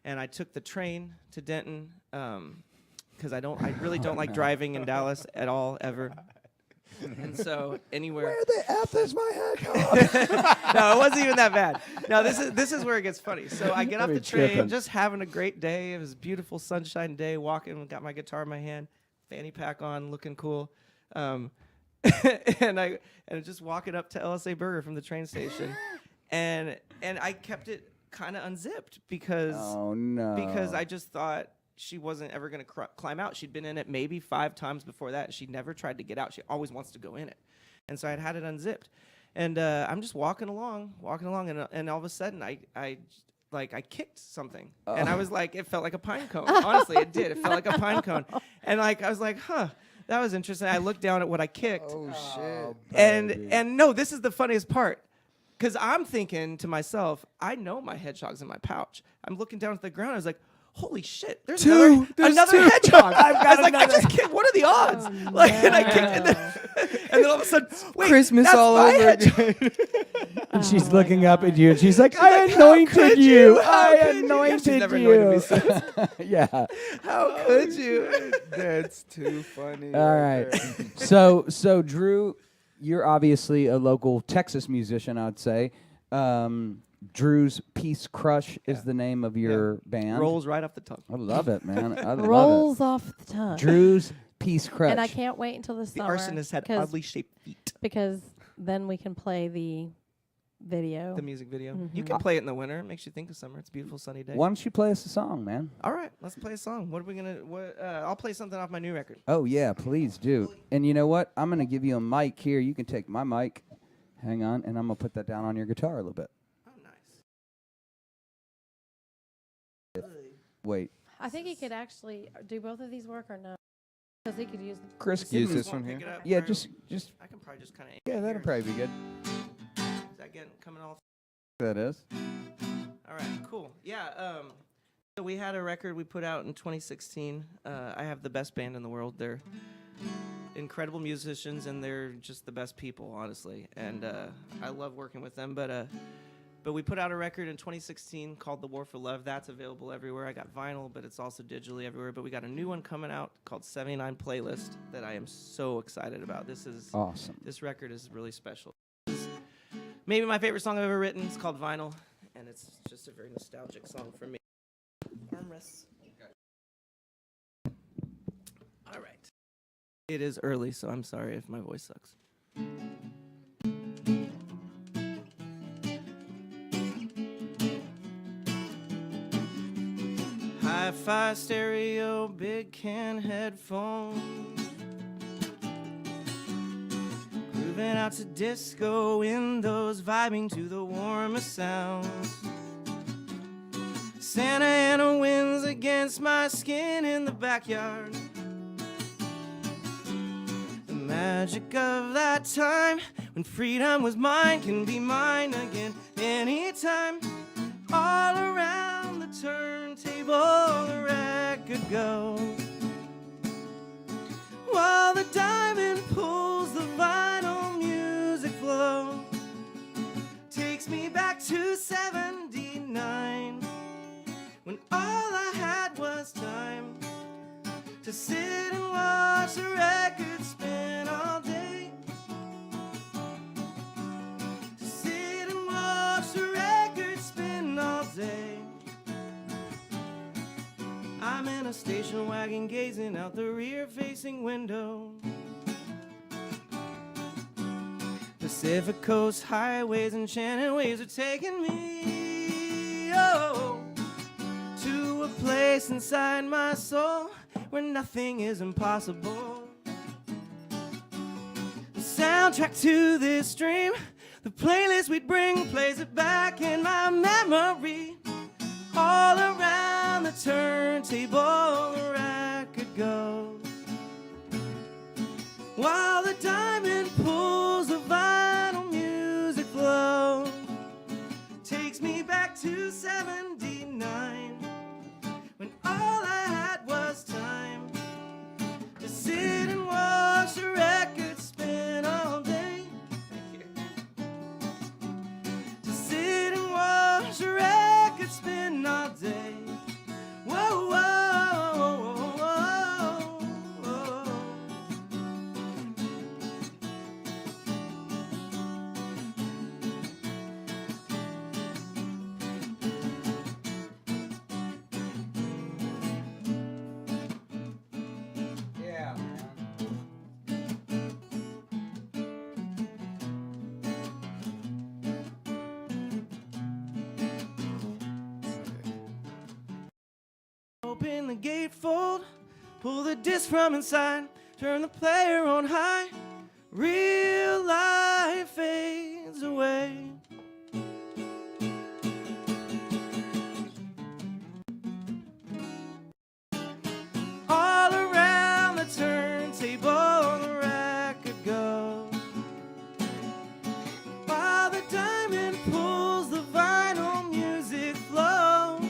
Speaker 10: and I took the train to Denton because I really don't like driving in Dallas at all ever. And so anywhere.
Speaker 1: Where the F is my hedgehog?
Speaker 10: No, it wasn't even that bad. No, this is where it gets funny. So I get off the train,
Speaker 1: tripping.
Speaker 10: just having a great day. It was a beautiful sunshine day, walking, got my guitar in my hand, fanny pack on, looking cool. And just walking up to LSA Burger from the train station. And I kept it kind of unzipped because
Speaker 1: Oh no.
Speaker 10: because I just thought she wasn't ever going to climb out. She'd been in it maybe 5 times before that. She never tried to get out. She always wants to go in it. And so I'd had it unzipped. And I'm just walking along, and all of a sudden I kicked something. And I was like, it felt like a pine cone. Honestly, it did. It felt like a pine cone. And I was like, huh, that was interesting. I looked down at what I kicked.
Speaker 6: Oh shit.
Speaker 10: And no, this is the funniest part. Because I'm thinking to myself, I know my hedgehog's in my pouch. I'm looking down at the ground. I was like, holy shit, there's another hedgehog. I just kicked. What are the odds? And I kicked, and then all of a sudden, wait,
Speaker 6: Christmas
Speaker 10: that's
Speaker 6: all
Speaker 10: my
Speaker 6: over
Speaker 10: hedgehog.
Speaker 6: again.
Speaker 1: And she's looking up at you, and she's like, "I
Speaker 10: like, how
Speaker 1: anointed
Speaker 10: could
Speaker 1: you.
Speaker 10: you? How
Speaker 1: I
Speaker 10: could you?" Yeah, she's
Speaker 1: anointed
Speaker 10: never anointed me
Speaker 1: you."
Speaker 10: since.
Speaker 1: Yeah.
Speaker 10: How could you?
Speaker 6: That's too funny.
Speaker 1: All right. So Drew, you're obviously a local Texas musician, I'd say. Drew's Peace Crush is the name of your band.
Speaker 10: Rolls right off the tongue.
Speaker 1: I love it, man. I love
Speaker 3: Rolls off the tongue.
Speaker 1: it. Drew's Peace Crush.
Speaker 3: And I can't wait until the
Speaker 10: The
Speaker 3: summer.
Speaker 10: arsonist had
Speaker 3: 'cause-
Speaker 10: oddly shaped feet.
Speaker 3: because then we can play the video.
Speaker 10: The music video. You
Speaker 3: Mhm.
Speaker 10: can play it in the winter. It makes you think of summer. It's a beautiful sunny day.
Speaker 1: Why don't you play us a song, man?
Speaker 10: All right, let's play a song. What are we gonna? I'll play something off my new record.
Speaker 1: Oh yeah, please do. And you know what? I'm gonna give you a mic here. You can take my mic. Hang on, and I'm gonna put that down on your guitar a little bit.
Speaker 10: Oh, nice.
Speaker 1: Wait,
Speaker 3: I think he could actually do both of these work or no? Because he could use.
Speaker 1: Chris,
Speaker 6: Use
Speaker 1: give me-
Speaker 6: this one here.
Speaker 1: Yeah, just
Speaker 10: I can probably just kind of.
Speaker 1: yeah, that'll probably be good.
Speaker 10: Is that getting coming off?
Speaker 1: That is.
Speaker 10: All right, cool. Yeah. So we had a record we put out in 2016. I have the best band in the world. They're incredible musicians and they're just the best people, honestly. And I love working with them. But But we put out a record in 2016 called The War for Love. That's available everywhere. I got vinyl, but it's also digitally everywhere. But we got a new one coming out called 79 Playlist that I am so excited about. This is
Speaker 1: Awesome.
Speaker 10: This record is really special. This is maybe my favorite song I've ever written. It's called Vinyl, and it's just a very nostalgic song for me. Armrests. All right. It is early, so I'm sorry if my voice sucks. Hi-fi stereo, big can headphones, grooving out to disco windows, vibing to the warmest sounds. Santa Ana winds against my skin in the backyard. The magic of that time when freedom was mine can be mine again anytime. All around the turntable the record goes, while the diamond pulls the vinyl music flow. Takes me back to 79, when all I had was time to sit and watch the record spin all day. To sit and watch the record spin all day. I'm in a station wagon gazing out the rear-facing window. Pacific Coast highways and enchanted waves are taking me, oh, to a place inside my soul where nothing is impossible. The soundtrack to this dream, the playlist we'd bring plays it back in my memory. All around the turntable the record goes, while the diamond pulls the vinyl music flow. Takes me back to 79, when all I had was time to sit and watch the record spin all day. To sit and watch the record spin all day. Whoa, whoa, whoa, whoa.
Speaker 1: Yeah,
Speaker 10: Open the gatefold, pull the disc from inside, turn the player on high. Real life fades away. All around the turntable the record goes, while the diamond pulls the vinyl music flow.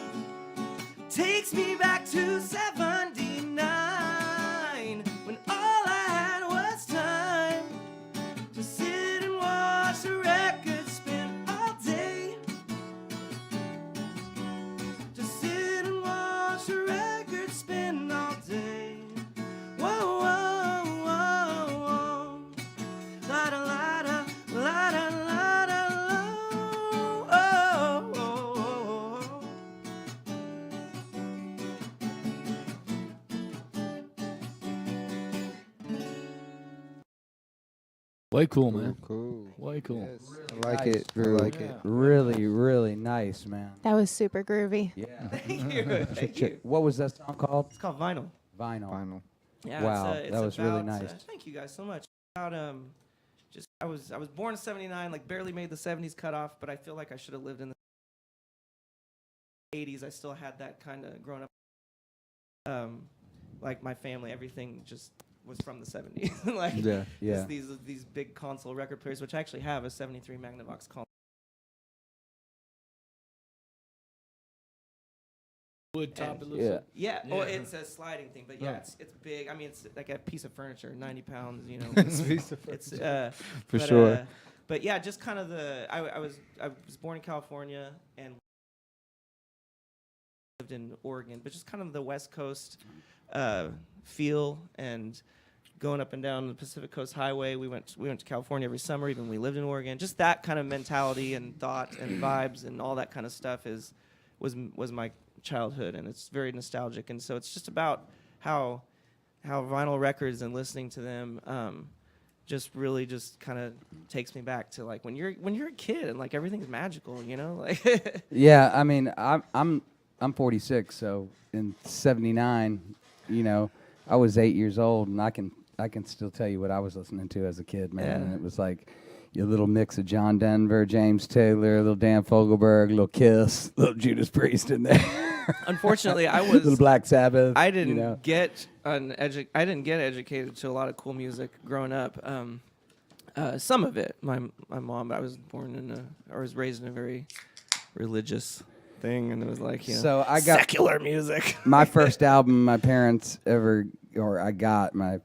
Speaker 10: Takes me back to 79, when all I had was time to sit and watch the record spin all day. To sit and watch the record spin all day. Whoa, whoa, whoa, whoa. La da la da, la da la da la. Oh, oh, oh, oh.
Speaker 5: Way cool, man.
Speaker 6: Cool.
Speaker 5: Way cool.
Speaker 6: Yes. I like
Speaker 1: Nice,
Speaker 6: it. I
Speaker 1: Drew.
Speaker 6: like it.
Speaker 1: Really, really nice, man.
Speaker 4: That was super groovy.
Speaker 1: Yeah.
Speaker 10: Thank you. Thank you.
Speaker 1: What was that song called?
Speaker 10: It's called Vinyl.
Speaker 1: Vinyl.
Speaker 6: Final.
Speaker 10: Yeah,
Speaker 1: Wow,
Speaker 10: it's
Speaker 1: that was really
Speaker 10: about,
Speaker 1: nice.
Speaker 10: thank you guys so much. About just I was born in '79, like barely made the '70s cutoff, but I feel like I should have lived in the '80s. I still had that kind of growing up. Like my family, everything just was from the '70s. Like
Speaker 1: Yeah.
Speaker 10: just these big console record players, which I actually have a '73 Magnavox console.
Speaker 5: Wood top. It looks
Speaker 1: Yeah.
Speaker 5: like.
Speaker 10: Yeah,
Speaker 5: Yeah.
Speaker 10: well, it's a sliding thing, but yeah,
Speaker 5: Right.
Speaker 10: it's big. I mean, it's like a piece of furniture, 90 pounds, you know.
Speaker 6: It's a piece of
Speaker 10: It's
Speaker 6: For
Speaker 10: but,
Speaker 6: sure.
Speaker 10: But yeah, just kind of I was born in California and lived in Oregon, but just kind of the West Coast feel and going up and down the Pacific Coast Highway. We went to California every summer, even when we lived in Oregon. Just that kind of mentality and thought and vibes and all that kind of stuff was my childhood, and it's very nostalgic. And so it's just about how vinyl records and listening to them just really just kind of takes me back to like when you're a kid and like everything's magical, you know, like.
Speaker 1: Yeah, I mean, I'm 46, so in '79, you know, I was 8 years old, and I can still tell you what I was listening to as a kid, man.
Speaker 10: Yeah.
Speaker 1: And it was like your little mix of John Denver, James Taylor, little Dan Fogelberg, little Kiss, little Judas Priest in there.
Speaker 10: Unfortunately, I was
Speaker 1: little Black Sabbath.
Speaker 10: I didn't
Speaker 1: you know.
Speaker 10: get educated to a lot of cool music growing up. Some of it, my mom. I was was raised in a very religious thing, and it was like, you know,
Speaker 1: So I got
Speaker 10: secular music.
Speaker 1: my first album my parents I got my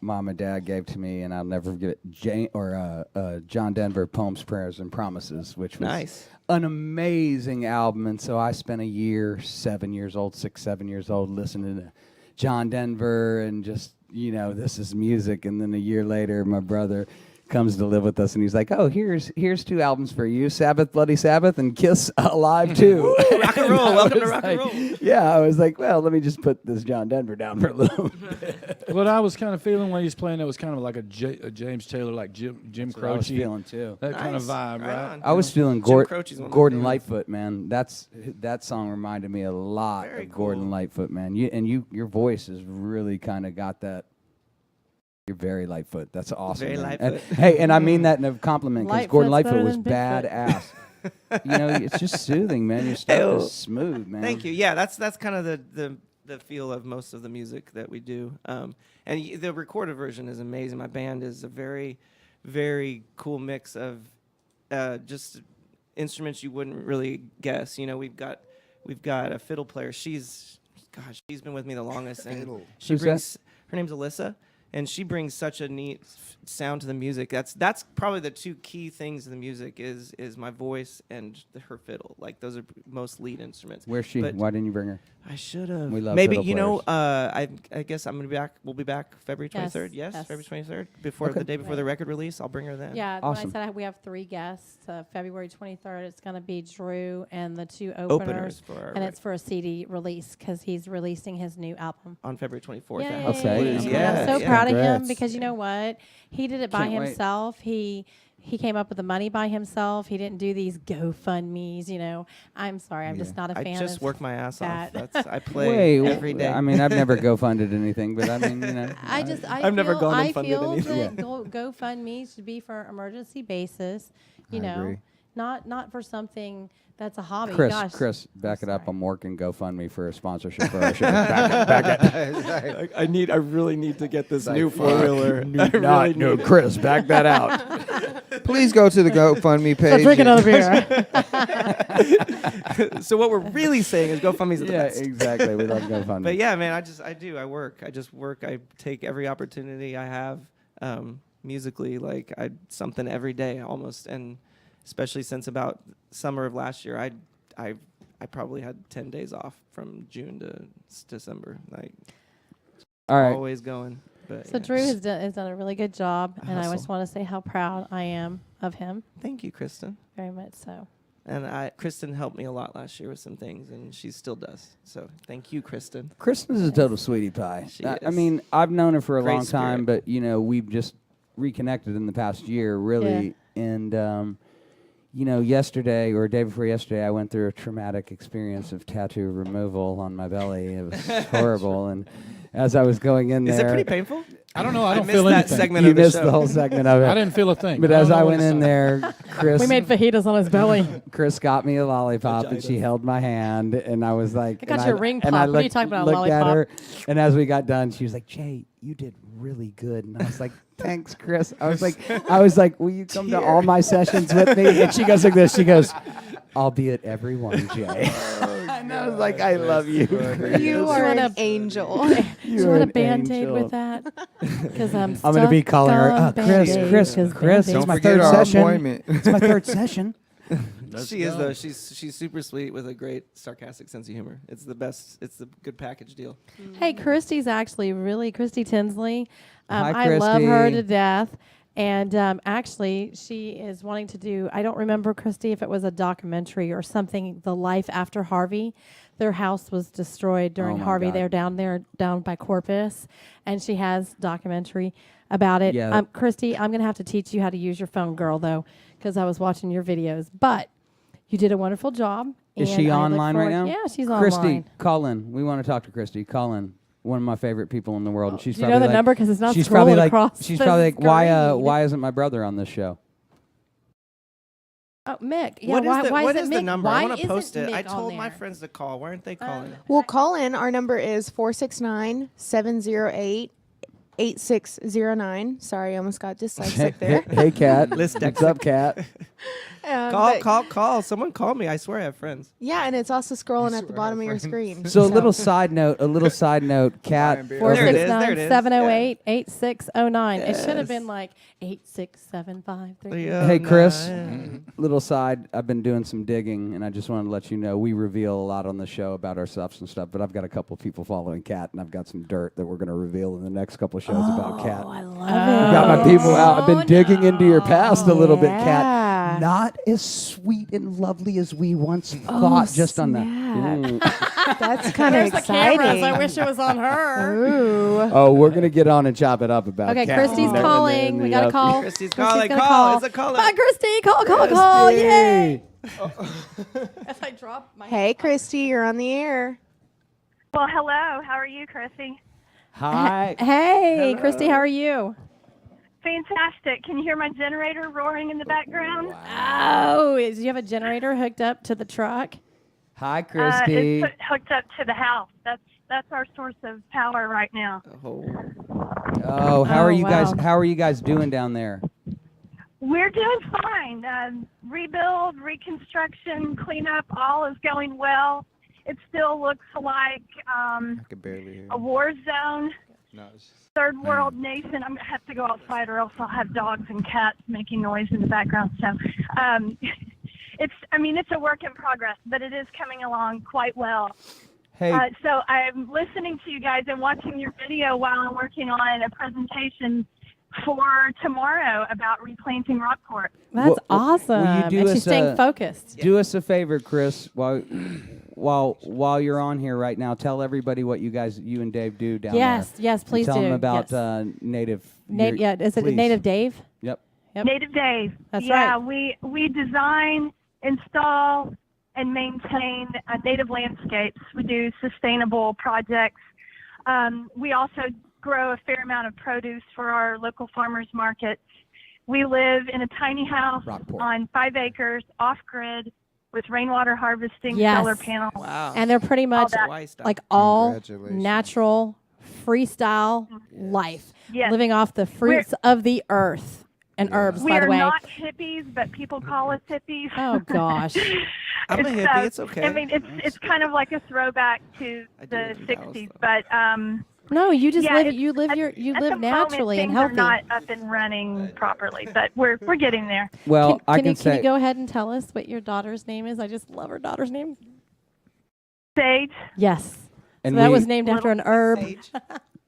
Speaker 1: mom and dad gave to me, and I'll never forget it. John Denver, Poems, Prayers, and Promises, which was
Speaker 10: Nice.
Speaker 1: an amazing album. And so I spent a year, 7 years old, 7 years old, listening to John Denver and just, this is music. And then a year later, my brother comes to live with us, and he's like, "Oh, here's 2 albums for you: Sabbath, Bloody Sabbath, and Kiss Alive 2."
Speaker 10: Rock and roll. Welcome to rock and roll.
Speaker 1: Yeah, I was like, well, let me just put this John Denver down for a little bit.
Speaker 5: What I was kind of feeling when he was playing, that was kind of like a James Taylor, like Jim
Speaker 1: That's what I was
Speaker 5: Croce.
Speaker 1: feeling too.
Speaker 5: That kind of
Speaker 10: Nice.
Speaker 5: vibe, right?
Speaker 10: on.
Speaker 1: I was feeling
Speaker 10: Jim Croce's one of my
Speaker 1: Gordon
Speaker 10: favorites.
Speaker 1: Lightfoot, man. That song reminded me a lot
Speaker 10: Very
Speaker 1: of Gordon
Speaker 10: cool.
Speaker 1: Lightfoot, man. Your voice has really kind of got that. You're very Lightfoot. That's awesome.
Speaker 10: Very
Speaker 1: man.
Speaker 10: Lightfoot.
Speaker 1: And, hey, and I mean that in a compliment, because Gordon
Speaker 3: Lightfoot's
Speaker 1: Lightfoot
Speaker 3: better
Speaker 1: was
Speaker 3: than Bigfoot.
Speaker 1: badass. It's just soothing, man. Your stuff
Speaker 10: Ew.
Speaker 1: is smooth, man.
Speaker 10: Thank you. Yeah, that's kind of the feel of most of the music that we do. And the recorded version is amazing. My band is a very, very cool mix of just instruments you wouldn't really guess. We've got a fiddle player. She's been with me the longest, and she
Speaker 1: Who's
Speaker 10: brings her name's Alyssa. And she brings such a neat sound to the music. That's probably the 2 key things in the music is my voice and her fiddle. Like those are most lead instruments.
Speaker 1: Where's she?
Speaker 10: But
Speaker 1: Why didn't you bring her?
Speaker 10: I should have.
Speaker 1: We love
Speaker 10: Maybe
Speaker 1: fiddle
Speaker 10: I guess I'm gonna be back. We'll be back February 23rd. Yes,
Speaker 3: yes.
Speaker 10: February 23rd. Before
Speaker 1: Okay.
Speaker 10: the day before the record release, I'll bring her then.
Speaker 3: Yeah,
Speaker 1: Awesome.
Speaker 3: when I said we have 3 guests, February 23rd, it's going to be Drew and the 2
Speaker 10: Openers
Speaker 3: openers.
Speaker 10: for our
Speaker 3: And it's for a CD release because he's releasing his new album.
Speaker 10: on February 24th.
Speaker 3: Yay.
Speaker 1: Okay.
Speaker 10: Blues.
Speaker 3: And
Speaker 10: Yeah,
Speaker 3: I'm so
Speaker 10: yeah.
Speaker 3: proud of him
Speaker 1: Congrats.
Speaker 3: because you know what? He did it by
Speaker 1: Can't wait.
Speaker 3: himself. He came up with the money by himself. He didn't do these GoFundMe's. I'm sorry, I'm just not a
Speaker 10: I
Speaker 3: fan
Speaker 10: just
Speaker 3: of
Speaker 10: work my ass
Speaker 3: that.
Speaker 10: off. I play
Speaker 1: Wait,
Speaker 10: every day.
Speaker 1: I mean, I've never GoFunded anything, but I mean,
Speaker 10: I've never gone and
Speaker 3: I
Speaker 10: funded
Speaker 3: feel
Speaker 10: anything.
Speaker 3: that GoFundMe should be for emergency basis,
Speaker 1: I agree.
Speaker 3: not for something that's a hobby.
Speaker 1: Chris,
Speaker 3: Gosh,
Speaker 1: back it up.
Speaker 3: sorry.
Speaker 1: I'm working GoFundMe for a sponsorship for our show. Back it.
Speaker 10: I really need to get this new 4-wheeler.
Speaker 1: Chris, back that out.
Speaker 6: Please go to the GoFundMe page.
Speaker 3: So drink another beer.
Speaker 10: So what we're really saying is GoFundMe's the
Speaker 1: Yeah,
Speaker 10: best.
Speaker 1: exactly. We love GoFundMe.
Speaker 10: But yeah, man, I work. I just work. I take every opportunity I have musically, like something every day almost. And especially since about summer of last year, I probably had 10 days off from June to December. Like
Speaker 1: all right.
Speaker 10: always going. But
Speaker 3: So
Speaker 10: yeah.
Speaker 3: Drew has done a really good job, and I just
Speaker 10: hustle.
Speaker 3: want to say how proud I am of him.
Speaker 10: Thank you, Kristen.
Speaker 3: Very much so.
Speaker 10: And Kristen helped me a lot last year with some things, and she still does. So thank you, Kristen.
Speaker 1: Kristen's a total sweetie pie.
Speaker 10: She
Speaker 1: I
Speaker 10: is.
Speaker 1: mean, I've known her for a
Speaker 10: Great
Speaker 1: long time,
Speaker 10: spirit.
Speaker 1: but we've just reconnected in the past year, really. And yesterday or day before yesterday, I went through a traumatic experience of tattoo removal on my belly. It was horrible. And as I was going in there,
Speaker 10: Is it pretty painful?
Speaker 5: I don't know. I don't
Speaker 10: missed
Speaker 5: feel
Speaker 10: that
Speaker 5: anything.
Speaker 10: segment
Speaker 1: you
Speaker 10: of the
Speaker 1: missed
Speaker 10: show.
Speaker 1: the whole segment of it.
Speaker 5: I didn't feel a thing.
Speaker 1: But
Speaker 5: I
Speaker 1: as
Speaker 5: don't
Speaker 1: I
Speaker 5: know what
Speaker 1: went
Speaker 5: it's
Speaker 1: in
Speaker 5: like.
Speaker 1: there, Chris
Speaker 3: We made fajitas on his belly.
Speaker 1: Chris got me a lollipop, and she held my hand, and I was like,
Speaker 3: I got
Speaker 1: and
Speaker 3: you a ring
Speaker 1: and I
Speaker 3: pop. What are you
Speaker 1: looked,
Speaker 3: talking about, a
Speaker 1: looked at
Speaker 3: lollipop?
Speaker 1: her, and as we got done, she was like, "Jay, you did really good," and I was like, "Thanks, Chris." I was like, "Will you come to all my sessions with me?" And she goes like this. She goes, "I'll be at every one, Jay." And I was like, I love you.
Speaker 4: You
Speaker 3: Just
Speaker 4: are
Speaker 3: wanna-
Speaker 4: an angel.
Speaker 3: Do you
Speaker 1: You're
Speaker 3: want a
Speaker 1: an
Speaker 3: Band-Aid
Speaker 1: angel.
Speaker 3: with that? Because I'm
Speaker 1: going to be
Speaker 3: stuck
Speaker 1: calling her,
Speaker 3: on
Speaker 1: Chris,
Speaker 3: Band-Aids,
Speaker 1: Chris,
Speaker 3: 'cause
Speaker 1: Chris,
Speaker 3: Band-Aids-
Speaker 1: it's my
Speaker 6: forget
Speaker 1: third
Speaker 6: our
Speaker 1: session.
Speaker 6: appointment.
Speaker 1: It's my third session.
Speaker 10: She is though. She's super sweet with a great sarcastic sense of humor. It's the best. It's the good package deal.
Speaker 3: Hey, Christy's actually Christy Tinsley.
Speaker 1: Hi,
Speaker 3: I love her
Speaker 1: Christy.
Speaker 3: to death. And actually, she is wanting to do, I don't remember, Christy, if it was a documentary or something, The Life After Harvey. Their house was destroyed during
Speaker 1: my
Speaker 3: Harvey.
Speaker 1: God.
Speaker 3: They're down by Corpus. And she has documentary about it.
Speaker 1: Yeah.
Speaker 3: Christy, I'm going to have to teach you how to use your phone, girl, though, because I was watching your videos. But you did a wonderful job.
Speaker 1: Is
Speaker 3: and
Speaker 1: she
Speaker 3: I look
Speaker 1: online right
Speaker 3: forward-
Speaker 1: now?
Speaker 3: Yeah, she's
Speaker 1: Christy,
Speaker 3: online.
Speaker 1: call in. We want to talk to Christy. Call in. One of my favorite people in the world. And she's
Speaker 3: Do you
Speaker 1: probably
Speaker 3: know the
Speaker 1: like,
Speaker 3: number? 'Cause it's not
Speaker 1: she's probably
Speaker 3: scrolling
Speaker 1: like,
Speaker 3: across
Speaker 1: she's
Speaker 3: the
Speaker 1: probably like,
Speaker 3: screen.
Speaker 1: why isn't my brother on this show?
Speaker 3: Oh, Mick. Yeah,
Speaker 10: What is
Speaker 3: why,
Speaker 10: the,
Speaker 3: why
Speaker 10: what
Speaker 3: is
Speaker 10: is
Speaker 3: it
Speaker 10: the
Speaker 3: Mick?
Speaker 10: number?
Speaker 3: Why
Speaker 10: I want to post
Speaker 3: isn't
Speaker 10: it. I
Speaker 3: Mick on
Speaker 10: told my
Speaker 3: there?
Speaker 10: friends to call. Why aren't they calling?
Speaker 4: Well, call in. Our number is 469-708-8609. Sorry, I almost got dyslexic there.
Speaker 1: Hey, Kat.
Speaker 10: List
Speaker 1: What's up, Kat?
Speaker 10: Call. Someone call me. I swear I have friends.
Speaker 4: Yeah, and it's also scrolling at the bottom of your screen.
Speaker 1: So a little side note, Kat.
Speaker 10: There it is, there it is.
Speaker 3: 469-708-8609. It should have been like 86753.
Speaker 1: Hey, Chris, little side. I've been doing some digging, and I just wanted to let you know we reveal a lot on the show about ourselves and stuff, but I've got a couple people following Kat, and I've got some dirt that we're going to reveal in the next couple shows about Kat.
Speaker 3: I love
Speaker 1: I've got my people out. I've been digging into your past a little bit,
Speaker 3: Yeah.
Speaker 1: Kat. Not as sweet and lovely as we once thought, just on that.
Speaker 4: That's kind of exciting.
Speaker 3: I wish it was on her.
Speaker 4: Ooh.
Speaker 1: Oh, we're going to get on and chop it up about
Speaker 3: Okay,
Speaker 1: Kat.
Speaker 3: Christy's calling. We got to call.
Speaker 10: Christy's calling.
Speaker 3: gonna
Speaker 10: Call. It's a caller.
Speaker 3: Bye, Christy. Call. Yay. As I drop my
Speaker 4: Hey, Christy, you're on the air.
Speaker 12: Well, hello. How are you, Chrissy?
Speaker 1: Hi.
Speaker 3: Hey, Christy, how are you?
Speaker 12: Fantastic. Can you hear my generator roaring in the background?
Speaker 3: Oh, do you have a generator hooked up to the truck?
Speaker 1: Hi, Christy.
Speaker 12: It's hooked up to the house. That's our source of power right now.
Speaker 1: Oh, how are you guys?
Speaker 3: wow.
Speaker 1: How are you guys doing down there?
Speaker 12: We're doing fine. Rebuild, reconstruction, cleanup, all is going well. It still looks like
Speaker 6: I could barely hear.
Speaker 12: a war zone.
Speaker 6: No, it's just,
Speaker 12: Third world nation. I'm gonna have to go outside, or else I'll have dogs and cats making noise in the background. So, it's a work in progress, but it is coming along quite well.
Speaker 1: Hey,
Speaker 12: So I'm listening to you guys and watching your video while I'm working on a presentation for tomorrow about replanting Rockport.
Speaker 3: That's
Speaker 1: Will
Speaker 3: awesome.
Speaker 1: you do
Speaker 3: and she's
Speaker 1: us
Speaker 3: staying
Speaker 1: a-
Speaker 3: focused.
Speaker 1: do us a favor, Chris. While you're on here right now, tell everybody what you and Dave do down
Speaker 3: Yes,
Speaker 1: there.
Speaker 3: yes, please
Speaker 1: tell
Speaker 3: do.
Speaker 1: them about
Speaker 3: Yes.
Speaker 1: Native.
Speaker 3: Yeah, is it
Speaker 1: please.
Speaker 3: Native Dave?
Speaker 1: Yep.
Speaker 3: Yep.
Speaker 12: Native Dave.
Speaker 3: That's
Speaker 12: yeah,
Speaker 3: right.
Speaker 12: we design, install, and maintain native landscapes. We do sustainable projects. We also grow a fair amount of produce for our local farmers markets. We live in a tiny house
Speaker 1: Rockport.
Speaker 12: on 5 acres, off-grid, with rainwater harvesting,
Speaker 3: Yes.
Speaker 12: solar panels.
Speaker 10: Wow.
Speaker 3: And they're pretty much
Speaker 12: that.
Speaker 10: Why stuff?
Speaker 3: like all
Speaker 6: Congratulations.
Speaker 3: natural, freestyle life,
Speaker 12: Yes.
Speaker 3: living off the fruits of the earth and herbs,
Speaker 12: We
Speaker 3: by the
Speaker 12: are
Speaker 3: way.
Speaker 12: not hippies, but people call us hippies.
Speaker 3: Oh, gosh.
Speaker 10: I'm a hippie. It's okay.
Speaker 12: I mean, it's kind of like a throwback to
Speaker 10: I do
Speaker 12: the
Speaker 10: live in Dallas,
Speaker 12: 60s,
Speaker 10: though.
Speaker 12: but
Speaker 3: No, you just
Speaker 12: yeah,
Speaker 3: live.
Speaker 12: it's-
Speaker 3: You live
Speaker 12: at the
Speaker 3: naturally
Speaker 12: moment,
Speaker 3: and
Speaker 12: things
Speaker 3: healthy.
Speaker 12: are not up and running properly, but we're getting there.
Speaker 1: Well, I can
Speaker 3: Can
Speaker 1: say
Speaker 3: you go ahead and tell us what your daughter's name is? I just love her daughter's name.
Speaker 12: Sage.
Speaker 3: Yes.
Speaker 1: And
Speaker 3: so that
Speaker 1: we-
Speaker 3: was named after an herb.
Speaker 10: Sage.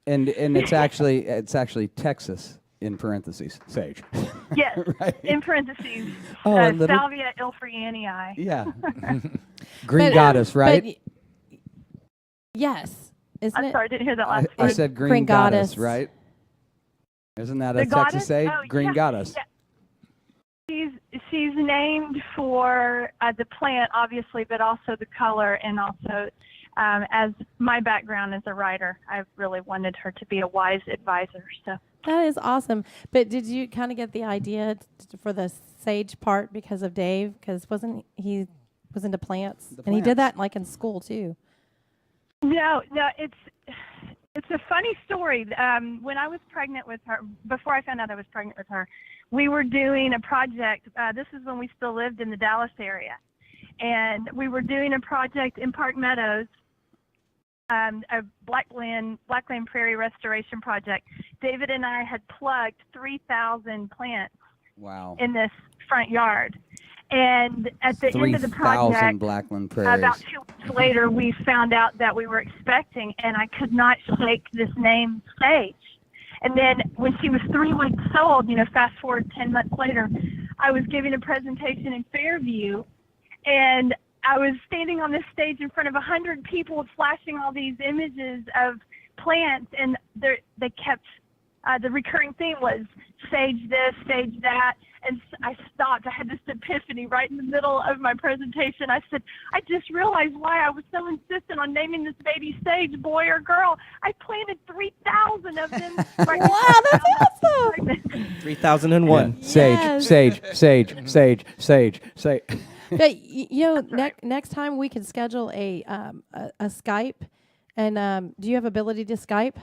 Speaker 1: and it's actually Texas in parentheses, sage.
Speaker 12: Yes,
Speaker 1: Right.
Speaker 12: in parentheses,
Speaker 1: Oh, a little-
Speaker 12: Salvia ilfreanii.
Speaker 1: Yeah. Green
Speaker 3: But,
Speaker 1: goddess, right?
Speaker 3: but yes. Isn't
Speaker 12: I'm
Speaker 3: it?
Speaker 12: sorry, I didn't hear that last
Speaker 1: I
Speaker 12: part.
Speaker 1: said green,
Speaker 3: Green
Speaker 1: goddess,
Speaker 3: goddess.
Speaker 1: right? Isn't that
Speaker 12: The
Speaker 1: a
Speaker 12: goddess?
Speaker 1: Texas sage?
Speaker 12: Oh,
Speaker 1: Green
Speaker 12: yeah,
Speaker 1: goddess.
Speaker 12: yeah. She's named for the plant, obviously, but also the color, and also as my background as a writer, I really wanted her to be a wise advisor. So
Speaker 3: That is awesome. But did you kind of get the idea for the sage part because of Dave? Because wasn't he was into plants, and he did that like in school too.
Speaker 12: no, it's a funny story. When I was pregnant with her, before I found out I was pregnant with her, we were doing a project. This is when we still lived in the Dallas area. and we were doing a project in Park Meadows, a Blackland Prairie restoration project. David and I had plugged 3,000 plants
Speaker 1: Wow.
Speaker 12: in this front yard. And at the end of the
Speaker 1: 3,000
Speaker 12: project,
Speaker 1: Blackland Prairies.
Speaker 12: about 2 weeks later, we found out that we were expecting, and I could not shake this name, Sage. And then when she was 3 weeks old, fast forward 10 months later, I was giving a presentation in Fairview, and I was standing on this stage in front of 100 people flashing all these images of plants, and they kept, the recurring theme was sage this, sage that, and I stopped. I had this epiphany right in the middle of my presentation. I said, I just realized why I was so insistent on naming this baby Sage, boy or girl. I planted 3,000 of them.
Speaker 3: Wow, that's awesome.
Speaker 10: 3001.
Speaker 3: Yes.
Speaker 1: Sage.
Speaker 3: But next time we can schedule a Skype. And do you have ability to Skype?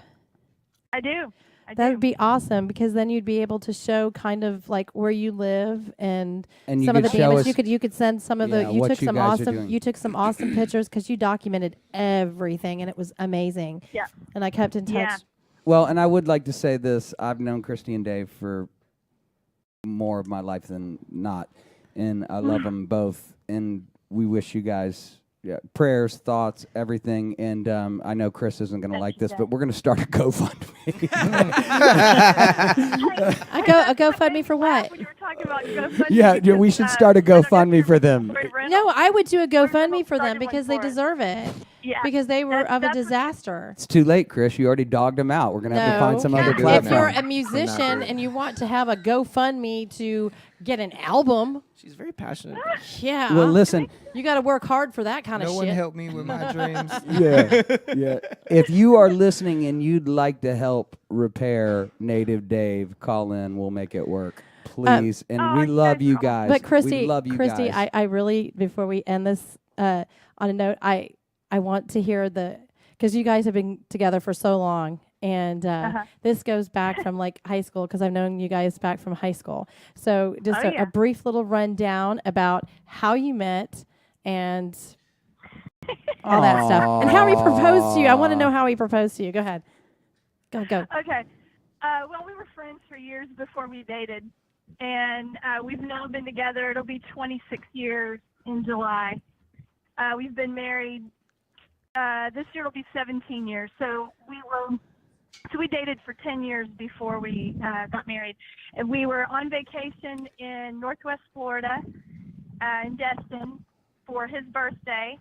Speaker 12: I do.
Speaker 3: That would be awesome, because then you'd be able to show kind of like where you live and
Speaker 1: you
Speaker 3: some of the
Speaker 1: could show
Speaker 3: damage.
Speaker 1: us-
Speaker 3: You could send some of the. You
Speaker 1: what
Speaker 3: took
Speaker 1: you
Speaker 3: some
Speaker 1: guys are
Speaker 3: awesome.
Speaker 1: doing.
Speaker 3: You took some awesome pictures because you documented everything, and it was amazing.
Speaker 12: Yeah.
Speaker 3: And I kept in touch.
Speaker 12: Yeah.
Speaker 1: Well, and I would like to say this. I've known Christy and Dave for more of my life than not, and I love them both. And we wish you guys prayers, thoughts, everything. And I know Kris isn't going to like this, but we're going to start a GoFundMe.
Speaker 3: A GoFundMe for what?
Speaker 12: When you were talking about GoFundMe,
Speaker 1: Yeah, we should start a GoFundMe for them.
Speaker 3: No, I would do a GoFundMe for them because they deserve it.
Speaker 12: Yeah.
Speaker 3: Because they were of a disaster.
Speaker 1: It's too late, Chris. You already dogged them out. We're going to have to find some other
Speaker 3: If
Speaker 1: platform.
Speaker 3: you're a musician and you want to have a GoFundMe to get an album,
Speaker 10: She's very passionate.
Speaker 3: yeah.
Speaker 1: Well, listen.
Speaker 3: You got to work hard for that kind of
Speaker 6: No
Speaker 3: shit.
Speaker 6: one helped me with my dreams.
Speaker 1: Yeah. If you are listening and you'd like to help repair Native Dave, call in. We'll make it work, please. And we love you guys.
Speaker 3: But
Speaker 1: we love you
Speaker 3: Christy,
Speaker 1: guys.
Speaker 3: I really, before we end this on a note, I want to hear because you guys have been together for so long, and this goes back from like high school, because I've known you guys back from high school. So just a brief little rundown about how you met and all that stuff, and how he proposed to you. I want to know how he proposed to you. Go ahead. Go.
Speaker 12: Okay. Well, we were friends for years before we dated, and we've now been together. It'll be 26 years in July. We've been married. This year will be 17 years. So we dated for 10 years before we got married, and we were on vacation in Northwest Florida, in Destin, for his birthday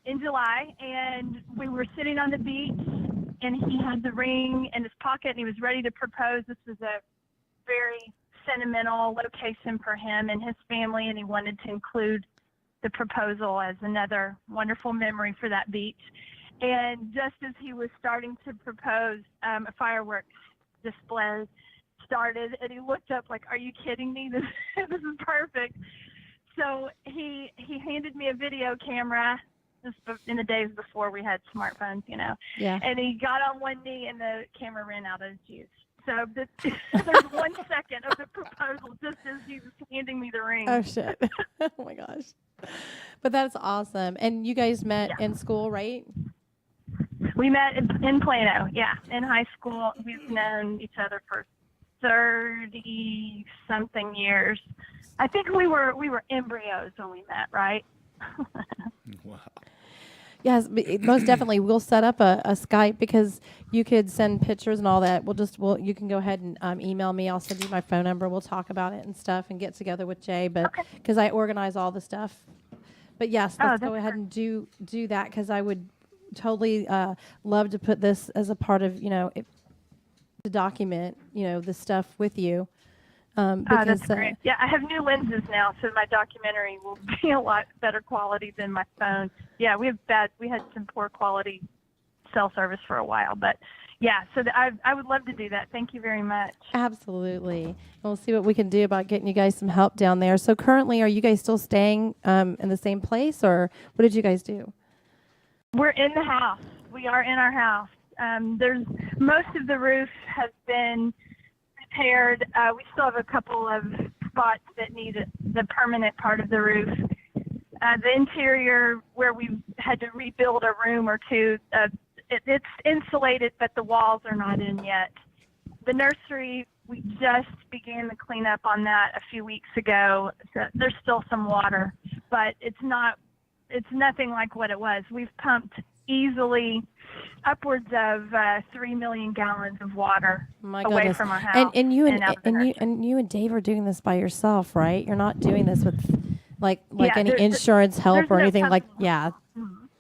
Speaker 12: in July, and we were sitting on the beach, and he had the ring in his pocket, and he was ready to propose. This was a very sentimental location for him and his family, and he wanted to include the proposal as another wonderful memory for that beach. And just as he was starting to propose, a fireworks display started, and he looked up like, "Are you kidding me? This is perfect." So he handed me a video camera. This in the days before we had smartphones,
Speaker 3: Yeah.
Speaker 12: And he got on one knee, and the camera ran out of juice. So there's 1 second of the proposal just as he was handing me the ring.
Speaker 3: Oh shit! Oh my gosh! But that's awesome. And you guys met in school, right?
Speaker 12: We met in Plano, in high school. We've known each other for 30-something years. I think we were embryos when we met, right?
Speaker 5: Wow.
Speaker 3: Yes, most definitely. We'll set up a Skype, because you could send pictures and all that. You can go ahead and email me. I'll send you my phone number. We'll talk about it and stuff and get together with Jay. But because I organize all the stuff. But yes, let's go ahead and do that, because I would totally love to put this as a part of to document the stuff with you. Because,
Speaker 12: that's great. Yeah, I have new lenses now, so my documentary will be a lot better quality than my phone. Yeah, we had some poor quality cell service for a while, but yeah, so I would love to do that. Thank you very much.
Speaker 3: Absolutely. And we'll see what we can do about getting you guys some help down there. So currently, are you guys still staying in the same place, or what did you guys do?
Speaker 12: We're in the house. We are in our house. There's most of the roof has been repaired. We still have a couple of spots that need the permanent part of the roof The interior, where we had to rebuild a room or two, it's insulated, but the walls are not in yet. The nursery, we just began the cleanup on that a few weeks ago. So there's still some water, but it's nothing like what it was. We've pumped easily upwards of 3 million gallons of water
Speaker 3: My
Speaker 12: away
Speaker 3: goodness.
Speaker 12: from our house.
Speaker 3: And you
Speaker 12: out of the nursery.
Speaker 3: you and Dave are doing this by yourself, right? You're not doing this with like
Speaker 12: Yeah,
Speaker 3: any
Speaker 12: there's
Speaker 3: insurance help or
Speaker 12: no
Speaker 3: anything like
Speaker 12: company.
Speaker 3: yeah.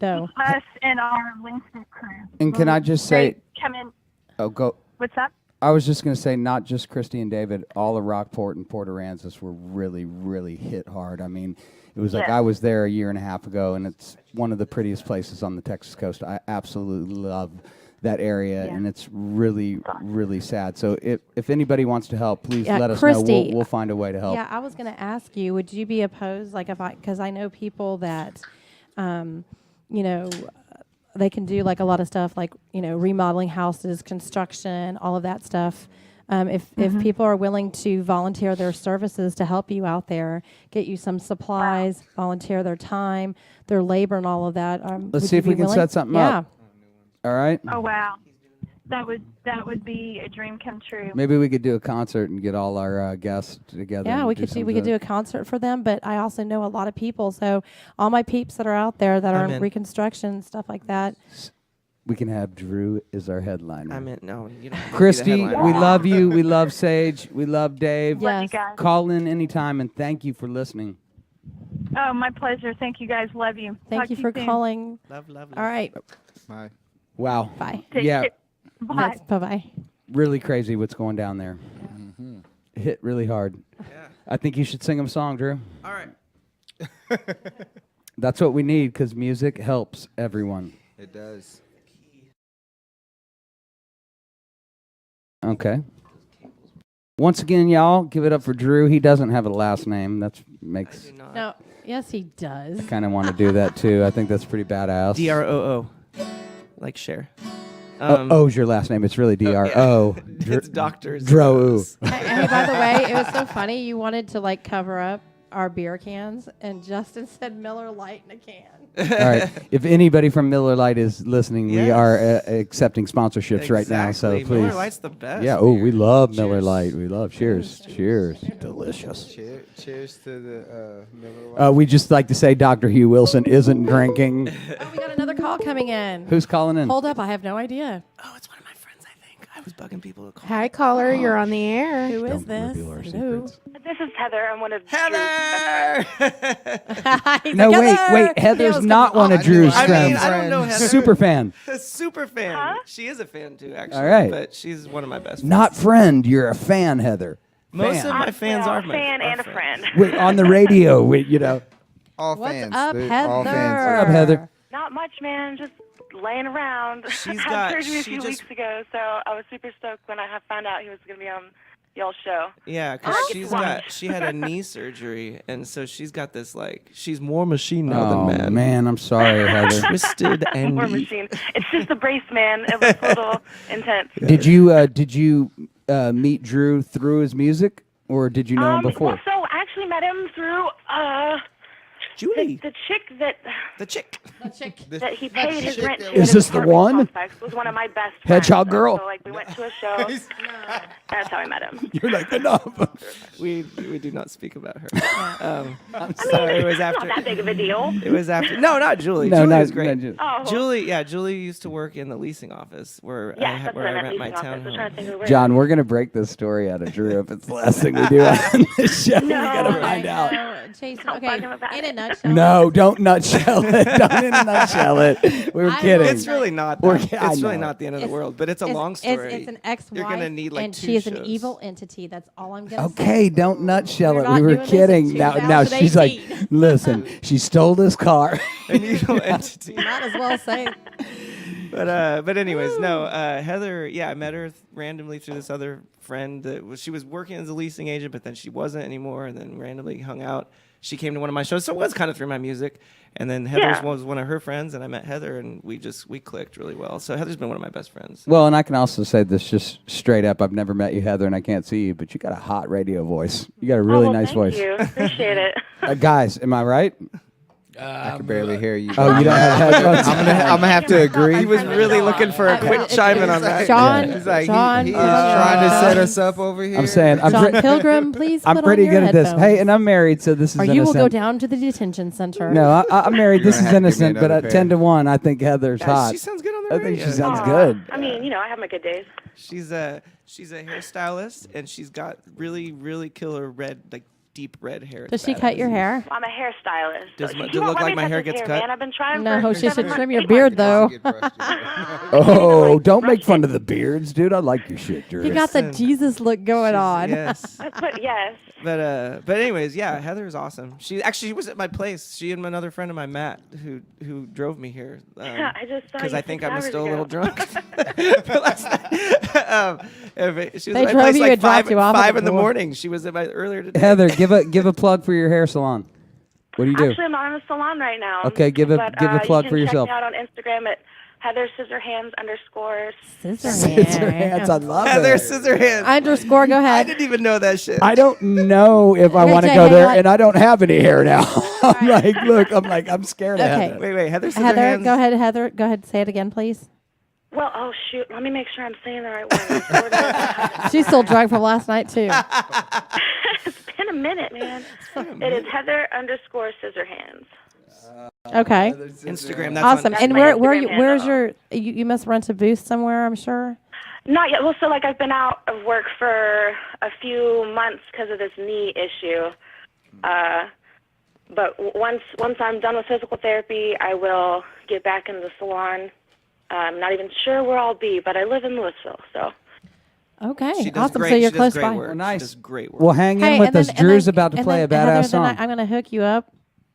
Speaker 3: No.
Speaker 12: Us and our landscape crew.
Speaker 1: And can I just say,
Speaker 12: They come in.
Speaker 1: oh, go.
Speaker 12: What's that?
Speaker 1: I was just going to say, not just Christy and David, all of Rockport and Port Aransas were really, really hit hard. I mean, it was like
Speaker 12: Yeah.
Speaker 1: I was there a year and a half ago, and it's one of the prettiest places on the Texas coast. I absolutely love that area, and it's really, really sad. So if anybody wants to help, please
Speaker 3: Yeah,
Speaker 1: let us
Speaker 3: Christy,
Speaker 1: know. We'll find a way to help.
Speaker 3: Yeah, I was going to ask you, would you be opposed, like because I know people that, you know, they can do like a lot of stuff, like, you know, remodeling houses, construction, all of that stuff. If people are willing to volunteer their services to help you out there, get you some supplies, volunteer their time, their labor, and all of that.
Speaker 1: Let's see if we can set something up. All right.
Speaker 12: Oh wow, that would be a dream come true.
Speaker 1: Maybe we could do a concert and get all our guests together.
Speaker 3: Yeah,
Speaker 1: and
Speaker 3: we could
Speaker 1: something.
Speaker 3: do a concert for them, but I also know a lot of people. So all my peeps that are out there that are
Speaker 10: I'm
Speaker 3: in
Speaker 10: in.
Speaker 3: reconstruction, stuff like that.
Speaker 1: We can have Drew as our headliner.
Speaker 10: I meant no. You don't have to be the
Speaker 1: Christy,
Speaker 10: headliner.
Speaker 1: we love you. We love Sage. We love Dave.
Speaker 12: Love you
Speaker 3: Yes.
Speaker 12: guys.
Speaker 1: Call in anytime, and thank you for listening.
Speaker 12: Oh, my pleasure. Thank you guys. Love you.
Speaker 3: Thank
Speaker 12: Talk
Speaker 3: you
Speaker 12: to
Speaker 3: for
Speaker 12: soon.
Speaker 3: calling.
Speaker 10: Love, love, love.
Speaker 3: All right.
Speaker 6: Bye.
Speaker 1: Wow.
Speaker 3: Bye.
Speaker 12: Take
Speaker 1: Yeah,
Speaker 12: care. Bye.
Speaker 3: Bye bye.
Speaker 1: really crazy what's going down there. Hit really hard.
Speaker 10: Yeah.
Speaker 1: I think you should sing them a song, Drew.
Speaker 10: All right.
Speaker 1: That's what we need because music helps everyone.
Speaker 6: It does.
Speaker 1: Okay. Once again, y'all, give it up for Drew. He doesn't have a last name. That makes
Speaker 10: Do not.
Speaker 3: No. Yes, he does.
Speaker 1: kind of want to do that too. I think that's pretty badass.
Speaker 10: DROO. Like share.
Speaker 1: O's your last name. It's really DRO.
Speaker 10: It's doctors.
Speaker 1: Dro.
Speaker 3: Hey, by the way, it was so funny. You wanted to like cover up our beer cans, and Justin said Miller Lite in a can.
Speaker 1: All right. If anybody from Miller Lite is listening, we
Speaker 10: Yes.
Speaker 1: are accepting sponsorships right now. So
Speaker 10: Exactly.
Speaker 1: please.
Speaker 10: Miller Lite's the best.
Speaker 1: Yeah. Oh,
Speaker 10: beer.
Speaker 1: we love Miller
Speaker 10: Cheers.
Speaker 1: Lite. We love. Cheers. Cheers. Delicious.
Speaker 6: Cheers to the Miller Lite.
Speaker 1: We just like to say Dr. Hugh Wilson isn't drinking.
Speaker 3: Oh, we got another call coming in.
Speaker 1: Who's calling in?
Speaker 3: Hold up, I have no idea.
Speaker 10: Oh, it's one of my friends, I think. I was bugging people to call.
Speaker 4: Hi, caller. You're on the air.
Speaker 3: Who is
Speaker 1: Don't
Speaker 3: this?
Speaker 1: reveal our
Speaker 3: Hello.
Speaker 1: secrets.
Speaker 13: This is Heather. I'm one of
Speaker 10: Heather!
Speaker 3: He's
Speaker 1: No,
Speaker 3: like,
Speaker 1: wait,
Speaker 3: "Heather!"
Speaker 1: wait. Heather's
Speaker 3: Feels
Speaker 1: not
Speaker 3: good.
Speaker 1: one of
Speaker 6: I
Speaker 1: Drew's
Speaker 6: knew- I
Speaker 1: friends.
Speaker 6: mean, I don't
Speaker 10: know Heather.
Speaker 1: Super fan.
Speaker 10: A super fan.
Speaker 13: Huh?
Speaker 10: She is a fan too, actually.
Speaker 1: All right.
Speaker 10: But she's one of my best friends.
Speaker 1: Not friend. You're a fan, Heather.
Speaker 10: Most
Speaker 1: fan.
Speaker 10: of my fans
Speaker 13: well,
Speaker 10: are
Speaker 13: a
Speaker 10: my
Speaker 13: fan
Speaker 10: are
Speaker 13: and a
Speaker 10: friends.
Speaker 13: friend.
Speaker 1: Wait, on the radio, you know.
Speaker 6: All
Speaker 3: What's
Speaker 6: fans.
Speaker 3: up,
Speaker 6: dude.
Speaker 3: Heather?
Speaker 6: All fans.
Speaker 1: What's up, Heather?
Speaker 13: Not much, man. Just laying around.
Speaker 10: She's
Speaker 13: Had
Speaker 10: got-
Speaker 13: surgery a
Speaker 10: she
Speaker 13: few
Speaker 10: just-
Speaker 13: weeks ago, so I was super stoked when I found out he was going to be on y'all's show.
Speaker 10: Yeah, because
Speaker 13: I get to watch.
Speaker 10: she had a knee surgery, and so she's got this like she's more machine now
Speaker 1: Oh,
Speaker 10: than man.
Speaker 1: man, I'm sorry, Heather.
Speaker 10: Twisted and
Speaker 13: More machine. It's just the brace, man. It was a little intense.
Speaker 1: Did you meet Drew through his music, or did you know him before?
Speaker 13: Well, so I actually met him through
Speaker 10: Julie,
Speaker 13: the chick that
Speaker 10: the chick.
Speaker 13: that he paid his rent to.
Speaker 1: Is
Speaker 13: in
Speaker 1: this
Speaker 13: his
Speaker 1: the
Speaker 13: apartment
Speaker 1: one?
Speaker 13: complex. Was one of my best friends.
Speaker 1: Hedgehog girl?
Speaker 13: So like we went to a show. That's how I met him.
Speaker 1: You're like, enough.
Speaker 10: We do not speak about her. I'm sorry. It was
Speaker 13: Not
Speaker 10: after.
Speaker 13: that big of a deal.
Speaker 10: It was after. No, not Julie.
Speaker 1: No,
Speaker 10: Julie
Speaker 1: not-
Speaker 10: was great.
Speaker 1: not Julie.
Speaker 13: Oh.
Speaker 10: Julie used to work in the leasing office where
Speaker 13: Yes,
Speaker 10: I
Speaker 13: that's
Speaker 10: where
Speaker 13: what
Speaker 10: I
Speaker 13: I
Speaker 10: rent my
Speaker 13: meant. I was trying
Speaker 10: townhome.
Speaker 13: to think of where.
Speaker 1: John, we're gonna break this story out of Drew if it's the last thing we do on this show. We gotta
Speaker 13: No.
Speaker 1: find out.
Speaker 3: No, Jason,
Speaker 13: Don't
Speaker 3: okay,
Speaker 13: bug him about
Speaker 3: in a
Speaker 13: it.
Speaker 3: nutshell.
Speaker 1: No, don't nutshell it. Don't in a nutshell it. We were
Speaker 3: I
Speaker 1: kidding.
Speaker 10: It's really not.
Speaker 1: We're-
Speaker 10: That,
Speaker 1: I
Speaker 10: it's really
Speaker 1: know.
Speaker 10: not the end of the
Speaker 3: It's-
Speaker 10: world, but it's a long story.
Speaker 3: It's an ex-wife,
Speaker 10: You're gonna need like
Speaker 3: and
Speaker 10: 2
Speaker 3: she is an
Speaker 10: shows.
Speaker 3: evil entity. That's all I'm gonna say.
Speaker 1: Okay, don't nutshell
Speaker 3: We're
Speaker 1: it.
Speaker 3: not
Speaker 1: We were
Speaker 3: doing this in
Speaker 1: kidding. Now she's like,
Speaker 3: 2018.
Speaker 1: listen, she stole this car.
Speaker 10: An evil entity.
Speaker 3: Might as well say.
Speaker 10: But anyways, no. Heather, yeah, I met her randomly through this other friend. She was working as a leasing agent, but then she wasn't anymore, and then randomly hung out. She came to one of my shows, so it was kind of through my music. And then Heather's
Speaker 13: Yeah.
Speaker 10: was one of her friends, and I met Heather, and we clicked really well. So Heather's been one of my best friends.
Speaker 1: Well, and I can also say this just straight up. I've never met you, Heather, and I can't see you, but you got a hot radio voice. You got a really
Speaker 13: Oh, well,
Speaker 1: nice
Speaker 13: thank
Speaker 1: voice.
Speaker 13: you. Appreciate it.
Speaker 1: Guys, am I right?
Speaker 6: I can barely hear you.
Speaker 1: Oh, you don't have headphones?
Speaker 6: I'm gonna have to agree.
Speaker 10: He was really looking for a quick chime in on that.
Speaker 3: Sean,
Speaker 6: He's like,
Speaker 3: Sean,
Speaker 6: he is trying to set us up over here.
Speaker 1: I'm saying,
Speaker 3: Sean Pilgrim, please
Speaker 1: I'm
Speaker 3: put
Speaker 1: pretty
Speaker 3: on your
Speaker 1: good at this.
Speaker 3: headphones.
Speaker 1: Hey, and I'm married, so this is
Speaker 3: Or
Speaker 1: innocent.
Speaker 3: you will go down to the detention center.
Speaker 1: No, I'm married.
Speaker 6: You're
Speaker 1: This
Speaker 6: gonna
Speaker 1: is
Speaker 6: have to give me
Speaker 1: innocent, but
Speaker 6: another
Speaker 1: at
Speaker 6: pair.
Speaker 1: 10-1, I think Heather's
Speaker 10: Yeah,
Speaker 1: hot.
Speaker 10: she sounds good on the
Speaker 1: I think
Speaker 10: radio.
Speaker 1: she sounds
Speaker 13: Aw,
Speaker 1: good.
Speaker 13: I mean, I have my good days.
Speaker 10: She's a hairstylist, and she's got really killer red, like deep red hair.
Speaker 3: Does
Speaker 10: It's
Speaker 3: she cut your
Speaker 10: badass.
Speaker 3: hair?
Speaker 13: I'm a hairstylist.
Speaker 10: Does
Speaker 13: so
Speaker 10: my-
Speaker 13: she
Speaker 10: does it
Speaker 13: won't
Speaker 10: look
Speaker 13: let
Speaker 10: like
Speaker 13: me
Speaker 10: my
Speaker 13: touch
Speaker 10: hair
Speaker 13: his
Speaker 10: gets
Speaker 13: hair,
Speaker 10: cut?
Speaker 13: Man. I've been trying
Speaker 3: No,
Speaker 13: for
Speaker 3: she should
Speaker 13: 7
Speaker 3: trim
Speaker 13: months,
Speaker 3: your
Speaker 13: 8
Speaker 3: beard
Speaker 13: months.
Speaker 3: though.
Speaker 1: Oh, don't make fun of the beards, dude. I like your shit, Drew.
Speaker 3: You got the
Speaker 10: Listen,
Speaker 3: Jesus look going on.
Speaker 10: Yes.
Speaker 13: But yes.
Speaker 10: But anyways, yeah, Heather is awesome. She was at my place. She and another friend of mine, Matt, who drove me here.
Speaker 13: I just saw
Speaker 10: Because
Speaker 13: you
Speaker 10: I think
Speaker 13: 6
Speaker 10: I was
Speaker 13: hours
Speaker 10: still a
Speaker 13: ago.
Speaker 10: little drunk. Last night. She was
Speaker 3: They
Speaker 10: at my
Speaker 3: drove
Speaker 10: place
Speaker 3: you
Speaker 10: like
Speaker 3: and dropped you off at
Speaker 10: 5
Speaker 3: the
Speaker 10: in the
Speaker 3: door.
Speaker 10: morning. She was at my earlier today.
Speaker 1: Heather, give a plug for your hair salon. What do you do?
Speaker 13: Actually, I'm not in a salon right now.
Speaker 1: Okay, give a
Speaker 13: but,
Speaker 1: plug
Speaker 13: you
Speaker 1: for
Speaker 13: can
Speaker 1: yourself.
Speaker 13: Check me out on Instagram at Heather Scissorhands _
Speaker 1: Scissor hands, I love
Speaker 10: Heather
Speaker 1: it.
Speaker 10: Scissorhands.
Speaker 3: Underscore, go
Speaker 10: I
Speaker 3: ahead.
Speaker 10: didn't even know that shit.
Speaker 1: I don't know if I
Speaker 3: Hey,
Speaker 1: want to
Speaker 3: Jay,
Speaker 1: go
Speaker 3: hang
Speaker 1: there,
Speaker 3: on.
Speaker 1: and I don't have any hair now. I'm like, look, I'm scared of
Speaker 3: Okay.
Speaker 1: Heather.
Speaker 10: Wait, Heather Scissorhands.
Speaker 3: Heather, go ahead, Heather. Go ahead, say it again, please.
Speaker 13: Well, oh shoot, let me make sure I'm saying the right one. Sort of.
Speaker 3: She's still drunk from last night too.
Speaker 13: It's been a minute, man. It is Heather _ Scissorhands.
Speaker 3: Okay.
Speaker 10: Instagram. That's
Speaker 3: Awesome.
Speaker 10: On,
Speaker 3: And
Speaker 13: my
Speaker 3: where
Speaker 13: Instagram
Speaker 3: where's
Speaker 13: handle.
Speaker 3: your you must rent a booth somewhere, I'm sure.
Speaker 13: Not yet. Well, so like I've been out of work for a few months because of this knee issue. But once I'm done with physical therapy, I will get back in the salon. I'm not even sure where I'll be, but I live in Louisville, so.
Speaker 3: Okay.
Speaker 10: she does
Speaker 3: Awesome.
Speaker 10: great,
Speaker 3: So you're
Speaker 10: she does
Speaker 3: close
Speaker 10: great
Speaker 3: by.
Speaker 10: Work.
Speaker 1: nice.
Speaker 10: She does great work.
Speaker 1: Well, hang in
Speaker 3: Hey,
Speaker 1: with
Speaker 3: and
Speaker 1: us.
Speaker 3: then-
Speaker 1: Drew's
Speaker 3: and then-
Speaker 1: about to
Speaker 3: and
Speaker 1: play a
Speaker 3: then, Heather,
Speaker 1: badass
Speaker 3: then
Speaker 1: song.
Speaker 3: I'm going to hook you up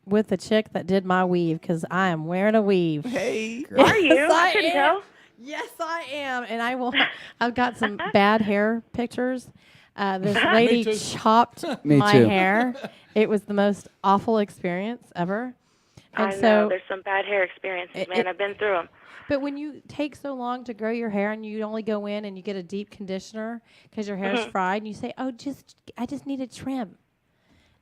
Speaker 3: with the chick that did my weave because I am wearing a weave.
Speaker 10: Hey.
Speaker 13: Are you?
Speaker 3: Yes, I
Speaker 13: I couldn't
Speaker 3: am.
Speaker 13: tell.
Speaker 3: Yes, I am, and I will. I've got some bad hair pictures. This lady chopped
Speaker 1: Me
Speaker 3: my
Speaker 1: too.
Speaker 3: hair. It was the most awful experience ever. And
Speaker 13: I
Speaker 3: so,
Speaker 13: know. There's some bad hair experiences, man.
Speaker 3: it-
Speaker 13: I've been through them.
Speaker 3: but when you take so long to grow your hair and you only go in and you get a deep conditioner because your hair's fried, and you say, "Oh, I just need a trim,"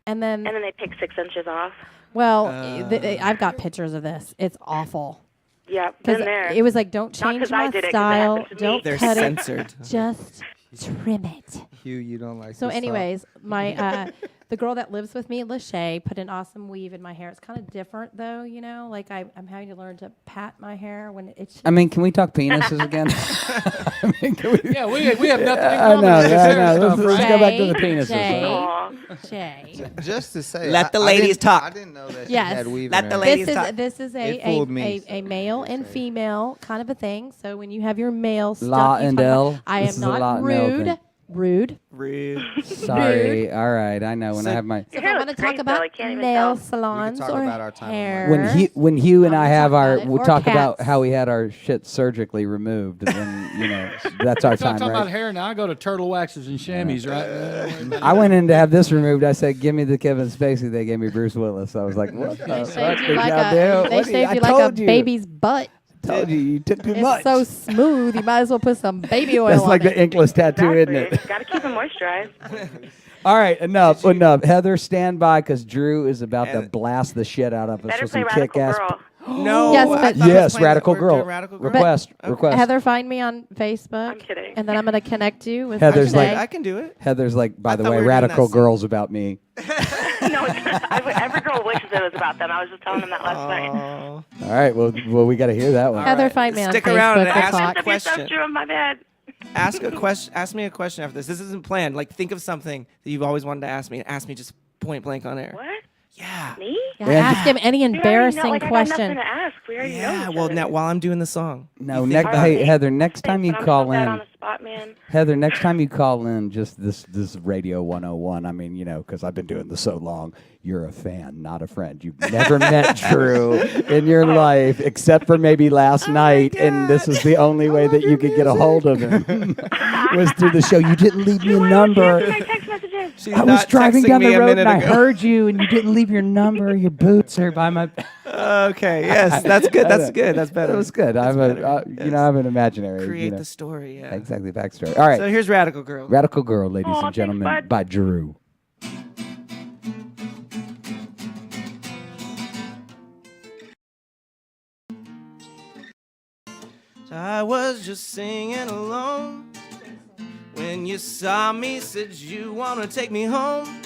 Speaker 3: and then,
Speaker 13: And then they take 6 inches off.
Speaker 3: well, I've got pictures of this. It's awful.
Speaker 13: Yeah,
Speaker 3: Because
Speaker 13: been there.
Speaker 3: it was like, don't
Speaker 13: Not
Speaker 3: change
Speaker 13: 'cause I
Speaker 3: my
Speaker 13: did it, 'cause it
Speaker 3: style,
Speaker 13: happened to me.
Speaker 3: don't
Speaker 10: They're
Speaker 3: cut
Speaker 10: censored.
Speaker 3: it, just trim it.
Speaker 6: Hugh, you don't like
Speaker 3: So,
Speaker 6: this song?
Speaker 3: anyways, my the girl that lives with me, Lachey, put an awesome weave in my hair. It's kind of different, though, you know. Like I'm having to learn to pat my hair when it's.
Speaker 1: I mean, can we talk penises again? I mean, can we?
Speaker 5: Yeah, we have nothing in
Speaker 1: I
Speaker 5: common
Speaker 1: know,
Speaker 5: with this
Speaker 1: I
Speaker 5: hair
Speaker 1: know.
Speaker 5: stuff,
Speaker 1: Let's
Speaker 5: right?
Speaker 1: go back to the
Speaker 3: Jay,
Speaker 1: penises.
Speaker 3: Jay.
Speaker 1: right?
Speaker 13: Aw.
Speaker 3: Jay.
Speaker 6: Just to say,
Speaker 10: Let the
Speaker 6: I
Speaker 10: ladies
Speaker 6: didn't-
Speaker 10: talk.
Speaker 6: I didn't know that
Speaker 3: Yes.
Speaker 6: she had weave
Speaker 10: Let
Speaker 6: in
Speaker 10: the
Speaker 6: her
Speaker 10: ladies
Speaker 6: hair.
Speaker 10: talk.
Speaker 3: This is
Speaker 6: It fooled me.
Speaker 3: a male and female kind of a thing. So when you have your male stuff,
Speaker 1: La
Speaker 3: you
Speaker 1: and
Speaker 3: talk about-
Speaker 1: L.
Speaker 3: I
Speaker 1: This
Speaker 3: am
Speaker 1: is a La
Speaker 3: not
Speaker 1: and L
Speaker 3: rude.
Speaker 1: thing.
Speaker 3: Rude.
Speaker 10: Rude.
Speaker 1: Sorry. All right. I know when I
Speaker 10: So-
Speaker 1: have my
Speaker 3: So if
Speaker 13: hair
Speaker 3: I want to
Speaker 13: looks
Speaker 3: talk
Speaker 13: great,
Speaker 3: about
Speaker 13: though. I can't even
Speaker 3: nail
Speaker 13: tell.
Speaker 3: salons
Speaker 6: talk
Speaker 3: or
Speaker 6: about our time of
Speaker 3: hair,
Speaker 1: when Hugh and
Speaker 3: I'm
Speaker 1: I
Speaker 3: gonna
Speaker 1: have
Speaker 3: talk
Speaker 1: our
Speaker 3: about it.
Speaker 1: we
Speaker 3: Or
Speaker 1: talk about
Speaker 3: cats.
Speaker 1: how we had our shit surgically removed, and then that's our
Speaker 5: If I'm
Speaker 1: time,
Speaker 5: talking about
Speaker 1: right?
Speaker 5: hair now, I go to Turtle Waxes and Chamois, right?
Speaker 1: I went in to have this removed. I said, "Give me the Kevin Spacey." They gave me Bruce Willis. I was like, "What the
Speaker 3: They
Speaker 1: fuck
Speaker 3: shaved you
Speaker 1: did
Speaker 3: like
Speaker 1: y'all do?
Speaker 3: they
Speaker 1: What do
Speaker 3: shaved
Speaker 1: I
Speaker 3: you like a
Speaker 1: told you.
Speaker 3: baby's butt.
Speaker 1: Told you took too
Speaker 3: It's
Speaker 1: much.
Speaker 3: so smooth. You might as well put some baby oil
Speaker 1: That's
Speaker 3: on
Speaker 1: like
Speaker 3: it.
Speaker 1: the inkless tattoo, isn't it?
Speaker 13: Got to keep it moisturized.
Speaker 1: All right, enough. Heather, stand by because Drew is about to blast the shit out of us
Speaker 13: Better
Speaker 1: with
Speaker 13: play
Speaker 1: some
Speaker 13: Radical
Speaker 1: kick-ass.
Speaker 13: Girl.
Speaker 10: No.
Speaker 3: Yes,
Speaker 10: I
Speaker 3: but-
Speaker 10: thought I was
Speaker 1: Yes,
Speaker 10: playing
Speaker 1: Radical
Speaker 10: that. We're doing
Speaker 1: Girl.
Speaker 10: Radical Girl.
Speaker 1: Request.
Speaker 10: Okay.
Speaker 1: Request.
Speaker 3: Heather, find me on Facebook.
Speaker 13: I'm kidding.
Speaker 3: And then I'm going to connect you with
Speaker 1: Heather's
Speaker 3: Lachey.
Speaker 1: like-
Speaker 10: I can do it.
Speaker 1: Heather's like, by
Speaker 10: I
Speaker 1: the
Speaker 10: thought
Speaker 1: way,
Speaker 10: we were doing
Speaker 1: Radical
Speaker 10: that
Speaker 1: Girl's about me.
Speaker 13: No, every girl wishes it was about them. I was just telling them that last night.
Speaker 10: Oh.
Speaker 1: All right, well, we got to hear that one.
Speaker 3: Heather,
Speaker 10: right.
Speaker 3: find me on
Speaker 10: Stick
Speaker 3: Facebook.
Speaker 10: around and
Speaker 3: We'll
Speaker 10: ask
Speaker 3: talk.
Speaker 10: a question.
Speaker 13: Stuff drew on my bed.
Speaker 10: Ask a question. Ask me a question after this. This isn't planned. Like, think of something that you've always wanted to ask me. Ask me just point blank on air.
Speaker 13: What?
Speaker 10: Yeah.
Speaker 13: Me?
Speaker 3: Yeah, ask him any
Speaker 13: We already know,
Speaker 3: embarrassing
Speaker 13: like, I got
Speaker 3: question.
Speaker 13: nothing to ask. We already know
Speaker 10: Yeah.
Speaker 13: each
Speaker 10: Well,
Speaker 13: other.
Speaker 10: now while I'm doing the song.
Speaker 1: No,
Speaker 10: you think about
Speaker 1: hey
Speaker 10: it.
Speaker 1: Heather, next time you
Speaker 13: But I'm
Speaker 1: call
Speaker 13: so bad on
Speaker 1: in,
Speaker 13: the spot, man.
Speaker 1: Heather, next time you call in, just this Radio 101. I mean, because I've been doing this so long. You're a fan, not a friend. You've never met Drew in your life, except for maybe last night, and this is the only way that you could get a hold of him was through the show. You didn't leave me a number.
Speaker 13: My text messages.
Speaker 10: She's
Speaker 1: I was
Speaker 10: not
Speaker 1: driving
Speaker 10: texting
Speaker 1: down
Speaker 10: me
Speaker 1: the
Speaker 10: a
Speaker 1: road
Speaker 10: minute
Speaker 1: and I
Speaker 10: ago.
Speaker 1: heard you, and you didn't leave your number. Your boots are by my.
Speaker 10: Okay. Yes, that's good. That's good. That's better.
Speaker 1: That was good. I have
Speaker 10: better.
Speaker 1: I have an imaginary.
Speaker 10: Create the story. Yeah.
Speaker 1: Exactly, backstory. All right.
Speaker 10: So here's Radical Girl.
Speaker 1: Radical Girl, ladies
Speaker 13: Aw,
Speaker 1: and
Speaker 13: thanks,
Speaker 1: gentlemen,
Speaker 13: bud.
Speaker 1: by Drew.
Speaker 10: I was just singing alone. When you saw me, said you wanna take me home.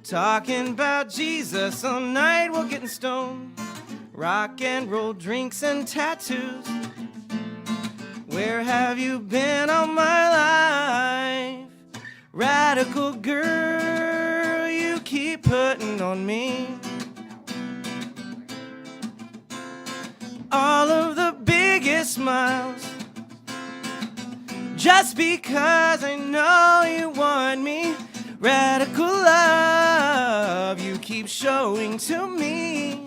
Speaker 10: Talking about Jesus all night while getting stoned. Rock and roll drinks and tattoos. Where have you been all my life? Radical girl, you keep putting on me all of the biggest smiles. Just because I know you want me. Radical love you keep showing to me.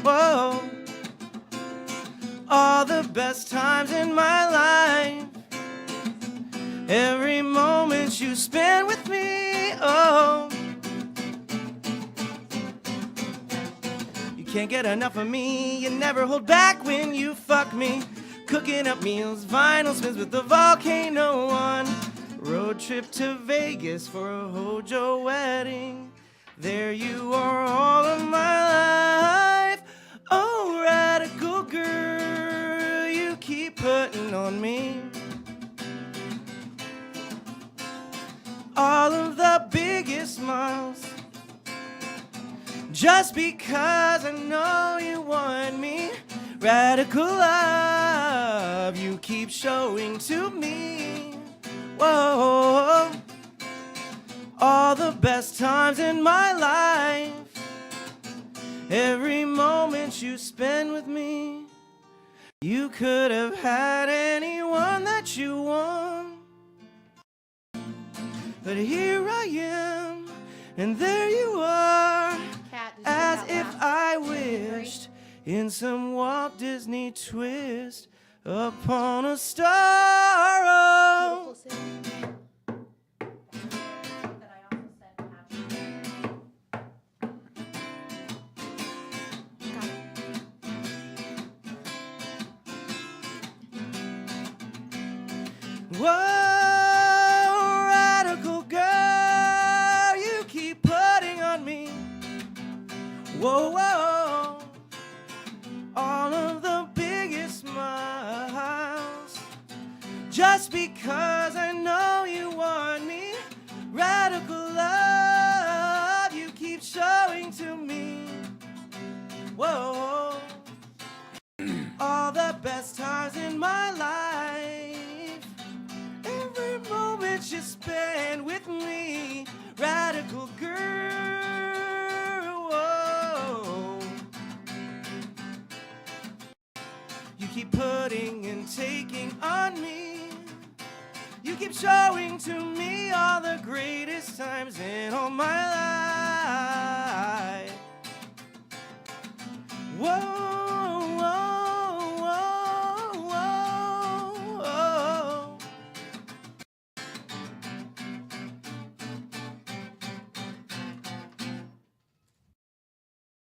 Speaker 10: Whoa. All the best times in my life. Every moment you spend with me. Oh. You can't get enough of me. You never hold back when you fuck me. Cooking up meals, vinyl spins with the volcano on. Road trip to Vegas for a Hojo wedding. There you are all of my life. Oh, radical girl, you keep putting on me all of the biggest smiles. Just because I know you want me. Radical love you keep showing to me. Whoa. All the best times in my life. Every moment you spend with me. You could have had anyone that you want. But here I am, and there you are. As if I wished in some Walt Disney twist upon a star. Oh. Whoa, radical girl, you keep putting on me. Whoa, whoa, all of the biggest smiles. Just because I know you want me. Radical love you keep showing to me. Whoa, all the best times in my life. Every moment you spend with me. Radical girl, whoa. You keep putting and taking on me. You keep showing to me all the greatest times in all my life. Whoa, whoa, whoa, whoa, whoa.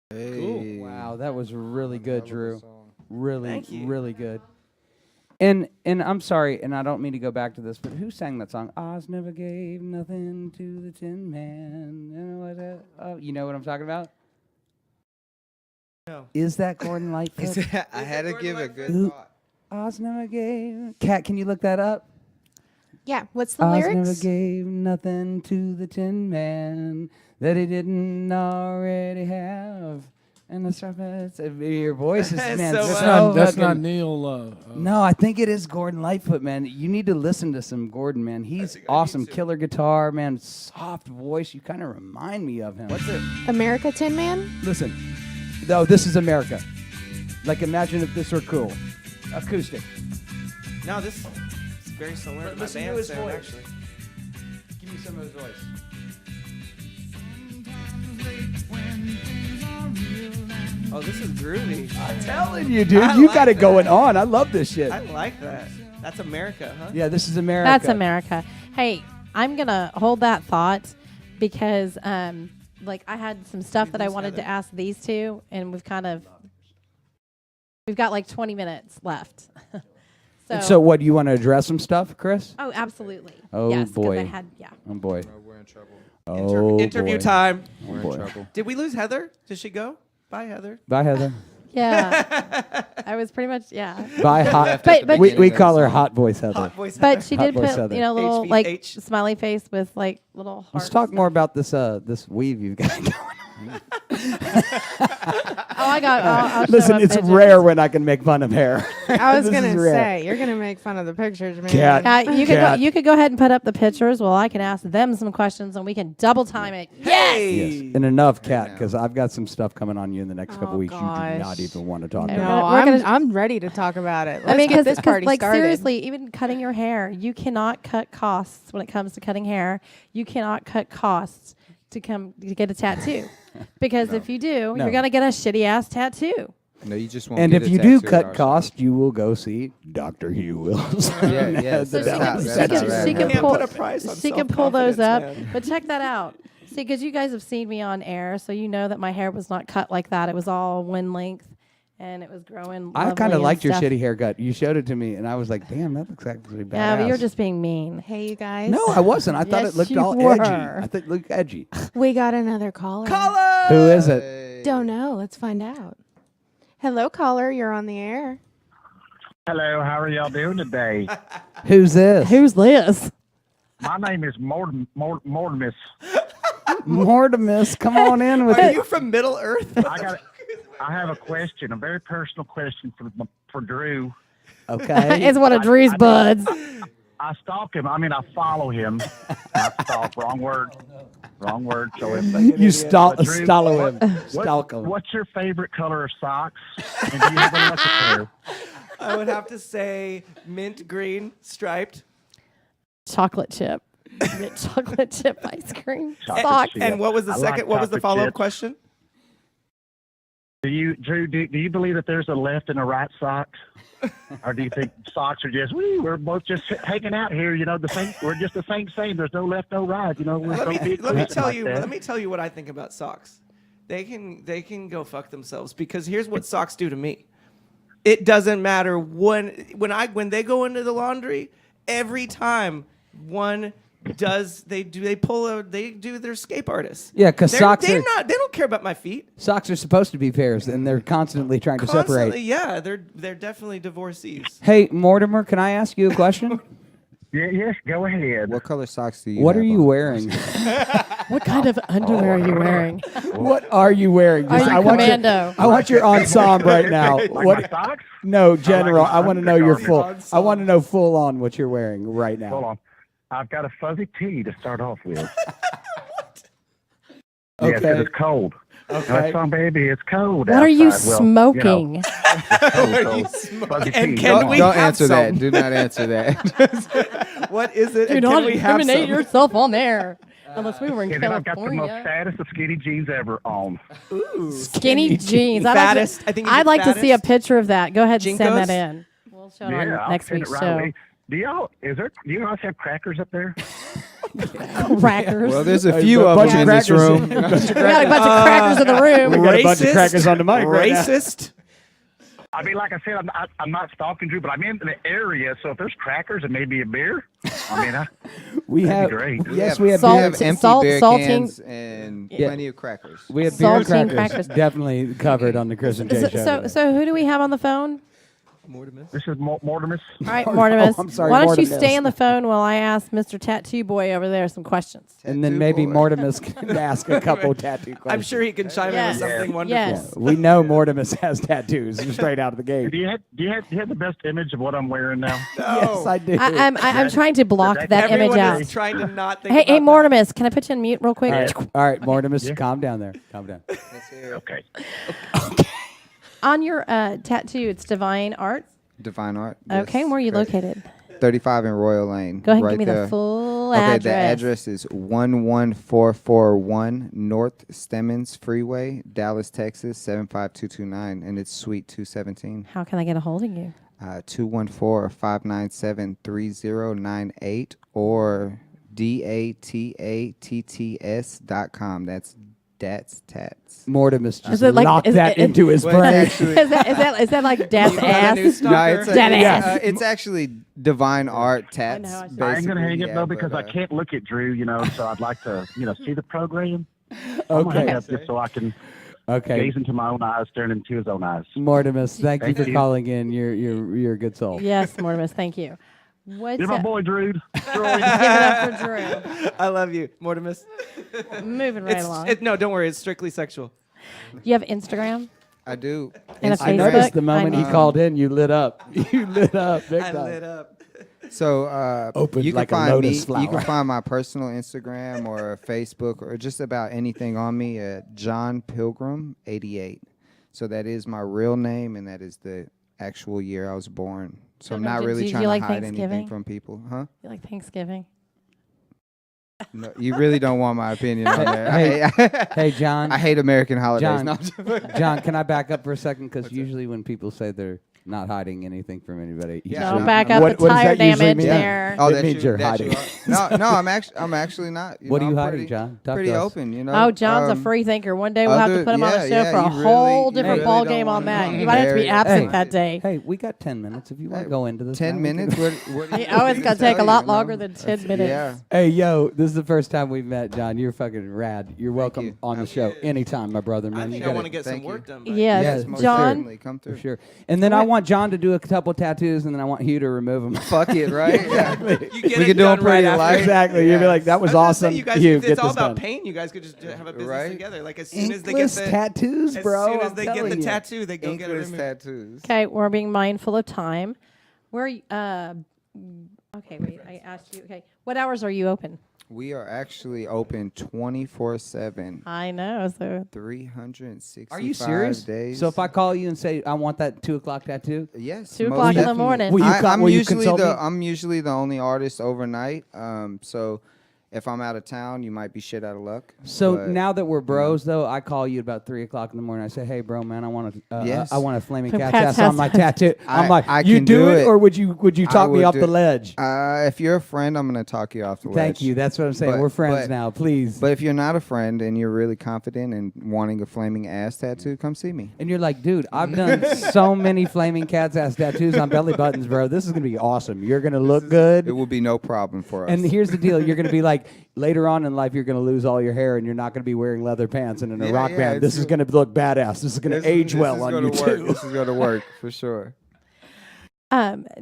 Speaker 6: Hey.
Speaker 1: Wow, that was really good, Drew. Really,
Speaker 10: Thank you.
Speaker 1: really good. And I'm sorry, and I don't mean to go back to this, but who sang that song? Oz never gave nothing to the Tin Man. You know what? You know what I'm talking about?
Speaker 10: No.
Speaker 1: Is that Gordon Lightfoot?
Speaker 6: I had to give a good
Speaker 1: Who-
Speaker 6: thought.
Speaker 1: Oz never gave. Kat, can you look that up?
Speaker 4: Yeah, what's the
Speaker 1: Oz
Speaker 4: lyrics?
Speaker 1: never gave nothing to the Tin Man that he didn't already have. And the serpents, your voice is,
Speaker 10: That's
Speaker 1: man,
Speaker 10: so
Speaker 1: so
Speaker 10: well.
Speaker 5: That's not
Speaker 1: fucking-
Speaker 5: Neil.
Speaker 1: No, I think it is Gordon Lightfoot, man. You need to listen to some Gordon, man. He's awesome. Killer guitar, man. Soft voice. You kind of remind me of him. What's it?
Speaker 4: America Tin Man?
Speaker 1: Listen. No, this is America. Like, imagine if this were cool. Acoustic.
Speaker 10: No, this is very similar to my
Speaker 1: Listen to
Speaker 10: band
Speaker 1: his
Speaker 10: sound,
Speaker 1: voice.
Speaker 10: actually.
Speaker 1: Give me some of his voice.
Speaker 10: Oh, this is groovy.
Speaker 1: I'm telling you, dude.
Speaker 10: I
Speaker 1: You
Speaker 10: like
Speaker 1: got it
Speaker 10: that.
Speaker 1: going on. I love this shit.
Speaker 10: I like that. That's America, huh?
Speaker 1: Yeah, this is America.
Speaker 3: That's America. Hey, I'm gonna hold that thought because, like, I had some stuff that I wanted to ask these two, and we've got like 20 minutes left.
Speaker 1: So what, do you want to address some stuff, Chris?
Speaker 3: Oh, absolutely.
Speaker 1: Oh,
Speaker 3: yes, 'cause
Speaker 1: boy.
Speaker 3: I had, yeah.
Speaker 1: Oh, boy.
Speaker 6: No, we're in trouble.
Speaker 1: Oh,
Speaker 10: Interview
Speaker 1: boy.
Speaker 10: time.
Speaker 1: Oh,
Speaker 6: We're
Speaker 1: boy.
Speaker 6: in trouble.
Speaker 10: Did we lose Heather? Did she go? Bye, Heather.
Speaker 1: Bye, Heather.
Speaker 3: Yeah. I was pretty much, yeah.
Speaker 1: By hot,
Speaker 3: But
Speaker 1: we call her Hot Voice Heather.
Speaker 10: Hot voice.
Speaker 3: But she
Speaker 1: Hot
Speaker 3: did
Speaker 1: voice
Speaker 3: put,
Speaker 1: Heather.
Speaker 3: you know, little like
Speaker 10: HVH.
Speaker 3: smiley face with like little hearts.
Speaker 1: Let's talk more about this this weave you've got going on.
Speaker 3: Oh, I got. I'll show
Speaker 1: Listen,
Speaker 3: a
Speaker 1: it's
Speaker 3: picture.
Speaker 1: rare when I can make fun of hair.
Speaker 4: I was
Speaker 1: This
Speaker 4: gonna
Speaker 1: is rare.
Speaker 4: say you're gonna make fun of the pictures, man.
Speaker 1: Cat.
Speaker 3: You could go, you could go ahead and put up the pictures. Well, I can ask them some questions and we can double time it. Yes.
Speaker 1: Yes, and enough, Cat, because I've got some stuff coming on you in the next couple
Speaker 4: Oh,
Speaker 1: weeks you do not
Speaker 4: gosh.
Speaker 1: even want to talk
Speaker 3: Okay,
Speaker 1: about.
Speaker 4: No,
Speaker 3: We're gonna-
Speaker 4: I'm ready to talk about it. Let's
Speaker 3: I mean,
Speaker 4: get this party
Speaker 3: like
Speaker 4: started.
Speaker 3: seriously, even cutting your hair, you cannot cut costs when it comes to cutting hair. You cannot cut costs to get a tattoo, because if you do,
Speaker 1: No.
Speaker 3: you're gonna get a shitty ass tattoo.
Speaker 6: No, you just won't.
Speaker 1: And
Speaker 6: get
Speaker 1: if
Speaker 6: a
Speaker 1: you do
Speaker 6: tattoo
Speaker 1: cut
Speaker 6: or
Speaker 1: cost, you will go see Dr. Hugh Wilson.
Speaker 6: Yeah, yeah,
Speaker 3: So
Speaker 6: that's how-
Speaker 3: she
Speaker 6: that's
Speaker 3: can,
Speaker 6: how
Speaker 3: she
Speaker 6: that
Speaker 3: can
Speaker 6: happens.
Speaker 3: pull,
Speaker 10: Put a price on
Speaker 3: she can pull those
Speaker 10: self-confidence,
Speaker 3: up.
Speaker 10: man.
Speaker 3: But check that out. See, because you guys have seen me on air, so you know that my hair was not cut like that. It was all one length, and it was growing.
Speaker 1: I
Speaker 3: lovely
Speaker 1: kind of
Speaker 3: and
Speaker 1: liked your
Speaker 3: stuff.
Speaker 1: shitty haircut. You showed it to me, and I was like, damn, that looks actually badass.
Speaker 3: Yeah, but you're just being mean.
Speaker 4: Hey, you guys.
Speaker 1: No, I wasn't. I thought
Speaker 3: Yes,
Speaker 1: it looked
Speaker 3: you
Speaker 1: all
Speaker 3: were.
Speaker 1: edgy. I thought it looked edgy.
Speaker 4: We got another caller.
Speaker 1: Who is it?
Speaker 4: Don't know. Let's find out. Hello, caller. You're on the air.
Speaker 14: Hello, how are y'all doing today?
Speaker 1: Who's this?
Speaker 3: Who's this?
Speaker 14: My name is Mortimus.
Speaker 1: Mortimus, come on in with
Speaker 10: Are
Speaker 1: it.
Speaker 10: you from Middle Earth?
Speaker 14: I have a question, a very personal question for Drew.
Speaker 1: Okay.
Speaker 3: It's one of Drew's buds.
Speaker 14: I stalk him. I mean, I follow him. I stalk. Wrong word. Wrong word. So if
Speaker 1: You stalk
Speaker 14: But Drew,
Speaker 1: stallow him.
Speaker 14: what-
Speaker 1: Stalk him.
Speaker 14: What's your favorite color of socks? And do you have a lucky pair?
Speaker 10: I would have to say mint green striped.
Speaker 3: Chocolate chip. Get chocolate chip ice cream.
Speaker 14: Chocolate
Speaker 3: Socks.
Speaker 14: chip.
Speaker 10: And what was the
Speaker 14: I
Speaker 10: second?
Speaker 14: like
Speaker 10: What was the
Speaker 14: chocolate
Speaker 10: follow-up
Speaker 14: chips.
Speaker 10: question?
Speaker 14: Drew, do you believe that there's a left and a right sock? Or do you think socks are just, we're both just hanging out here, you know, we're just the same. There's no left, no right, you know. We're so big
Speaker 10: Let me
Speaker 14: like
Speaker 10: tell you.
Speaker 14: that.
Speaker 10: Let me tell you what I think about socks. They can go fuck themselves, because here's what socks do to me. It doesn't matter when they go into the laundry. Every time one they do their escape artists.
Speaker 1: Yeah, 'cause socks
Speaker 10: they
Speaker 1: are-
Speaker 10: don't care about my feet.
Speaker 1: Socks are supposed to be pairs, and they're constantly trying to
Speaker 10: Constantly,
Speaker 1: separate.
Speaker 10: yeah, they're definitely divorcees.
Speaker 1: Hey, Mortimer, can I ask you a question?
Speaker 14: Yes, go ahead.
Speaker 6: What color socks do you
Speaker 1: What
Speaker 6: have
Speaker 1: are you
Speaker 6: on?
Speaker 1: wearing?
Speaker 3: What kind of underwear are you wearing?
Speaker 1: What are you wearing?
Speaker 3: Are you
Speaker 1: I want
Speaker 3: commando?
Speaker 1: I want your ensemble right now.
Speaker 14: Like
Speaker 1: What?
Speaker 14: my socks?
Speaker 1: No, general. I want to know your full.
Speaker 14: undergarment.
Speaker 1: I want to know full on what you're wearing right now.
Speaker 14: Hold on. I've got a fuzzy tee to start off with.
Speaker 1: Okay.
Speaker 14: Yes, 'cause it's cold.
Speaker 1: Okay.
Speaker 14: That's on, baby. It's cold.
Speaker 3: What are you
Speaker 14: outside. Well,
Speaker 3: smoking?
Speaker 14: You know, fuzzy
Speaker 10: And
Speaker 14: tee.
Speaker 10: can
Speaker 14: Come
Speaker 10: we
Speaker 14: on.
Speaker 6: Don't
Speaker 10: have
Speaker 6: answer
Speaker 10: some?
Speaker 6: that. Do not answer that.
Speaker 10: What is it?
Speaker 3: Do
Speaker 10: and
Speaker 3: not
Speaker 10: can we have
Speaker 3: incriminate
Speaker 10: some?
Speaker 3: yourself on there. Unless we were in
Speaker 14: And then I've got the most
Speaker 3: California.
Speaker 14: fattest of skinny jeans ever on.
Speaker 3: Skinny jeans.
Speaker 10: Fattest. I think you
Speaker 3: I'd
Speaker 10: said
Speaker 3: like to see a
Speaker 10: fattest.
Speaker 3: picture of that. Go ahead and send
Speaker 10: Jinkos?
Speaker 3: that in. We'll show it
Speaker 14: Yeah,
Speaker 3: on
Speaker 14: I'll
Speaker 3: next
Speaker 14: send
Speaker 3: week's
Speaker 14: it right
Speaker 3: show.
Speaker 14: away. Do you guys have crackers up there?
Speaker 3: Crackers.
Speaker 6: Well, there's a
Speaker 1: A
Speaker 6: few of
Speaker 1: bunch
Speaker 6: them
Speaker 1: of
Speaker 6: in this
Speaker 1: crackers.
Speaker 6: room.
Speaker 3: We got a bunch of crackers in the room.
Speaker 1: We got a bunch of crackers on the mic right now.
Speaker 10: Racist.
Speaker 14: I mean, like I said, I'm not stalking Drew, but I'm in the area, so if there's crackers and maybe a beer, I mean,
Speaker 1: We
Speaker 14: that'd
Speaker 1: have.
Speaker 14: be great.
Speaker 1: Yes, we have.
Speaker 3: Salt-
Speaker 6: We
Speaker 1: beer.
Speaker 6: have empty
Speaker 3: salt-
Speaker 6: beer
Speaker 3: salting-
Speaker 6: cans and
Speaker 1: Yeah.
Speaker 6: plenty of crackers.
Speaker 1: We have beer and
Speaker 3: Saltine
Speaker 1: crackers.
Speaker 3: crackers.
Speaker 1: Definitely covered on the Kris and J
Speaker 3: So,
Speaker 1: show.
Speaker 3: so,
Speaker 1: today.
Speaker 3: so who do we have on the phone?
Speaker 14: This is Mortimus.
Speaker 3: All right, Mortimus.
Speaker 1: I'm sorry,
Speaker 3: Why don't you
Speaker 1: Mortimus.
Speaker 3: stay on the phone while I ask Mr. Tattoo Boy over there some questions?
Speaker 1: And then
Speaker 6: Tattoo
Speaker 1: maybe
Speaker 6: boy.
Speaker 1: Mortimus can ask a couple tattoo questions.
Speaker 10: I'm sure he can chime
Speaker 3: Yes.
Speaker 10: in with something wonderful.
Speaker 3: Yes.
Speaker 1: We know Mortimus has tattoos straight out of the gate.
Speaker 14: Do you have the best image of what I'm wearing now?
Speaker 1: Yes, I do.
Speaker 3: I'm trying to block that image
Speaker 10: Everyone
Speaker 3: out.
Speaker 10: is trying to not think
Speaker 3: Hey,
Speaker 10: about that.
Speaker 3: Mortimus, can I put you on mute real quick?
Speaker 1: All right, Mortimus,
Speaker 14: Yeah.
Speaker 1: calm down there. Calm down.
Speaker 14: Okay.
Speaker 3: On your tattoo, it's Divine Art.
Speaker 6: Divine Art.
Speaker 3: Okay,
Speaker 6: yes,
Speaker 3: where are you
Speaker 6: correct.
Speaker 3: located?
Speaker 6: 35 in Royal Lane.
Speaker 3: Go ahead and
Speaker 6: right
Speaker 3: give me
Speaker 6: there.
Speaker 3: the full
Speaker 6: Okay,
Speaker 3: address.
Speaker 6: the address is 11441 North Stemmons Freeway, Dallas, Texas 75229, and it's Suite 217.
Speaker 3: How can I get a hold of you?
Speaker 6: 214-597-3098 or DATATTS.com. That's Tats.
Speaker 1: Mortimus just
Speaker 3: Is it like-
Speaker 1: locked
Speaker 3: is
Speaker 1: that
Speaker 3: it-
Speaker 1: into his
Speaker 6: Well,
Speaker 1: brain.
Speaker 6: it's actually-
Speaker 3: Is that like dad's ass?
Speaker 6: No, it's,
Speaker 3: Dead ass.
Speaker 6: it's actually Divine Art Tats.
Speaker 3: I should-
Speaker 14: I ain't gonna hang it
Speaker 6: yeah,
Speaker 14: though
Speaker 6: but,
Speaker 14: because I can't look at Drew, so I'd like to, see the program.
Speaker 1: Okay.
Speaker 14: Just so I can.
Speaker 1: Okay.
Speaker 14: Gaze into my own eyes, staring into his own eyes.
Speaker 1: Mortimus, thank you
Speaker 14: Thank
Speaker 1: for
Speaker 14: you.
Speaker 1: calling in. You're a good soul.
Speaker 3: Yes, Mortimus, thank you. What's
Speaker 14: You're my boy, Drew.
Speaker 3: Give it up for Drew.
Speaker 10: I love you, Mortimus.
Speaker 3: Moving right along.
Speaker 10: No, don't worry. It's strictly sexual.
Speaker 3: You have Instagram
Speaker 6: I do.
Speaker 3: and a
Speaker 1: I
Speaker 3: Facebook?
Speaker 1: noticed the moment
Speaker 3: I
Speaker 1: he
Speaker 3: know.
Speaker 1: called in, you lit up. You lit up big
Speaker 10: I
Speaker 1: time.
Speaker 10: lit up.
Speaker 6: So
Speaker 1: Opened
Speaker 6: you can
Speaker 1: like a
Speaker 6: find me.
Speaker 1: lotus
Speaker 6: You can
Speaker 1: flower.
Speaker 6: find my personal Instagram or Facebook or just about anything on me at John Pilgrim 88. So that is my real name, and that is the actual year I was born. So I'm
Speaker 3: Pilgrim,
Speaker 6: not
Speaker 3: do
Speaker 6: really
Speaker 3: you
Speaker 6: trying
Speaker 3: like
Speaker 6: to hide anything
Speaker 3: Thanksgiving?
Speaker 6: from people, huh?
Speaker 3: You like Thanksgiving?
Speaker 6: No, you really don't want my opinion on that.
Speaker 1: Hey, John.
Speaker 6: I hate American holidays.
Speaker 1: John,
Speaker 6: No, I'm just-
Speaker 1: John, can I back up for a second? Because usually when people say they're not hiding anything from anybody,
Speaker 6: Yeah,
Speaker 3: Don't
Speaker 6: I'm-
Speaker 3: back
Speaker 6: I'm-
Speaker 3: up the
Speaker 1: what does
Speaker 3: tire
Speaker 1: that usually
Speaker 3: damage
Speaker 1: mean?
Speaker 3: there.
Speaker 6: Oh,
Speaker 1: It
Speaker 6: that
Speaker 1: means you're
Speaker 6: that
Speaker 1: hiding.
Speaker 6: No, I'm actually not.
Speaker 1: What are
Speaker 6: know,
Speaker 1: you
Speaker 6: I'm
Speaker 1: hiding,
Speaker 6: pretty-
Speaker 1: John? Talk
Speaker 6: Pretty
Speaker 1: to us.
Speaker 6: open, you know.
Speaker 3: Oh, John's a free thinker. One day we'll have to
Speaker 6: other-
Speaker 3: put him on the
Speaker 6: yeah,
Speaker 3: show for
Speaker 6: yeah,
Speaker 3: a
Speaker 6: you
Speaker 3: whole
Speaker 6: really-
Speaker 3: different
Speaker 6: you
Speaker 3: ball
Speaker 6: really
Speaker 3: game
Speaker 6: don't
Speaker 3: on
Speaker 6: wanna
Speaker 3: that.
Speaker 6: know.
Speaker 3: You might have to be
Speaker 6: Very-
Speaker 3: absent
Speaker 1: Hey.
Speaker 3: that day.
Speaker 1: Hey, we got 10 minutes if you want to go into this.
Speaker 6: 10
Speaker 1: now, we can
Speaker 6: minutes?
Speaker 1: do it.
Speaker 6: What
Speaker 3: Oh, it's gonna take a lot
Speaker 6: you know?
Speaker 3: longer than 10 minutes.
Speaker 6: Yeah.
Speaker 1: Hey, yo, this is the first time we've met, John. You're fucking rad. You're welcome
Speaker 6: you.
Speaker 1: on the show anytime, my brother, man.
Speaker 10: I
Speaker 1: You
Speaker 10: think I
Speaker 1: gotta-
Speaker 10: want to get some
Speaker 6: Thank you.
Speaker 10: work done. But
Speaker 3: Yes,
Speaker 1: Yes,
Speaker 6: most
Speaker 3: John.
Speaker 6: certainly. Come
Speaker 1: For
Speaker 6: through.
Speaker 1: sure. And then I want John to do a couple tattoos, and then I want Hugh to remove them.
Speaker 6: Fuck it, right?
Speaker 1: Exactly.
Speaker 10: You get
Speaker 6: We
Speaker 10: it
Speaker 6: could do
Speaker 10: done
Speaker 6: them pretty
Speaker 10: right after.
Speaker 6: light.
Speaker 1: Exactly. You'd be like, that was
Speaker 10: I was gonna
Speaker 1: awesome.
Speaker 10: say, you guys,
Speaker 1: Hugh,
Speaker 10: if
Speaker 1: get
Speaker 10: it's all
Speaker 1: this
Speaker 10: about
Speaker 1: done.
Speaker 10: pain. You guys could just have a business
Speaker 6: Right.
Speaker 10: together. Like as soon as they get
Speaker 1: Inkless
Speaker 10: the
Speaker 1: tattoos, bro.
Speaker 10: As soon as
Speaker 1: I'm
Speaker 10: they get the
Speaker 1: telling you.
Speaker 10: tattoo, they go get it
Speaker 6: Inkless
Speaker 10: removed.
Speaker 6: tattoos.
Speaker 3: Okay, we're being mindful of time. Where? Okay, wait. I asked you. Okay, what hours are you open?
Speaker 6: We are actually open 24/7.
Speaker 3: I know. So
Speaker 6: 365
Speaker 1: Are you serious?
Speaker 6: days.
Speaker 1: So if I call you and say I want that 2:00 tattoo,
Speaker 6: Yes,
Speaker 3: 2
Speaker 6: most
Speaker 3: o'clock in the
Speaker 6: definitely.
Speaker 3: morning.
Speaker 1: Will you
Speaker 6: I'm
Speaker 1: will you
Speaker 6: usually
Speaker 1: consult me?
Speaker 6: I'm usually the only artist overnight. So if I'm out of town, you might be shit out of luck.
Speaker 1: So
Speaker 6: but,
Speaker 1: now that we're bros, though, I call you about 3:00 in the morning. I say, "Hey, bro, man, I want to,
Speaker 6: Yes.
Speaker 1: I want a flaming
Speaker 3: Some
Speaker 1: cat's
Speaker 3: cat's
Speaker 1: ass on
Speaker 3: ass.
Speaker 1: my tattoo." I'm like,
Speaker 6: I
Speaker 1: "You
Speaker 6: can
Speaker 1: do
Speaker 6: do
Speaker 1: it,
Speaker 6: it.
Speaker 1: or would you
Speaker 6: I
Speaker 1: talk me
Speaker 6: would
Speaker 1: off
Speaker 6: do
Speaker 1: the
Speaker 6: it.
Speaker 1: ledge?"
Speaker 6: if you're a friend, I'm gonna talk you off the ledge.
Speaker 1: Thank you. That's what I'm saying.
Speaker 6: But-
Speaker 1: We're friends
Speaker 6: but-
Speaker 1: now, please.
Speaker 6: But if you're not a friend and you're really confident and wanting a flaming ass tattoo, come see me.
Speaker 1: And you're like, dude, I've done so many flaming cat's ass tattoos on belly buttons, bro. This is gonna be awesome. You're gonna look good.
Speaker 6: It will be no problem for us.
Speaker 1: And here's the deal: you're gonna be like, later on in life, you're gonna lose all your hair, and you're not gonna be wearing leather pants and in a
Speaker 6: Yeah,
Speaker 1: rock
Speaker 6: yeah,
Speaker 1: band. This
Speaker 6: it's-
Speaker 1: is gonna look badass. This is gonna age well on you
Speaker 6: work.
Speaker 1: too.
Speaker 6: This is gonna work for sure.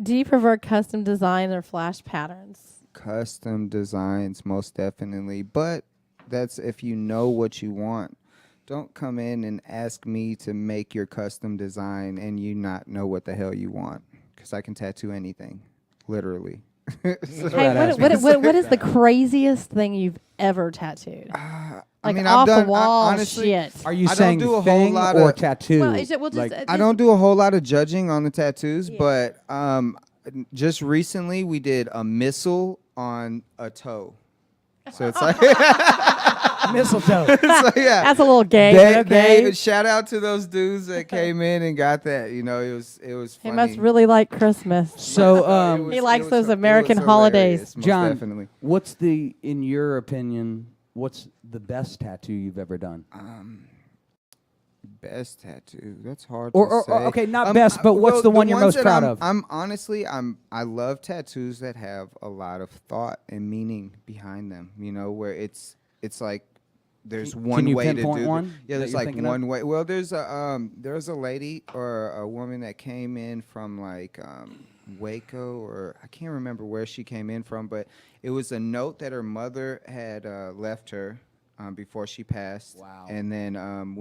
Speaker 3: do you prefer custom design or flash patterns?
Speaker 6: Custom designs, most definitely. But that's if you know what you want. Don't come in and ask me to make your custom design and you not know what the hell you want. Because I can tattoo anything, literally.
Speaker 3: Hey, what is the craziest thing you've ever tattooed? Like
Speaker 6: I've
Speaker 3: off
Speaker 6: done
Speaker 3: the wall
Speaker 6: honestly.
Speaker 3: shit.
Speaker 1: Are you
Speaker 6: I
Speaker 1: saying
Speaker 6: don't do a
Speaker 1: thing
Speaker 6: whole lot
Speaker 1: or
Speaker 6: of
Speaker 1: tattoo?
Speaker 3: Well, is it- we'll just,
Speaker 1: Like,
Speaker 6: I don't do a whole lot of judging on the tattoos, but just recently we did a missile on a toe. So it's like
Speaker 1: mistletoe.
Speaker 6: so yeah.
Speaker 3: That's a little gay.
Speaker 6: They,
Speaker 3: but okay.
Speaker 6: shout out to those dudes that came in and got that. You know, it was
Speaker 3: He
Speaker 6: funny.
Speaker 3: must really like Christmas.
Speaker 1: So,
Speaker 3: He likes those
Speaker 6: it
Speaker 3: American
Speaker 6: was
Speaker 3: holidays.
Speaker 6: hilarious, most
Speaker 1: John,
Speaker 6: definitely.
Speaker 1: what's in your opinion, what's the best tattoo you've ever done?
Speaker 6: Best tattoo. That's hard
Speaker 1: Or-
Speaker 6: to
Speaker 1: or-
Speaker 6: say.
Speaker 1: okay, not best, but what's the one you're
Speaker 6: ones
Speaker 1: most
Speaker 6: that
Speaker 1: proud
Speaker 6: I'm-
Speaker 1: of?
Speaker 6: I'm honestly, I love tattoos that have a lot of thought and meaning behind them. You know, where it's like there's
Speaker 1: Can
Speaker 6: one
Speaker 1: you
Speaker 6: way to
Speaker 1: pinpoint
Speaker 6: do.
Speaker 1: one
Speaker 6: Yeah,
Speaker 1: that
Speaker 6: there's
Speaker 1: you're
Speaker 6: like
Speaker 1: thinking of?
Speaker 6: one way. Well, there's a lady or a woman that came in from like Waco, or I can't remember where she came in from, but it was a note that her mother had left her before she passed.
Speaker 1: Wow.
Speaker 6: And then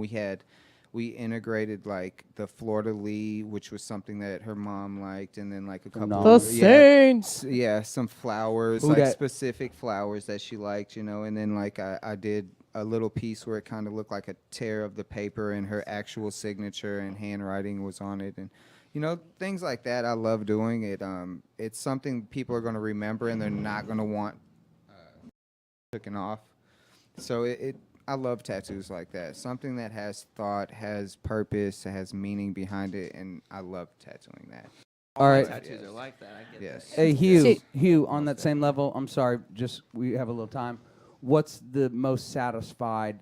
Speaker 6: we integrated like the fleur-de-lis, which was something that her mom liked, and then like a couple
Speaker 3: The
Speaker 6: of
Speaker 3: Saints.
Speaker 6: some flowers,
Speaker 1: Who
Speaker 6: like
Speaker 1: dat?
Speaker 6: specific flowers that she liked, you know, and then like I did a little piece where it kind of looked like a tear of the paper and her actual signature and handwriting was on it, and you know, things like that I love doing it. It's something people are going to remember and they're not going to want taken off. So I love tattoos like that. Something that has thought, has purpose, has meaning behind it, and I love tattooing that.
Speaker 1: All right.
Speaker 10: Tattoos are like that. I get
Speaker 6: Yes.
Speaker 10: that.
Speaker 1: Hey, Hugh, on that same level, I'm sorry, just we have a little time. What's the most satisfied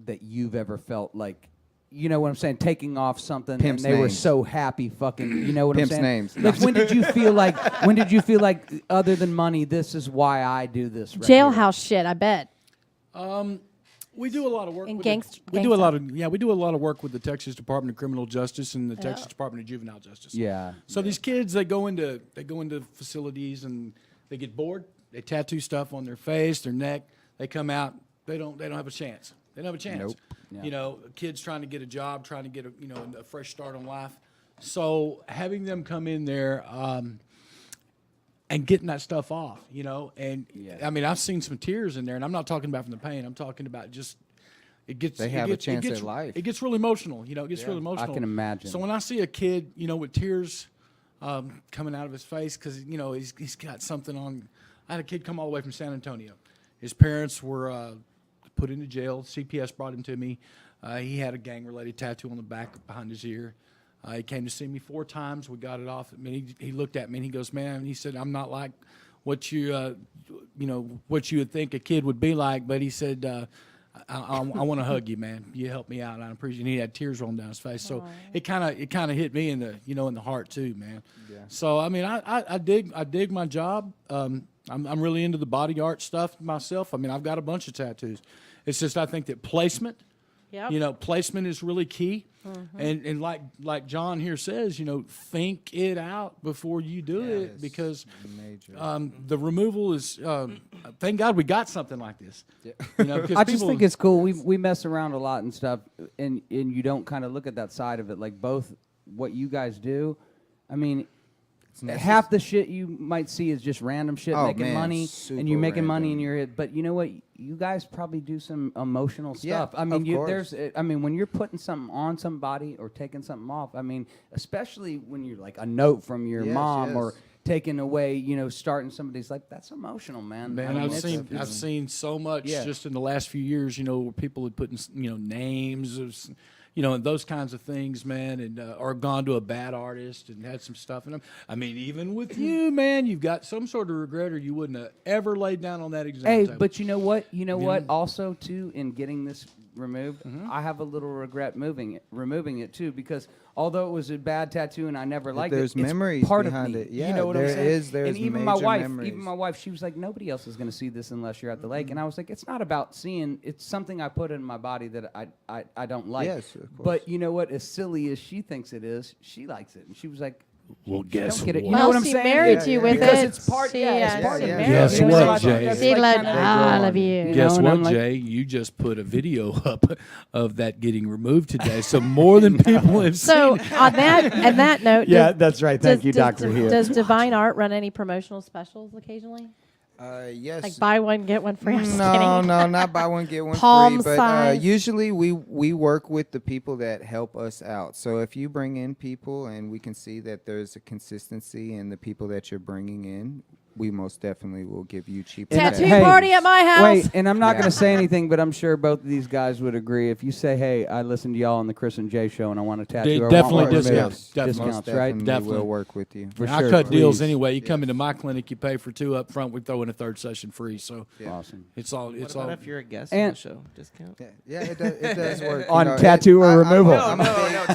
Speaker 1: that you've ever felt like, you know what I'm saying, taking off something
Speaker 6: Pimp's
Speaker 1: and they were
Speaker 6: names.
Speaker 1: so happy fucking, you know what
Speaker 6: Pimp's
Speaker 1: I'm saying?
Speaker 6: names.
Speaker 1: Like when did you feel like, other than money, this is why I do this right here?
Speaker 3: Jailhouse shit, I bet.
Speaker 5: We do a lot of work.
Speaker 3: And
Speaker 5: with
Speaker 3: we
Speaker 5: do a lot of work with the Texas Department of Criminal Justice and the
Speaker 3: Yeah.
Speaker 5: Texas Department of Juvenile Justice.
Speaker 1: Yeah.
Speaker 5: So these kids, they go into facilities and they get bored. They tattoo stuff on their face, their neck. They come out. They don't have a chance. They don't have a chance.
Speaker 1: Nope. Yeah.
Speaker 5: You know, kids trying to get a job, trying to get a fresh start on life. So having them come in there. And getting that stuff off, and I mean, I've seen some tears in there, and I'm not talking about from the pain. I'm talking about just
Speaker 6: They have a chance at life.
Speaker 5: It gets really emotional, It gets really emotional.
Speaker 1: I can imagine.
Speaker 5: So when I see a kid, with tears coming out of his face because he's got something on. I had a kid come all the way from San Antonio. His parents were put into jail. CPS brought him to me. He had a gang-related tattoo on the back behind his ear. He came to see me 4 times. We got it off. I mean, he looked at me and he goes, "Man," he said, "I'm not like what you would think a kid would be like." But he said, "I want to hug you, man. You helped me out, and I appreciate." And he had tears rolling down his face. So it kind of hit me in the heart too, man. Yeah. So I mean, I dig my job. I'm really into the body art stuff myself. I mean, I've got a bunch of tattoos. It's just I think that placement.
Speaker 3: Yep.
Speaker 5: Placement is really key.
Speaker 3: Mm-hmm.
Speaker 5: And like John here says, think it out before you do it because the removal is. Thank God we got something like this. Yeah.
Speaker 1: I just think it's cool. We mess around a lot and stuff, and you don't kind of look at that side of it. Like both what you guys do, I mean. Half the shit you might see is just random shit making money, and you're making money in your head. But you know what? You guys probably do some emotional stuff. I mean, when you're putting something on somebody or taking something off. I mean, especially when you're like a note from your mom or taking away, starting somebody's like that's emotional, man.
Speaker 5: Man,
Speaker 1: I mean,
Speaker 5: I've seen so much just in the last few years. Where people had put names of. And those kinds of things, man, and or gone to a bad artist and had some stuff in them. I mean, even with you, man, you've got some sort of regret, or you wouldn't have ever laid down on that exam table.
Speaker 1: But you know what? What? Also, too, in getting this removed, I have a little regret removing it too, because although it was a bad tattoo and I never liked it,
Speaker 6: there's memories
Speaker 1: part
Speaker 6: behind
Speaker 1: of me.
Speaker 6: it. Yeah,
Speaker 1: you know what I'm saying?
Speaker 6: There's
Speaker 1: and even
Speaker 6: major
Speaker 1: my
Speaker 6: memories.
Speaker 1: wife, she was like, nobody else is going to see this unless you're at the lake. And I was like, it's not about seeing. It's something I put in my body that I don't like.
Speaker 6: Yes, of course.
Speaker 1: But you know what? As silly as she thinks it is, she likes it, and she was like.
Speaker 5: Well, guess what?
Speaker 1: You know what I'm
Speaker 3: she
Speaker 1: saying?
Speaker 3: married you with
Speaker 1: because
Speaker 3: it.
Speaker 1: it's part.
Speaker 3: She,
Speaker 1: it's part of it.
Speaker 5: Guess what, Jay?
Speaker 3: She loved all of you.
Speaker 5: Guess what, Jay? You just put a video up of that getting removed today, so more than people have seen.
Speaker 3: So on that note,
Speaker 1: that's right. Thank you, Dr. Hill.
Speaker 3: Does Divine Art run any promotional specials occasionally?
Speaker 6: Yes.
Speaker 3: Like buy one get one free. I'm just
Speaker 6: No,
Speaker 3: kidding.
Speaker 6: not buy one get one
Speaker 3: Palm
Speaker 6: free. But
Speaker 3: size.
Speaker 6: usually we work with the people that help us out. So if you bring in people and we can see that there's a consistency in the people that you're bringing in, we most definitely will give you cheaper.
Speaker 3: Tattoo party at my house.
Speaker 1: Wait, and I'm not going to say anything, but I'm sure both of these guys would agree. If you say, "Hey, I listened to y'all on the Kris and J show, and I want a tattoo," or
Speaker 5: definitely
Speaker 1: want one
Speaker 5: discounts.
Speaker 1: removed.
Speaker 5: Definitely.
Speaker 1: Discounts, right?
Speaker 6: Definitely, we'll work with you.
Speaker 1: For
Speaker 5: I
Speaker 1: sure,
Speaker 5: cut deals
Speaker 1: please.
Speaker 5: anyway. You come into my clinic, you pay for 2 up front. We throw in a 3rd session free. So
Speaker 1: Awesome.
Speaker 5: it's all.
Speaker 10: What
Speaker 5: It's
Speaker 10: about
Speaker 5: all.
Speaker 10: if you're a guest on
Speaker 1: And-
Speaker 10: the show? Discount?
Speaker 6: Yeah, it does work.
Speaker 1: On tattoo or removal?
Speaker 6: I'm big-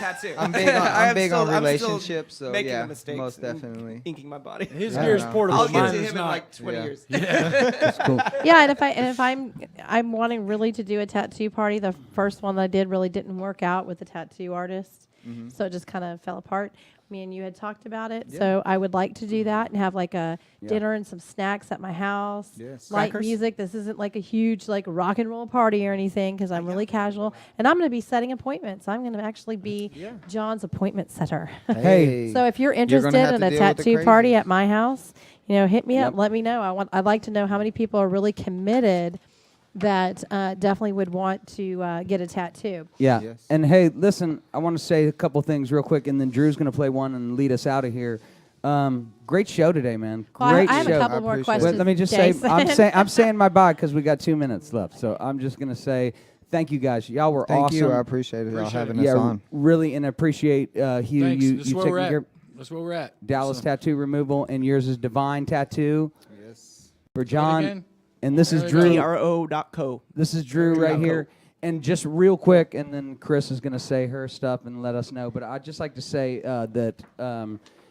Speaker 10: tattoo.
Speaker 6: I'm big on, I'm big on
Speaker 10: I'm still
Speaker 6: relationships, so
Speaker 10: making
Speaker 6: yeah,
Speaker 10: mistakes
Speaker 6: most
Speaker 10: and
Speaker 6: definitely.
Speaker 10: inking my body.
Speaker 5: His gear's portable.
Speaker 10: I'll get
Speaker 5: Mine
Speaker 10: to
Speaker 5: is
Speaker 10: him in
Speaker 5: not.
Speaker 10: like 20
Speaker 6: Yeah.
Speaker 10: years.
Speaker 1: That's cool.
Speaker 3: Yeah, and if I'm wanting really to do a tattoo party, the first one that I did really didn't work out with the tattoo artist, so it just kind of fell apart. Me and you had talked about it, so I would like to do that and have like a dinner and some snacks at my house.
Speaker 6: Yes.
Speaker 3: Light
Speaker 10: Crackers?
Speaker 3: music. This isn't like a huge like rock and roll party or anything because I'm really casual, and I'm going to be setting appointments. I'm going to actually be John's appointment setter.
Speaker 1: Hey.
Speaker 3: So if you're
Speaker 6: gonna
Speaker 3: interested
Speaker 6: have
Speaker 3: in
Speaker 6: to
Speaker 3: a
Speaker 6: deal with the
Speaker 3: tattoo party
Speaker 6: crazies.
Speaker 3: at my house, hit me up.
Speaker 1: Yep.
Speaker 3: Let me know. I'd like to know how many people are really committed that definitely would want to get a tattoo.
Speaker 1: Yeah.
Speaker 6: Yes.
Speaker 1: And hey, listen, I want to say a couple things real quick, and then Drew's going to play one and lead us out of here. Great show today, man.
Speaker 3: Well,
Speaker 1: Great
Speaker 3: I have
Speaker 1: show.
Speaker 3: a couple more
Speaker 6: appreciate it.
Speaker 3: questions.
Speaker 1: Let me just say,
Speaker 3: Jason.
Speaker 1: I'm saying my bye because we got 2 minutes left. So I'm just going to say thank you guys. Y'all were
Speaker 6: Thank
Speaker 1: awesome.
Speaker 6: you. I appreciate it. Y'all
Speaker 5: Appreciate
Speaker 6: having
Speaker 5: it.
Speaker 6: us on.
Speaker 1: Really, and appreciate you.
Speaker 5: Thanks.
Speaker 1: You
Speaker 5: This is where
Speaker 1: taking
Speaker 5: we're at.
Speaker 1: care.
Speaker 5: That's where we're at.
Speaker 1: Dallas
Speaker 5: So-
Speaker 1: Tattoo Removal, and yours is Divine Tattoo
Speaker 6: Yes.
Speaker 1: for
Speaker 5: Say it
Speaker 1: John.
Speaker 5: again.
Speaker 1: And this is
Speaker 5: There you go.
Speaker 1: Drew.
Speaker 10: TRO.co.
Speaker 1: This is Drew right here. And just real quick, and then Kris is going to say her stuff and let us know. But I'd just like to say that,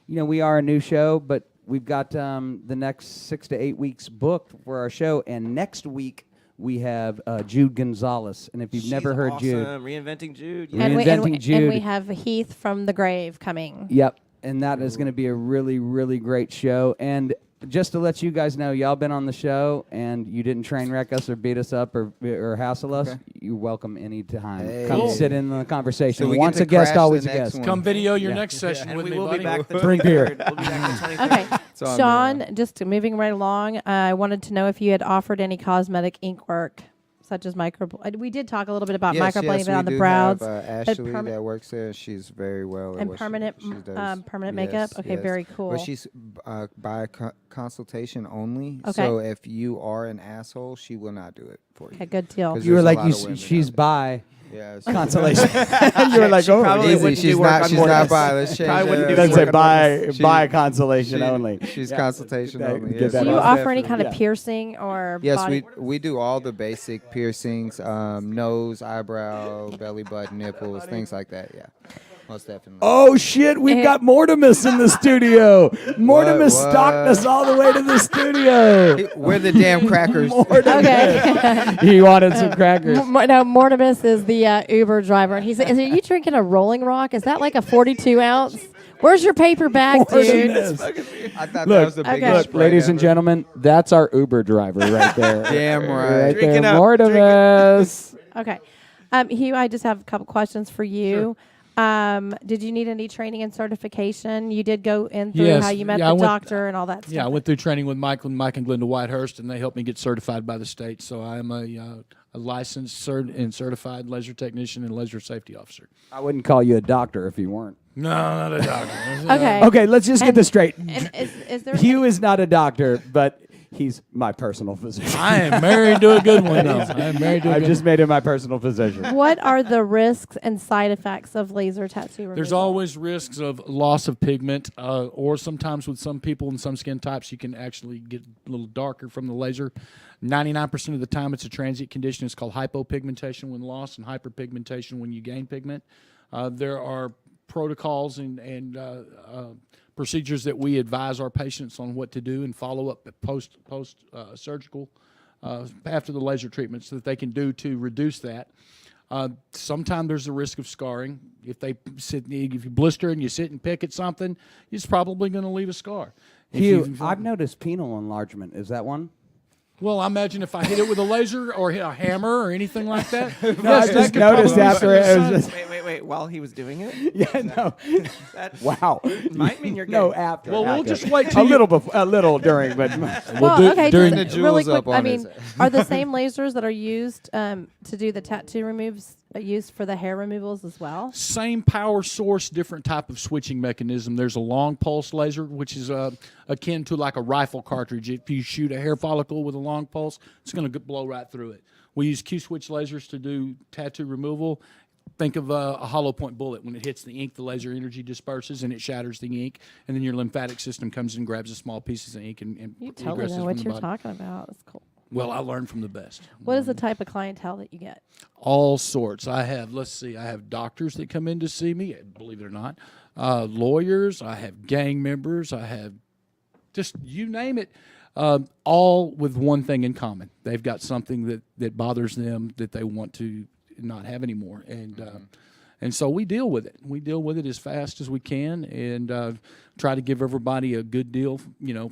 Speaker 1: we are a new show, but we've got the next 6 to 8 weeks booked for our show. And next week, we have Jude Gonzalez. And if you've
Speaker 10: She's
Speaker 1: never heard Jude,
Speaker 10: awesome. Reinventing Jude.
Speaker 3: And we,
Speaker 1: Reinventing Jude.
Speaker 3: and we have Heath from the grave coming.
Speaker 1: Yep. And that is going to be a really, really great show. And just to let you guys know, y'all been on the show and you didn't train wreck us or beat us up or hassle us. You're welcome anytime.
Speaker 6: Hey.
Speaker 1: Come
Speaker 6: Cool.
Speaker 1: sit in the conversation.
Speaker 6: So we
Speaker 1: Once
Speaker 6: get
Speaker 1: a
Speaker 6: to
Speaker 1: guest,
Speaker 6: crash
Speaker 1: always
Speaker 6: the
Speaker 1: a
Speaker 6: next
Speaker 1: guest.
Speaker 6: one.
Speaker 5: Come video your next session
Speaker 10: And
Speaker 5: with
Speaker 10: we
Speaker 5: me,
Speaker 10: will
Speaker 5: buddy.
Speaker 10: be back the
Speaker 1: Bring beer.
Speaker 10: 23rd. We'll be back the 23rd.
Speaker 3: Okay,
Speaker 6: So I'm
Speaker 3: Sean, just moving right along, I wanted to know if you had offered any cosmetic ink work, such as we did talk a little bit about microblading on the brows.
Speaker 6: Ashley
Speaker 3: perma-
Speaker 6: that works there. She's very well at
Speaker 3: and
Speaker 6: what
Speaker 3: permanent
Speaker 6: she does.
Speaker 3: permanent makeup. Okay, very cool.
Speaker 6: But she's by consultation only.
Speaker 3: Okay.
Speaker 6: So if you are an asshole, she will not do it for you.
Speaker 3: Okay, good deal.
Speaker 6: 'Cause
Speaker 1: You were
Speaker 6: there's a
Speaker 1: like,
Speaker 6: lot of women
Speaker 1: she's
Speaker 6: out
Speaker 1: by
Speaker 6: Yes.
Speaker 1: consolation. You were like,
Speaker 10: She
Speaker 1: oh,
Speaker 10: probably
Speaker 1: easy.
Speaker 10: wouldn't
Speaker 6: She's
Speaker 10: do work
Speaker 6: not.
Speaker 10: on
Speaker 6: She's
Speaker 10: more
Speaker 6: not
Speaker 10: than-
Speaker 6: by. Let's change
Speaker 10: Probably wouldn't
Speaker 6: that.
Speaker 10: do
Speaker 1: It doesn't
Speaker 10: work
Speaker 1: say
Speaker 10: on
Speaker 1: by
Speaker 10: this.
Speaker 1: by consolation only.
Speaker 6: She's
Speaker 1: Yeah.
Speaker 6: consultation
Speaker 1: That-
Speaker 6: only.
Speaker 1: get
Speaker 6: Yes.
Speaker 1: that
Speaker 3: Do you
Speaker 1: off.
Speaker 3: offer any kind
Speaker 1: Yeah.
Speaker 3: of piercing or
Speaker 6: Yes,
Speaker 3: body?
Speaker 6: we do all the basic piercings, nose, eyebrow, belly button, nipples, things like that. Yeah, most definitely.
Speaker 1: Oh shit, we've got Mortimus in the studio. Mortimus
Speaker 6: What?
Speaker 1: stalked us all the way to the studio.
Speaker 6: We're the damn crackers.
Speaker 3: Okay.
Speaker 1: He wanted some crackers.
Speaker 3: No, Mortimus is the Uber driver, and he said, "Are you drinking a Rolling Rock? Is that like a 42 ounce? Where's your paper bag, dude?"
Speaker 6: I thought that
Speaker 1: Look,
Speaker 6: was the
Speaker 3: Okay.
Speaker 6: biggest.
Speaker 1: look,
Speaker 6: spread
Speaker 1: ladies and
Speaker 6: ever.
Speaker 1: gentlemen, that's our Uber driver right there.
Speaker 6: Damn right.
Speaker 1: Right
Speaker 10: Drinking
Speaker 1: there,
Speaker 10: up,
Speaker 1: Mortimus.
Speaker 3: Okay. Hugh, I just have a couple questions for you. Did you need any training and certification? You did go in through
Speaker 5: Yes.
Speaker 3: how you met
Speaker 5: Yeah, I
Speaker 3: the
Speaker 5: went-
Speaker 3: doctor and all that stuff.
Speaker 5: Yeah, I went through training with Mike and Glenda Whitehurst, and they helped me get certified by the state. So I am a licensed and certified laser technician and laser safety officer.
Speaker 1: I wouldn't call you a doctor if you weren't.
Speaker 5: No, not a doctor.
Speaker 3: Okay.
Speaker 1: Okay, let's just get
Speaker 3: And-
Speaker 1: this straight.
Speaker 3: And is there
Speaker 1: Hugh is not a doctor, but he's my personal physician.
Speaker 5: I am married to a good one, though. I am married to a
Speaker 1: I've
Speaker 5: good
Speaker 1: just made him my personal physician.
Speaker 3: what are the risks and side effects of laser tattoo removal?
Speaker 5: There's always risks of loss of pigment, or sometimes with some people and some skin types, you can actually get a little darker from the laser. 99% of the time, it's a transient condition. It's called hypopigmentation when lost and hyperpigmentation when you gain pigment. There are protocols and procedures that we advise our patients on what to do and follow up post surgical after the laser treatment so that they can do to reduce that. Sometimes there's a risk of scarring. If you blister and you sit and pick at something, it's probably going to leave a scar. If
Speaker 1: Hugh,
Speaker 5: you've-
Speaker 1: I've noticed penile enlargement. Is that one?
Speaker 5: Well, I imagine if I hit it with a laser or hit a hammer or anything like that.
Speaker 1: No, I
Speaker 5: yes, that
Speaker 1: just
Speaker 5: could
Speaker 1: noticed
Speaker 5: probably
Speaker 1: after it
Speaker 5: sign-
Speaker 1: was just-
Speaker 10: Wait. While he was doing it?
Speaker 1: Yeah, no.
Speaker 10: That
Speaker 1: Wow.
Speaker 10: might mean you're gay.
Speaker 1: No, after.
Speaker 5: Well, we'll
Speaker 1: after.
Speaker 5: just wait
Speaker 1: a
Speaker 5: till you-
Speaker 1: little before, a little during, but
Speaker 3: Well,
Speaker 5: do-
Speaker 3: okay,
Speaker 5: during
Speaker 3: just
Speaker 6: the
Speaker 3: really
Speaker 6: jewels
Speaker 3: quick.
Speaker 6: up
Speaker 3: I
Speaker 6: on
Speaker 3: mean,
Speaker 6: his-
Speaker 3: are the same lasers that are used to do the tattoo removes used for the hair removals as well?
Speaker 5: Same power source, different type of switching mechanism. There's a long pulse laser, which is akin to like a rifle cartridge. If you shoot a hair follicle with a long pulse, it's going to blow right through it. We use Q-switch lasers to do tattoo removal. Think of a hollow point bullet. When it hits the ink, the laser energy disperses and it shatters the ink, and then your lymphatic system comes and grabs the small pieces of ink and
Speaker 3: You totally
Speaker 5: egresses
Speaker 3: know
Speaker 5: from
Speaker 3: what
Speaker 5: the
Speaker 3: you're
Speaker 5: body.
Speaker 3: talking about. That's cool.
Speaker 5: Well, I learned from the best.
Speaker 3: What is the type of clientele that you get?
Speaker 5: All sorts. I have doctors that come in to see me, believe it or not, lawyers, I have gang members, I have just you name it, all with one thing in common. They've got something that bothers them that they want to not have anymore. And so we deal with it. We deal with it as fast as we can and try to give everybody a good deal,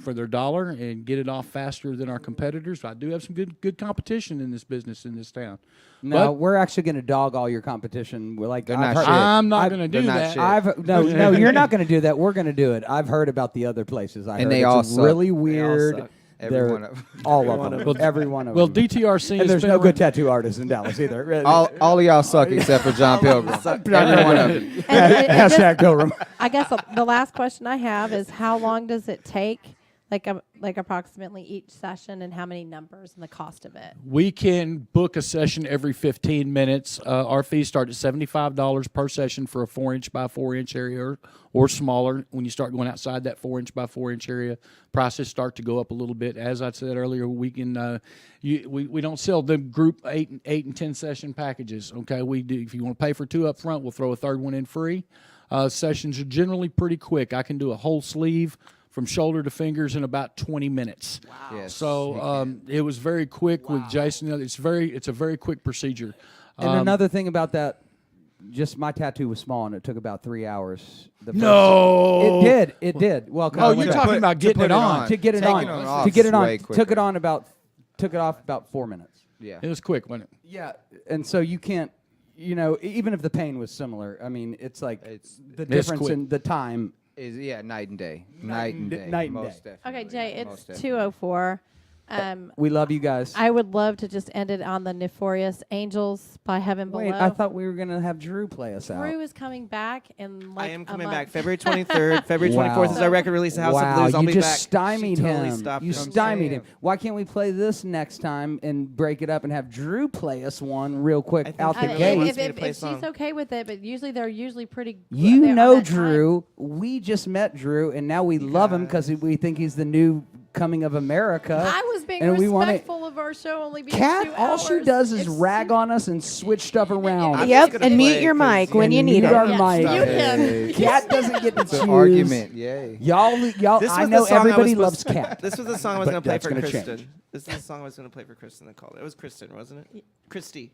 Speaker 5: for their dollar and get it off faster than our competitors. I do have some good competition in this business in this town.
Speaker 1: no,
Speaker 5: But
Speaker 1: we're actually going to dog all your competition. We're like,
Speaker 6: They're
Speaker 1: I've
Speaker 6: not
Speaker 1: heard-
Speaker 6: shit.
Speaker 5: I'm not
Speaker 1: I've-
Speaker 5: going to do
Speaker 6: they're not
Speaker 5: that.
Speaker 6: shit.
Speaker 1: no, you're not going to do that. We're going to do it. I've heard about the other places.
Speaker 6: And they all suck.
Speaker 1: really
Speaker 6: They all
Speaker 1: weird.
Speaker 10: suck.
Speaker 6: Every
Speaker 1: They're-
Speaker 6: one of them.
Speaker 1: all of them. Every one of
Speaker 5: Well,
Speaker 1: them.
Speaker 5: DTRC
Speaker 1: And
Speaker 5: has
Speaker 1: there's
Speaker 5: been
Speaker 1: no good
Speaker 5: around-
Speaker 1: tattoo artists in Dallas either.
Speaker 6: All of y'all suck except for John Pilgrim. Every one of them.
Speaker 3: And just-
Speaker 1: Hashtag Pilgrim.
Speaker 3: I guess the last question I have is how long does it take, like approximately each session, and how many numbers and the cost of it?
Speaker 5: We can book a session every 15 minutes. Our fees start at $75 per session for a 4-inch by 4-inch area or smaller. When you start going outside that 4-inch by 4-inch area, prices start to go up a little bit. As I said earlier, we can we don't sell the group 8 and 10 session packages. Okay, we do. If you want to pay for 2 up front, we'll throw a third one in free. Sessions are generally pretty quick. I can do a whole sleeve from shoulder to fingers in about 20 minutes.
Speaker 6: Wow. Yes,
Speaker 5: So it was very quick with Jason. It's a very quick procedure.
Speaker 1: And another thing about that, just my tattoo was small and it took about 3 hours.
Speaker 5: No.
Speaker 1: It did. Well,
Speaker 5: Oh, you're talking about getting it on.
Speaker 1: To get it on. To get it on. Took it off about 4 minutes.
Speaker 6: Yeah.
Speaker 5: It was quick, wasn't it?
Speaker 1: Yeah, and so you can't, even if the pain was similar, I mean, it's like the difference
Speaker 5: quick.
Speaker 1: in the time
Speaker 6: Is night and day. Night and day.
Speaker 1: night and
Speaker 6: Most
Speaker 1: day.
Speaker 6: definitely.
Speaker 3: Okay, Jay,
Speaker 6: Most
Speaker 3: it's
Speaker 6: definitely.
Speaker 3: 2:04.
Speaker 1: We love you guys.
Speaker 3: I would love to just end it on the Nefarious Angels by Heaven
Speaker 1: Wait,
Speaker 3: Below.
Speaker 1: I thought we were gonna have Drew play us out.
Speaker 3: Drew is coming back in like
Speaker 10: I am
Speaker 3: a
Speaker 10: coming
Speaker 3: month.
Speaker 10: back February 23rd. February
Speaker 1: Wow.
Speaker 10: 24th is our record release of House of Blues. I'll
Speaker 1: you
Speaker 10: be
Speaker 1: just
Speaker 10: back.
Speaker 1: stymied
Speaker 10: She totally
Speaker 1: him.
Speaker 10: stopped
Speaker 1: You
Speaker 10: him.
Speaker 1: stymied him. Why can't we play this next time and break it up and have Drew play us one real quick out the
Speaker 10: Drew
Speaker 1: gate?
Speaker 10: wants me to play a
Speaker 3: If
Speaker 10: song.
Speaker 3: she's okay with it, but usually they're usually pretty.
Speaker 1: You
Speaker 3: they're on
Speaker 1: know
Speaker 3: that time.
Speaker 1: Drew. We just met Drew, and now we love him because we think he's the new coming of America.
Speaker 3: I was being
Speaker 1: and we wanna-
Speaker 3: respectful of our show only being
Speaker 1: Kat,
Speaker 3: 2
Speaker 1: all
Speaker 3: hours.
Speaker 1: she does is
Speaker 3: It's
Speaker 1: rag on us and switch stuff around.
Speaker 10: I'm
Speaker 4: Yep,
Speaker 10: just gonna
Speaker 4: and mute
Speaker 10: play
Speaker 4: your
Speaker 10: 'cause
Speaker 4: mic when you
Speaker 1: And
Speaker 4: need
Speaker 1: mute
Speaker 4: it.
Speaker 1: our
Speaker 3: Yeah,
Speaker 1: mic.
Speaker 3: mute him.
Speaker 6: Hey.
Speaker 1: Kat doesn't get to
Speaker 6: It's
Speaker 1: choose.
Speaker 6: an argument. Yay.
Speaker 1: Y'all,
Speaker 10: This
Speaker 1: I
Speaker 10: was
Speaker 1: know
Speaker 10: the song I was
Speaker 1: everybody
Speaker 10: supposed
Speaker 1: loves
Speaker 10: to-
Speaker 1: Kat.
Speaker 10: This was the song I was
Speaker 1: But
Speaker 10: going to play
Speaker 1: that's
Speaker 10: for
Speaker 1: gonna
Speaker 10: Kristen.
Speaker 1: change.
Speaker 10: This is the song I was going to play for Kristen that called. It was Kristen, wasn't it? Christy.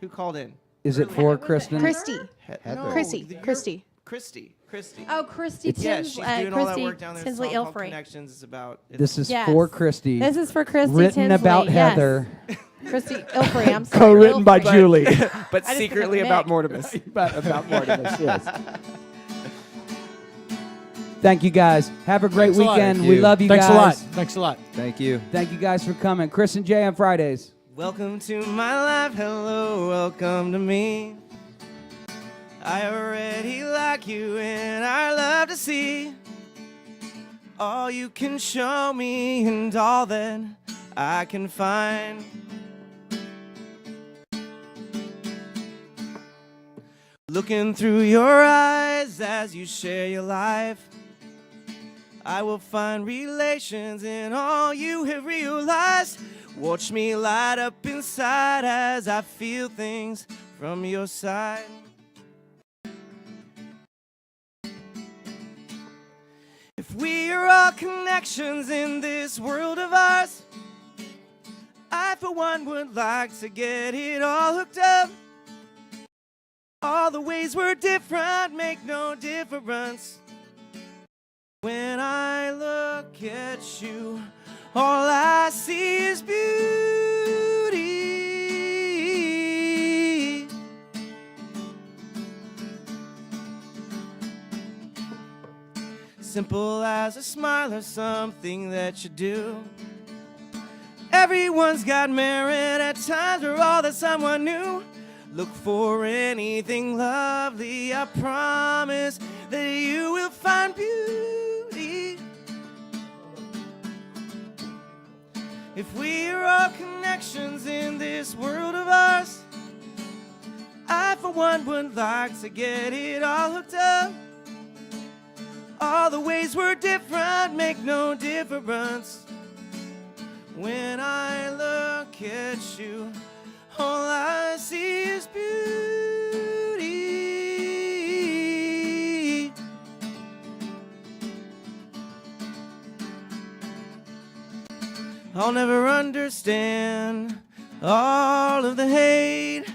Speaker 10: Who called in?
Speaker 1: Is it for Kristen?
Speaker 4: Christy.
Speaker 6: Heather.
Speaker 4: Christy.
Speaker 10: Christy.
Speaker 3: Oh, Christy
Speaker 10: Yeah,
Speaker 3: Tins-
Speaker 10: she's doing all that
Speaker 3: Christy
Speaker 10: work down there.
Speaker 3: Tinsley
Speaker 10: It's a song called
Speaker 3: Ilfrey.
Speaker 10: Connections. It's about.
Speaker 1: This is
Speaker 3: Yes.
Speaker 1: for Christy.
Speaker 3: This is for Christy
Speaker 1: Written
Speaker 3: Tinsley,
Speaker 1: about
Speaker 3: yes.
Speaker 1: Heather.
Speaker 3: Christy Ilfrey, I'm sorry.
Speaker 1: Co-written by
Speaker 3: Ilfrey.
Speaker 1: Julie.
Speaker 10: but
Speaker 3: I just
Speaker 10: secretly
Speaker 3: forgot
Speaker 10: about
Speaker 3: Nick.
Speaker 10: Mortimus.
Speaker 1: about Mortimus, yes. Thank you guys. Have a great
Speaker 5: Thanks a lot.
Speaker 1: weekend.
Speaker 6: Thank
Speaker 1: We
Speaker 6: you.
Speaker 1: love you
Speaker 5: Thanks
Speaker 1: guys.
Speaker 5: a lot. Thanks a lot.
Speaker 6: Thank you.
Speaker 1: Thank you guys for coming. Kris and Jay on Fridays.
Speaker 10: Welcome to my life, hello, welcome to me. I already like you and I love to see all you can show me and all that I can find. Looking through your eyes as you share your life, I will find relations in all you have realized. Watch me light up inside as I feel things from your side. If we are all connections in this world of ours, I for one would like to get it all hooked up. All the ways we're different make no difference. When I look at you, all I see is beauty. Simple as a smile or something that you do. Everyone's got merit at times, we're all that someone new. Look for anything lovely, I promise that you will find beauty. If we are all connections in this world of ours, I for one would like to get it all hooked up. All the ways we're different make no difference. When I look at you, all I see is beauty. I'll never understand all of the hate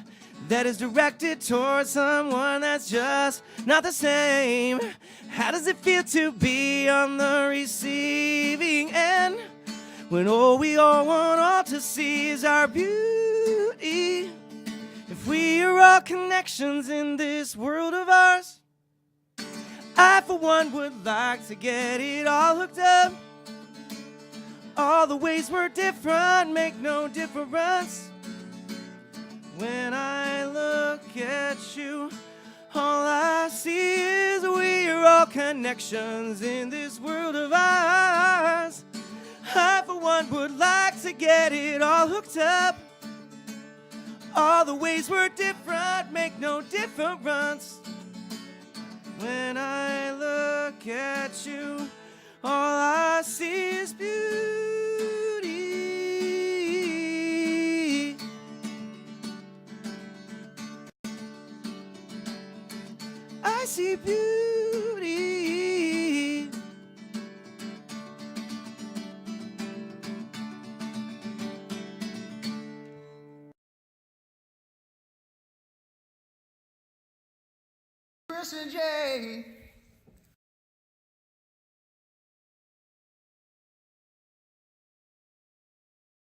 Speaker 10: that is directed towards someone that's just not the same. How does it feel to be on the receiving end when all we all want all to see is our beauty? If we are all connections in this world of ours, I for one would like to get it all hooked up. All the ways we're different make no difference. When I look at you, all I see is we are all connections in this world of ours. I for one would like to get it all hooked up. All the ways we're different make no difference. When I look at you, all I see is beauty. I see beauty.
Speaker 8: Kris and J.